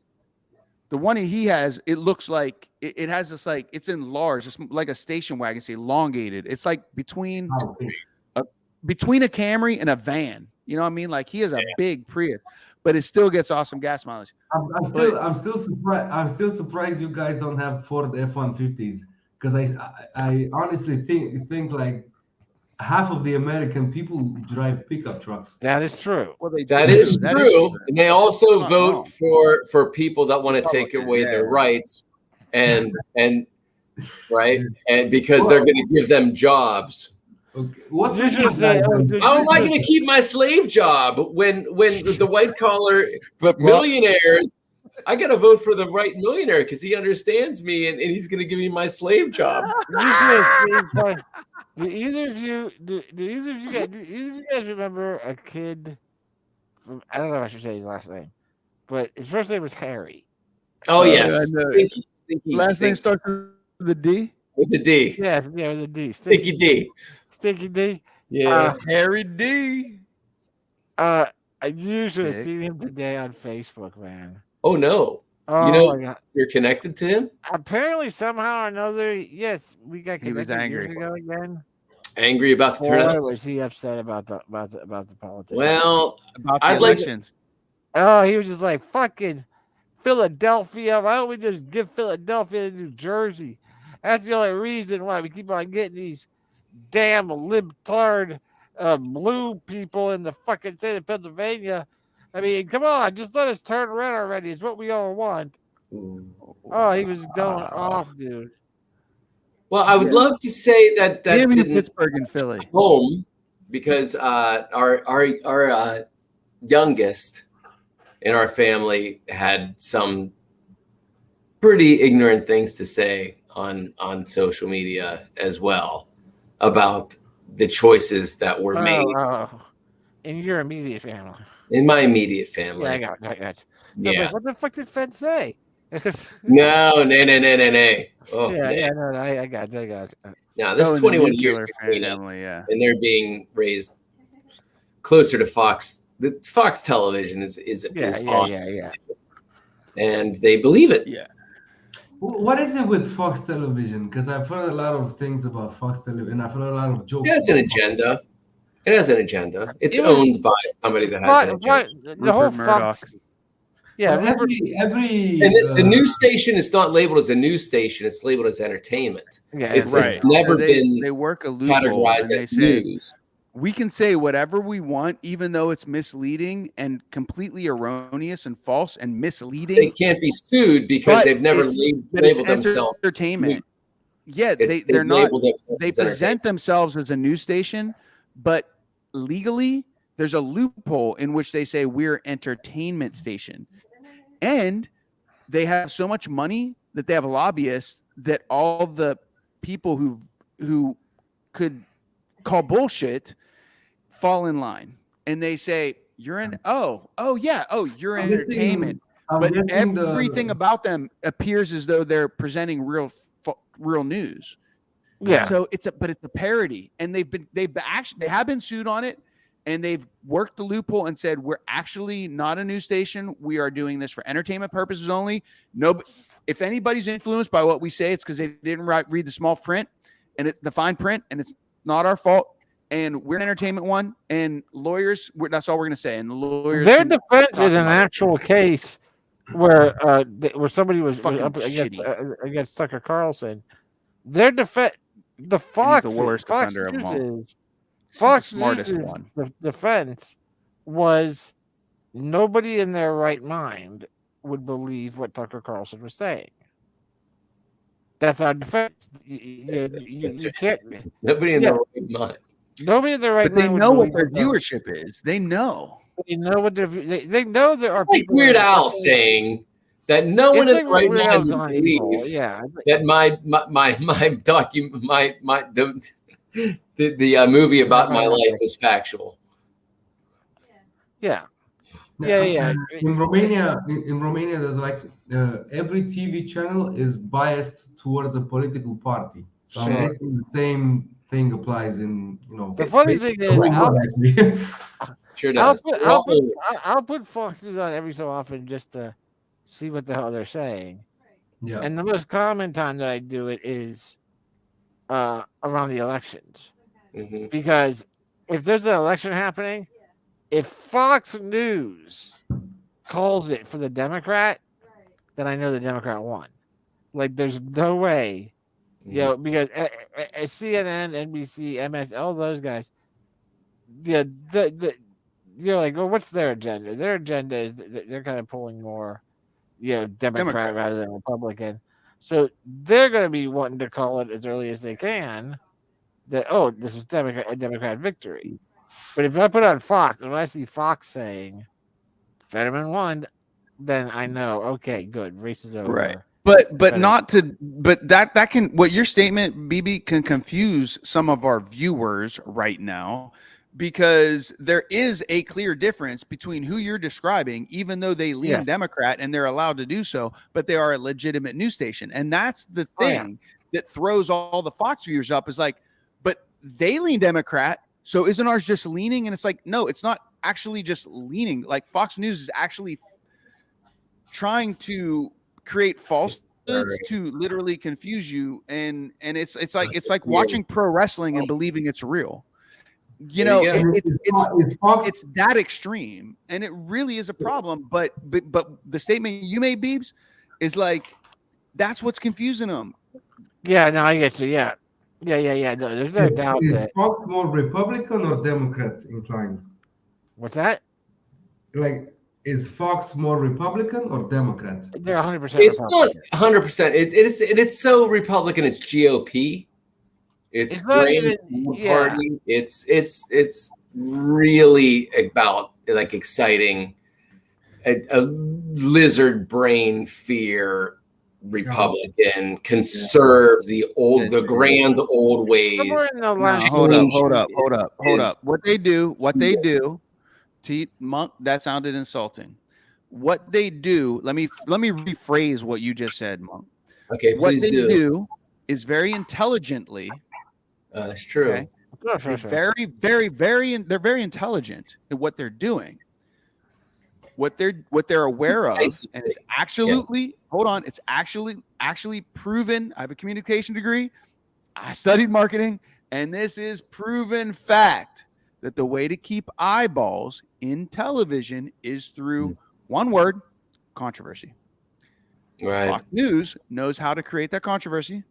The one he has, it looks like it has this like it's enlarged, it's like a station wagon. It's elongated. It's like between a Camry and a van. You know what I mean? Like he has a big Prius, but it still gets awesome gas mileage. I'm still surprised. I'm still surprised you guys don't have Ford F-150s because I honestly think like half of the American people drive pickup trucks. That is true. Well, That is true. And they also vote for people that want to take away their rights and right. And because they're going to give them jobs. Okay. What Did you say? How am I going to keep my slave job when the white collar millionaires? I got to vote for the right millionaire because he understands me and he's going to give me my slave job. Do either of you guys remember a kid from, I don't know if I should say his last name, but his first name was Harry. Oh yes. Stinky, last name starts with a D. With the D. Yes, yeah, with a D. Stinky D. Stinky D. Yeah. Harry D. I usually seen him today on Facebook, man. Oh no. Oh, you know my God. you're connected to him? Apparently, somehow or another, yes, we got He was connected angry. years ago again. Angry about the Boy, turnouts? was he upset about the politics? Well, About the I'd like elections. Oh, he was just like fucking Philadelphia. Why don't we just give Philadelphia to New Jersey? That's the only reason why we keep on getting these damn libtard blue people in the fucking state of Pennsylvania. I mean, come on, just let us turn red already. It's what we all want. Oh, he was going off, dude. Well, I would love to say that Damn you, didn't Pittsburgh and Philly. home because our youngest in our family had some pretty ignorant things to say on social media as well about the choices that were made In your immediate family. in my immediate family. Yeah, I got. They're Yeah. like, what the fuck did Fed say? No. Oh, yeah, no, I got you. No, this Oh, is and the 21 years nuclear between them, family, yeah. and they're being raised closer to Fox. The Fox Television is on, and they believe it. Yeah. What is it with Fox Television? Because I've heard a lot of things about Fox Television, and I've heard a lot of jokes. It has an about Fox. agenda. It has an agenda. It's owned by somebody that has an agenda. The whole Fox. Yeah, Well, every and the news station is not labeled as a news station; it's labeled as entertainment. Yeah, it's right. never So been. They work a loophole categorized and they as say news. we can say whatever we want, even though it's misleading and completely erroneous and false and misleading. They can't be sued because But they've never it's labeled themselves entertainment. Yeah, It's- they're they've not. labeled themselves They as present entertainment. themselves as a news station, but legally, there's a loophole in which they say we're entertainment station, and they have so much money that they have lobbyists that all the people who could call bullshit fall in line, and they say you're in. You're in entertainment, but everything about them appears as though they're presenting real news. Yeah. So it's a parody, and they have been sued on it, and they've worked the loophole and said we're actually not a news station. We are doing this for entertainment purposes only. No, if anybody's influenced by what we say, it's because they didn't read the small print and the fine print, and it's not our fault. And we're an entertainment one, and lawyers. That's all we're gonna say. And the lawyers. Their defense is an actual case where somebody was fucking up shitty. against Tucker Carlson. Their defense, the Fox, he's the worst Fox offender of them all. News' He's Fox the smartest News' one. The defense was nobody in their right mind would believe what Tucker Carlson was saying. That's our defense. You can't. Nobody in their right mind. Nobody in their right But they mind. know would what their believe viewership is. They know. They know what they know there are It's like people. Weird that are Al fucking- saying that no one It's in like the right Weird Al mind would gone evil, believe yeah. that the movie about my life is factual. Yeah. In Romania, there's like every TV channel is biased towards a political party. So I'm Sure. guessing the same thing applies in The funny thing is, Sure I'll does. put Fox News on every so often just to see what the hell they're saying. Yeah. And the most common time that I do it is around the elections. Mhm. Because if there's an election happening, if Fox News calls it for the Democrat, then I know the Democrat won. Like, there's no way, because CNN, NBC, MS, all those guys, you're like, well, what's their agenda? Their agenda is they're kind of pulling more, Democrat rather than Republican. So they're going to be wanting to call it as early as they can that, this was a Democrat victory. But if I put on Fox, and I see Fox saying Fetterman won, then I know, okay, good, race is over. Right. But that can, what your statement, BB, can confuse some of our viewers right now, because there is a clear difference between who you're describing, even though they lean Democrat and they're allowed to do so, but they are a legitimate news station. And that's the thing that throws all the Fox viewers up, is like, but they lean Democrat, so isn't ours just leaning? And it's like, no, it's not actually just leaning. Like, Fox News is actually trying to create falsehoods to literally confuse you, and it's like watching pro wrestling and believing it's real. It's that extreme, and it really is a problem. But the statement you made, Beebs, is like, that's what's confusing them. Yeah, no, I get you. Yeah. No, there's no doubt that. Is Fox more Republican or Democrat inclined? What's that? Like, is Fox more Republican or Democrat? They're 100%. It's not 100%. It's so Republican. It's GOP. It's great party. It's really about like exciting a lizard brain fear Republican, conserve the grand old ways. Hold up. What they do, Monk, that sounded insulting. what they do. Let me rephrase what you just said, Monk. Okay, What please they do. do is very intelligently. That's true. Okay? They're they're very intelligent in what they're doing. What they're aware of, and it's absolutely hold on, it's actually proven. I have a communication degree. I studied marketing, and this is proven fact that the way to keep eyeballs in television is through one word: controversy. Right. Fox News knows how to create that controversy,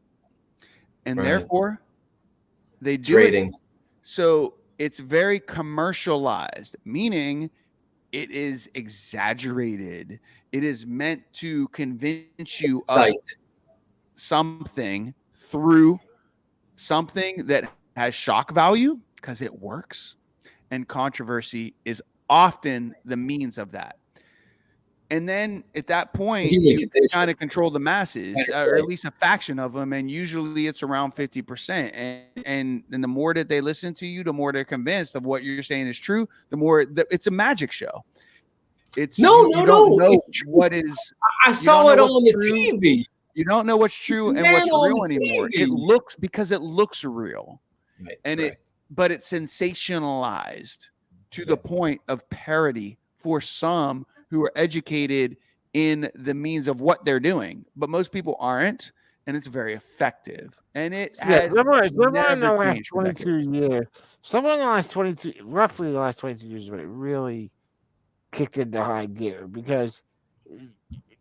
and therefore they do ratings. it. So it's very commercialized, meaning it is exaggerated. It is meant to convince you of something through something that has shock value because it works, and controversy is often the means of that. And then at that point, you kind of control the masses, or at least a faction of them, and usually it's around 50%. And the more that they listen to you, the more they're convinced of what you're saying is true. The more it's a magic show. It's you don't know what is. I saw it on the TV. You don't know what's true and what's real anymore. It looks real, but it's sensationalized to the point of parody for some who are educated in the means of what they're doing, but most people aren't, and it's very effective. And it has someone in the never last changed for 22 decades. years, someone in the last 22, roughly the last 22 years, when it really kicked into high gear, because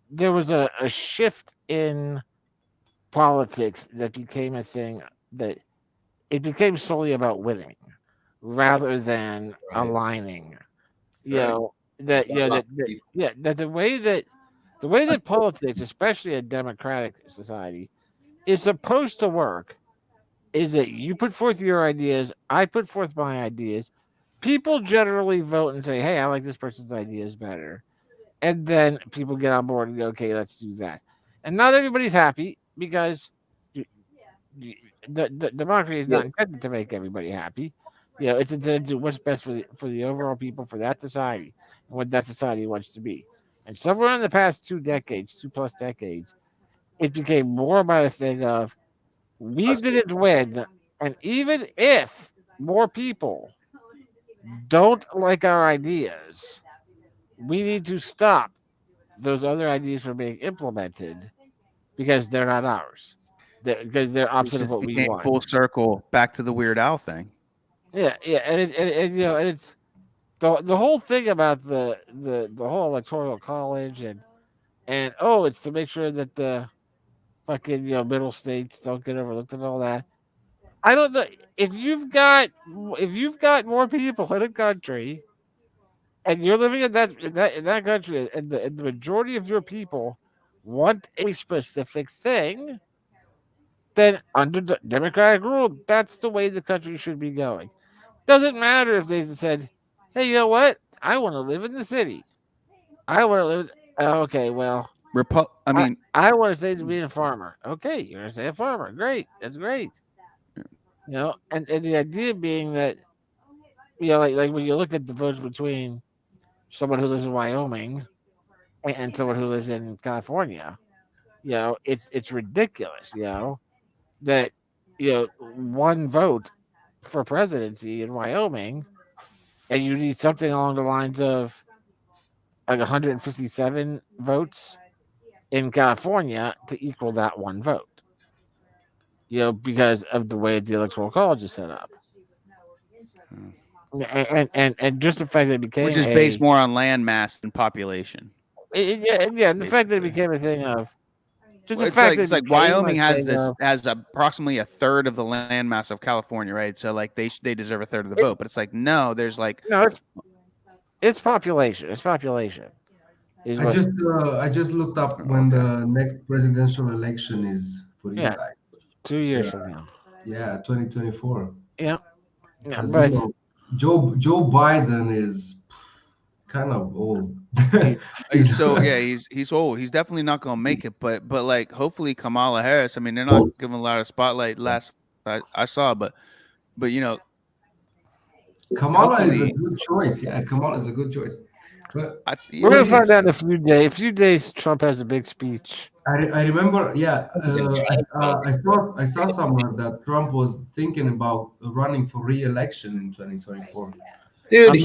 there was a shift in politics that became a thing that it became solely about winning rather than aligning. That the way that politics, especially a democratic society, is supposed to work is that you put forth your ideas, I put forth my ideas, people generally vote and say, hey, I like this person's ideas better, and then people get on board and go, okay, let's do that. And not everybody's happy because the democracy is not intended to make everybody happy. It's intended to do what's best for the overall people, for that society, and what that society wants to be. And somewhere in the past 2 plus decades, it became more about a thing of we didn't win, and even if more people don't like our ideas, we need to stop those other ideas from being implemented because they're not ours. Because they're opposite of what we want. Full circle back to the Weird Al thing. Yeah, and it's the whole thing about the whole electoral college and it's to make sure that the fucking middle states don't get overlooked and all that. I don't know if you've got more people in a country and you're living in that country and the majority of your people want a specific thing, then under democratic rule, that's the way the country should be going. Doesn't matter if they said, hey, you know what? I want to live in the city. I want to live. Okay, well, I want to stay to being a farmer. Okay, you're going to stay a farmer. Great. That's great. And the idea being that, like when you look at the votes between someone who lives in Wyoming and someone who lives in California, it's ridiculous, that, one vote for presidency in Wyoming, and you need something along the lines of like 157 votes in California to equal that one vote. Because of the way the electoral college is set up. And just the fact that it became, which is based more on land mass than population. The fact that it became a thing of it's like Wyoming has approximately a third of the land mass of California, right? So like they deserve a third of the vote, but it's like it's population. It's population. I just looked up when the next presidential election is for you guys. 2 years from now. Yeah, 2024. Yeah. But Joe Biden is kind of old. He's old. He's definitely not gonna make it. But like hopefully Kamala Harris. I mean, they're not giving a lot of spotlight last I saw, but Kamala is a good choice. Yeah, Kamala is a good choice. But We're gonna find out in a few days. A few days, Trump has a big speech. I remember, yeah, giant I saw somewhere that Trump was thinking about running for re-election in 2024. Dude,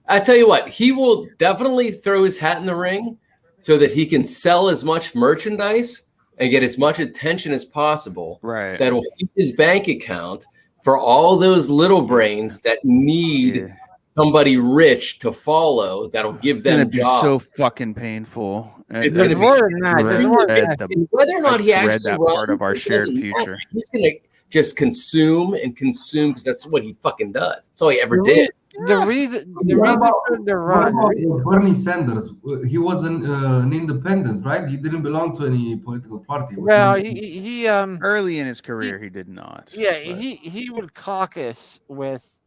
I tell you what, he will definitely throw his hat in the ring so that he can sell as much merchandise and get as much attention as possible. Right. That will feed his bank account for all those little brains that need somebody rich to follow that'll give It's gonna them be jobs. so fucking painful. It's going to be more than that. There's more than that. whether or not he I dread actually that runs, part of our it shared doesn't future. matter. He's going to just consume because that's what he fucking does. That's all he ever The did. The reason What for about, him to what run. about Bernie Sanders? He was an independent, right? He didn't belong to any political party. Was Well, he- he Early in his career, he did not. yeah, but- he would caucus with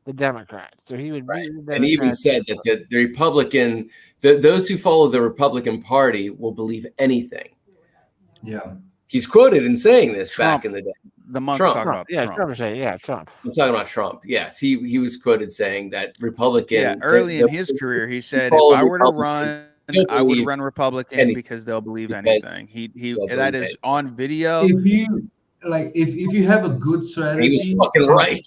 the Democrats, so he would meet with the And he even Democrats. said that the Republican, those who follow the Republican Party will believe anything. Yeah. He's quoted in saying this Trump. back in the day. The monk's Trump. talking about Yeah, Trump. Trump was saying, yeah, Trump. I'm talking about Trump. Yes, he was quoted saying that Republican. Yeah, early in his career, he said, "If I were to run, I would run Republican anything. because they'll believe Because anything." He they'll that believe is it. on video. If you if you have a good strategy, He was fucking right.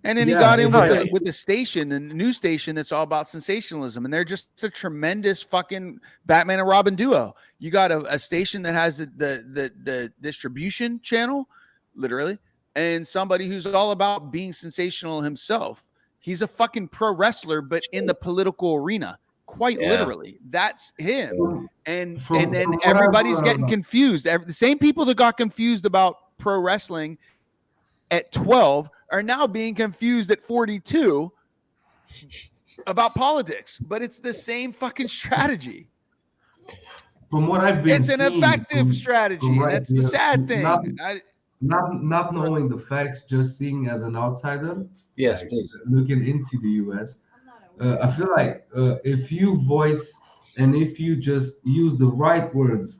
And then he Yeah, got in yeah. with the station, and the news station that's all about sensationalism, and they're just a tremendous fucking Batman and Robin duo. You got a station that has the distribution channel, literally, and somebody who's all about being sensational himself. He's a fucking pro wrestler, but in the political arena, quite Yeah. literally. That's him. And From then what everybody's I've, getting confused. The same people that got confused about pro wrestling at 12 are now being confused at 42 about politics, but it's the same fucking strategy. From what I've been It's an seeing effective strategy, and right that's the here, sad thing. not knowing the facts, just seeing as an outsider. Yes, like, please. Looking into the U.S., I feel like if you voice and if you just use the right words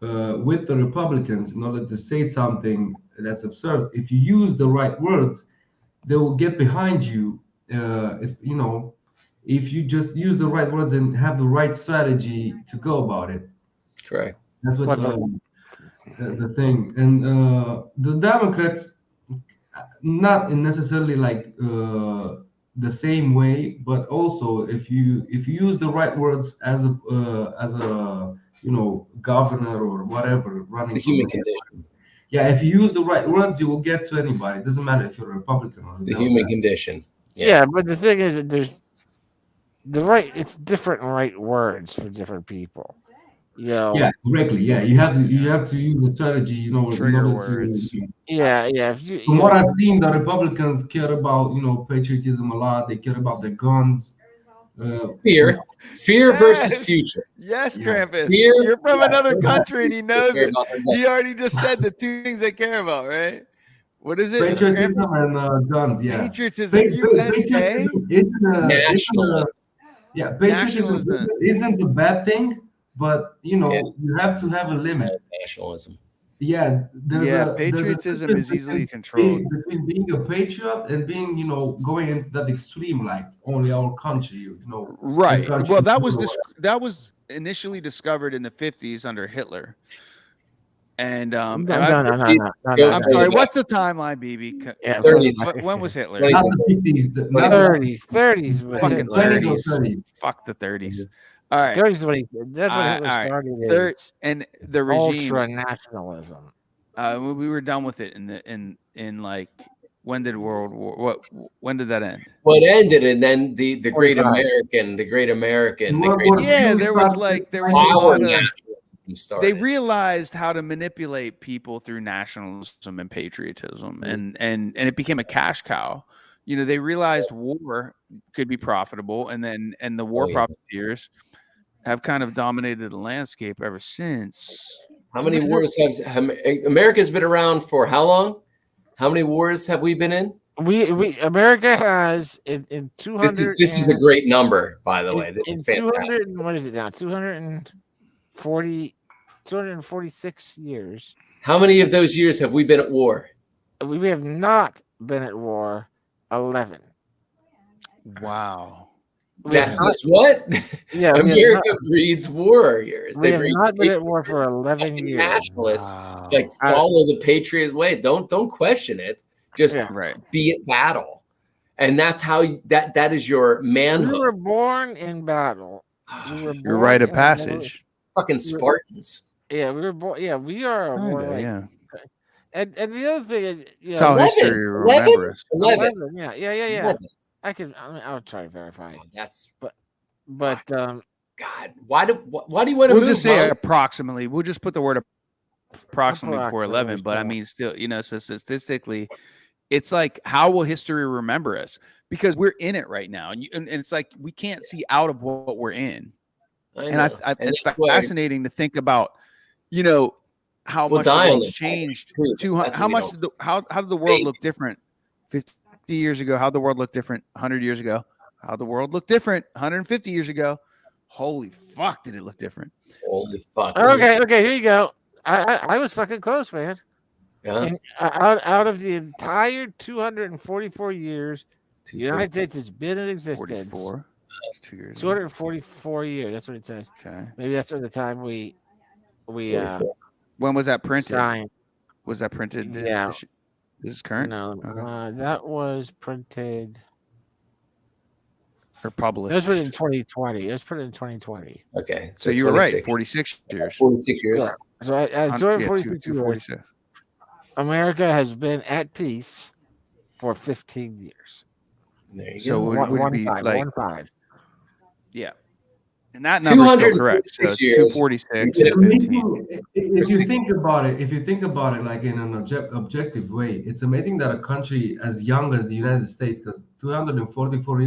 with the Republicans in order to say something that's absurd, if you use the right words, they will get behind you. If you just use the right words and have the right strategy to go about it. Correct. That's what the thing. And the Democrats, not in necessarily like the same way, but also if you use the right words as a governor or whatever running The human for- condition. Yeah, if you use the right words, you will get to anybody. It doesn't matter if you're a Republican or a The Democrat. human condition. Yeah, but the thing is that there's it's different right words for different people. Yeah, correctly. Yeah, you have to use the strategy, in Trigger order words. to. Yeah. If you, From what I've seen, the Republicans care about patriotism a lot. They care about their guns. Fear versus Yes. future. Yes, Yeah. Krampus. Fear- You're from yeah. another country, and he knows Care it. about their guns. He already just said the two things they care about, right? What is it? Patriotism Krampus? and guns. Yeah. Patriotism, USA. Patriotism Nationalism. patriotism Nationalism. isn't a bad thing, but Yeah. you have to have a limit. Nationalism. Yeah, there's Patriotism difference is easily between controlled. between being a patriot and being, going into that extreme, like only our country, Right. this country Well, that is was that was initially discovered in the 50s under Hitler. And no. I'm sorry. What's the timeline, BB? Yeah, 30s. When was Hitler? not the 50s, not the 30s was Fucking Hitler. 20s or 30s. 30s. Fuck the 30s. All right. 30s is when that's when All Hitler right. started his And the regime. ultra nationalism. We were done with it in like, when did World War? When did that end? What ended, and then the great 45. American, the great American, the World great War Yeah, II there was started- a our lot of. nationalism started. They realized how to manipulate people through nationalism and patriotism, and it became a cash cow. They realized war could be profitable, and the war yeah. profiteers have kind of dominated the landscape ever since. How many wars have America's been around for? How long? How many wars have we been in? We America has in 200. This is a great number, by the way. This in is fantastic. 200. What is it now? 246 years. How many of those years have we been at war? We have not been at war 11. Wow. That's what? Yeah, America breeds warriors. We They have breed not been at war for 11 years. nationalists. Like follow the Patriots way. Don't question it. Just be at battle, and that's how that is your manhood. We were born in battle. You're rite of passage. Fucking Spartans. Yeah, we were born. Yeah, we are more like. Yeah. And the other thing is, that's how history remember us. 11. Yeah. 11. I'll try to verify. That's but God, why do you want to We'll move? just say Mom? approximately. We'll just put the word approximately before 11. But I mean, still, so statistically, it's like, how will history remember us? Because we're in it right now, and it's like we can't see out of what we're in. It's fascinating to think about, how much the world's changed. How did the world look different 50 years ago? How did the world look different 100 years ago? How the world looked different 150 years ago? Holy fuck, did it look different? Holy fuck. Okay, here you go. I was fucking close, man. Yeah. And out of the entire 244 years the United States has been in existence. 44. 244 years. That's what it says. Okay. Maybe that's from the time we when was that printed? Signed. Was that printed? Yeah. This is current? No. Okay. That was printed. Or published. It was printed in 2020. It was printed in 2020. Okay. So you were right. 46 years. 46 years. Yeah. So at 246 years, 246. America has been at peace for 15 years. There you so go. would it be like 1-5. Yeah. And that number is still correct. So 246 246 It's and 15. amazing if you think about it like in an objective way. It's amazing that a country as young as the United States, because 244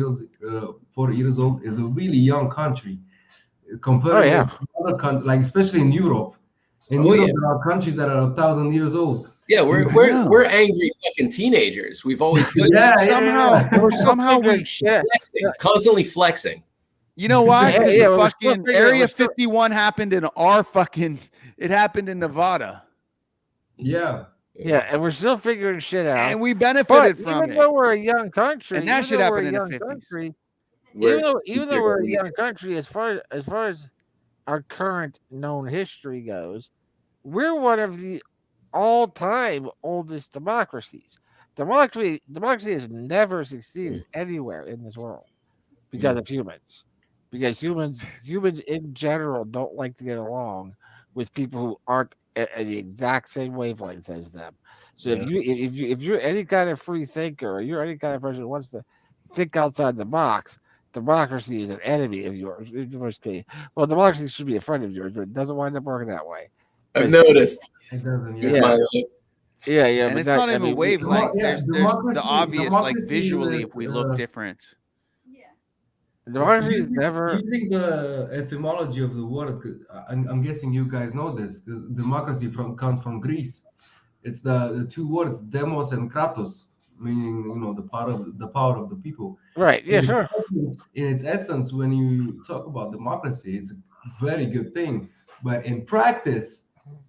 years old is a really young country compared to other countries, like especially in Europe. In Europe, there are countries that are 1,000 years old. Yeah, we're angry fucking teenagers. We've always been somehow we flexing, constantly flexing. You know why? Yeah, fucking Area 51 happened in it happened in Nevada. Yeah. Yeah, and we're still figuring shit out. And we benefited from even though we're a young country, and that should happen in the 50s. Even though we're a young country, as far as our current known history goes, we're one of the all-time oldest democracies. Democracy has never succeeded anywhere in this world because of humans. Because humans in general don't like to get along with people who aren't at the exact same wavelength as them. So if you're any kind of free thinker, or you're any kind of person who wants to think outside the box, democracy is an enemy of yours. In most cases, well, democracy should be a friend of yours, but it doesn't wind up working that way. I've noticed. It doesn't. Yeah. And it's not even wavelength. There's the obvious, like visually, if we look different. Democracy is never. Do you think the etymology of the word? I'm guessing you guys know this because democracy comes from Greece. It's the two words demos and kratos, meaning the power of the people. Right. Yeah. Sure. In its essence, when you talk about democracy, it's a very good thing. But in practice,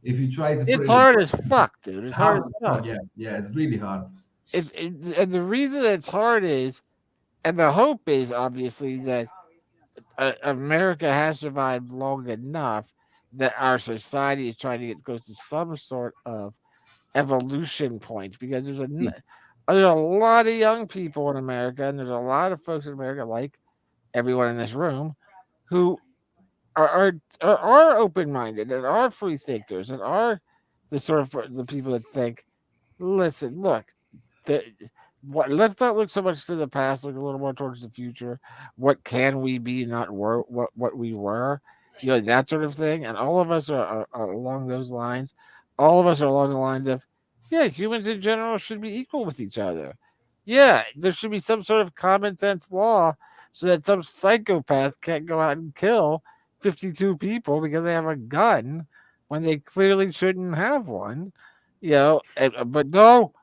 if you try to, it's hard as fuck, dude. It's hard as fuck. Yeah, it's really hard. And the reason that it's hard is. And the hope is obviously that America has survived long enough that our society is trying to get close to some sort of evolution point, because there's a lot of young people in America, and there's a lot of folks in America, like everyone in this room, who are open-minded and are free thinkers and are the sort of the people that think, listen, look, let's not look so much to the past, look a little more towards the future. What can we be, not what we were, that sort of thing. And all of us are along those lines. All of us are along the lines of, humans in general should be equal with each other. Yeah, there should be some sort of common sense law so that some psychopath can't go out and kill 52 people because they have a gun when they clearly shouldn't have one. But no.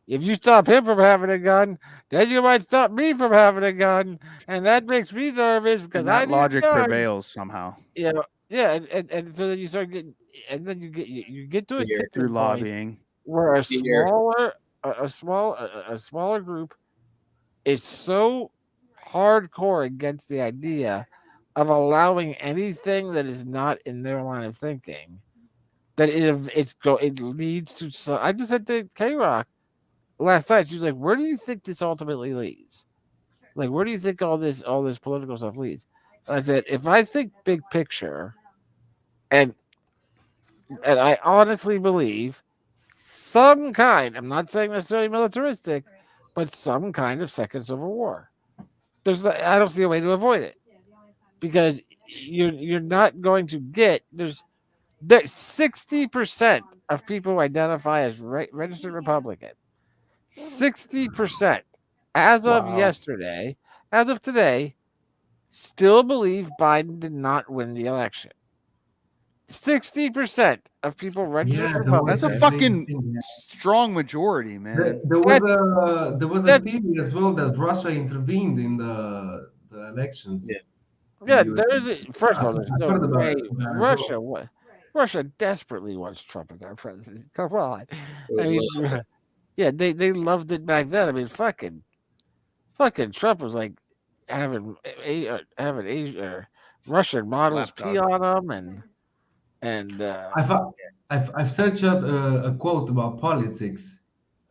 If you stop him from having a gun, then you might stop me from having a gun, and that makes me nervous because that logic prevails somehow. And so then you start getting, and then you get to a tipping through point lobbying where a smaller group is so hardcore against the idea of allowing anything that is not in their line of thinking. That it leads to. So I just said to K-Rock last night. She was like, "Where do you think this ultimately leads? Like, where do you think all this political stuff leads?" And I said, "If I think big picture, and I honestly believe some kind. I'm not saying necessarily militaristic, but some kind of second civil war. I don't see a way to avoid it because you're not going to get there's 60% of people who identify as registered Republican. 60% as of yesterday, as of today, still believe Biden did not win the election. 60% of people registered Republican. That's a fucking strong majority, man. There was a theory as well that Russia intervened in the elections. Yeah, there is. First of all, there's no way Russia desperately wants Trump as their president. Come on, I mean, yeah, they loved it back then. I mean, fucking Trump was like having Russian models pee on him, and I've searched out a quote about politics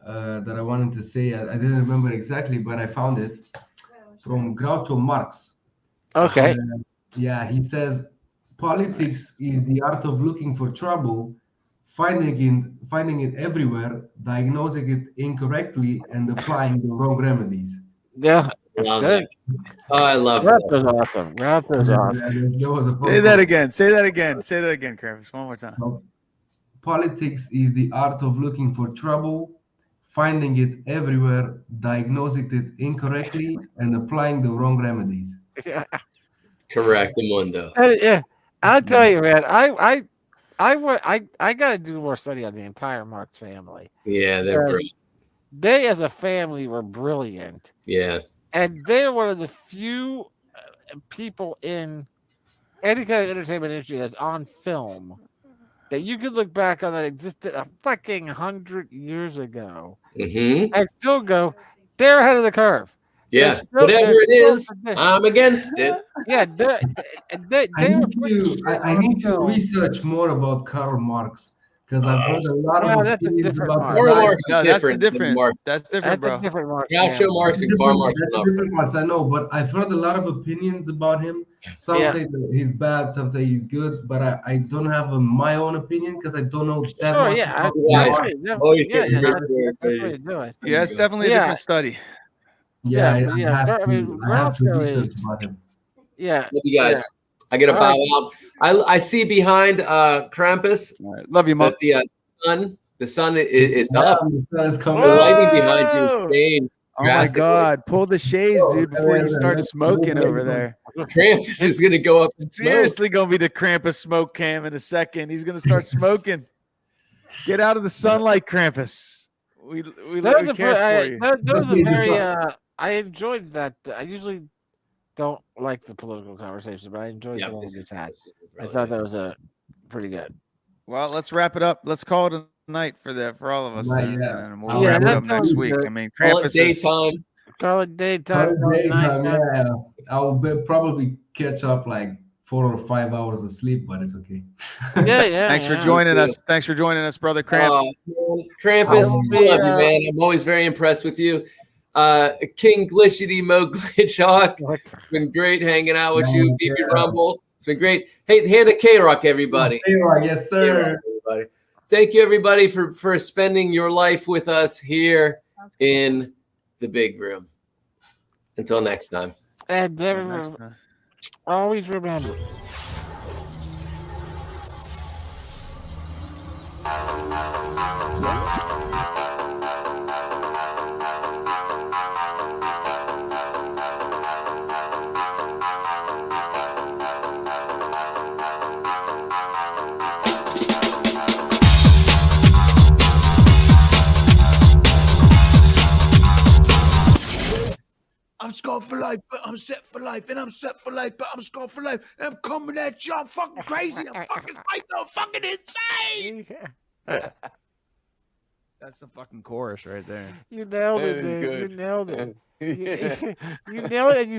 that I wanted to say. I didn't remember exactly, but I found it from Groucho Marx. Okay. Yeah, he says, "Politics is the art of looking for trouble, finding it everywhere, diagnosing it incorrectly, and applying the wrong remedies." Yeah, that's good. Oh, I love that. Was awesome. That was awesome. Say that again. Say that again. Say that again, Kravis. One more time. Politics is the art of looking for trouble, finding it everywhere, diagnosing it incorrectly, and applying the wrong remedies. Yeah. Correct, Mundo. Yeah, I'll tell you, man. I got to do more study on the entire Marx family. Yeah, they're brilliant. They, as a family, were brilliant. Yeah, and they're one of the few people in any kind of entertainment industry that's on film that you could look back on that existed a fucking 100 years ago and still go, they're ahead of the curve. Yeah, whatever it is, I'm against it. Yeah, I need to research more about Karl Marx because I've heard a lot of opinions about Karl Marx. No, that's different. That's different, bro. Groucho Marx and Karl Marx. That's different Marx, I know, but I've heard a lot of opinions about him. Some say that he's bad, some say he's good, but I don't have my own opinion because I don't know that much. Yeah, it's definitely a different study. I have to research about him. Yeah. Love you guys. I get a bow out. I see behind Krampus. Love you, Mom. The sun is up. The sun is coming. The lighting behind you is staying. Oh my God! Pull the shades, dude, before you start smoking over there. Krampus is gonna go up. Seriously, gonna be the Krampus smoke cam in a second. He's gonna start smoking. Get out of the sunlight, Krampus. We care for you. That was a very. I enjoyed that. I usually don't like the political conversations, but I enjoyed the one we just had. I thought that was pretty good. Well, let's wrap it up. Let's call it a night for all of us. And we'll Yeah, wrap it that up next sounds week. good. I mean, Call it Krampus daytime. Call it daytime. Yeah. I'll probably catch up like 4 or 5 hours of sleep, but it's okay. Yeah. Thanks for joining us. Thanks for joining us, brother Krampus. Krampus, I love you, man. I'm always very impressed with you. King Glitchity Mo Glitchhawk. It's been great hanging out with you. BB Rumble. It's been great. Hey, hand a K-Rock, everybody. K-Rock, yes, sir. K-Rock, everybody. Thank you, everybody, for spending your life with us here in the big room. Until next time. And always remember. I'm scarred for life, but I'm set for life, and I'm set for life, but I'm scarred for life. And I'm coming at you. I'm fucking crazy. I'm fucking psycho, fucking insane. That's the fucking chorus right there. You nailed it, That is dude. You good. nailed it. Yeah. You nailed it. And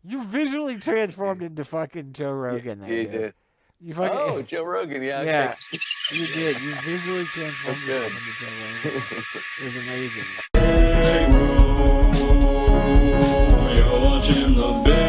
you visually transformed into fucking Joe Rogan. There, You dude. did. You fucking, Oh, Joe Rogan. Yeah. yeah, Okay. you did. You visually transformed That's yourself into Joe Rogan. It was amazing. Big Room. You're watching the Big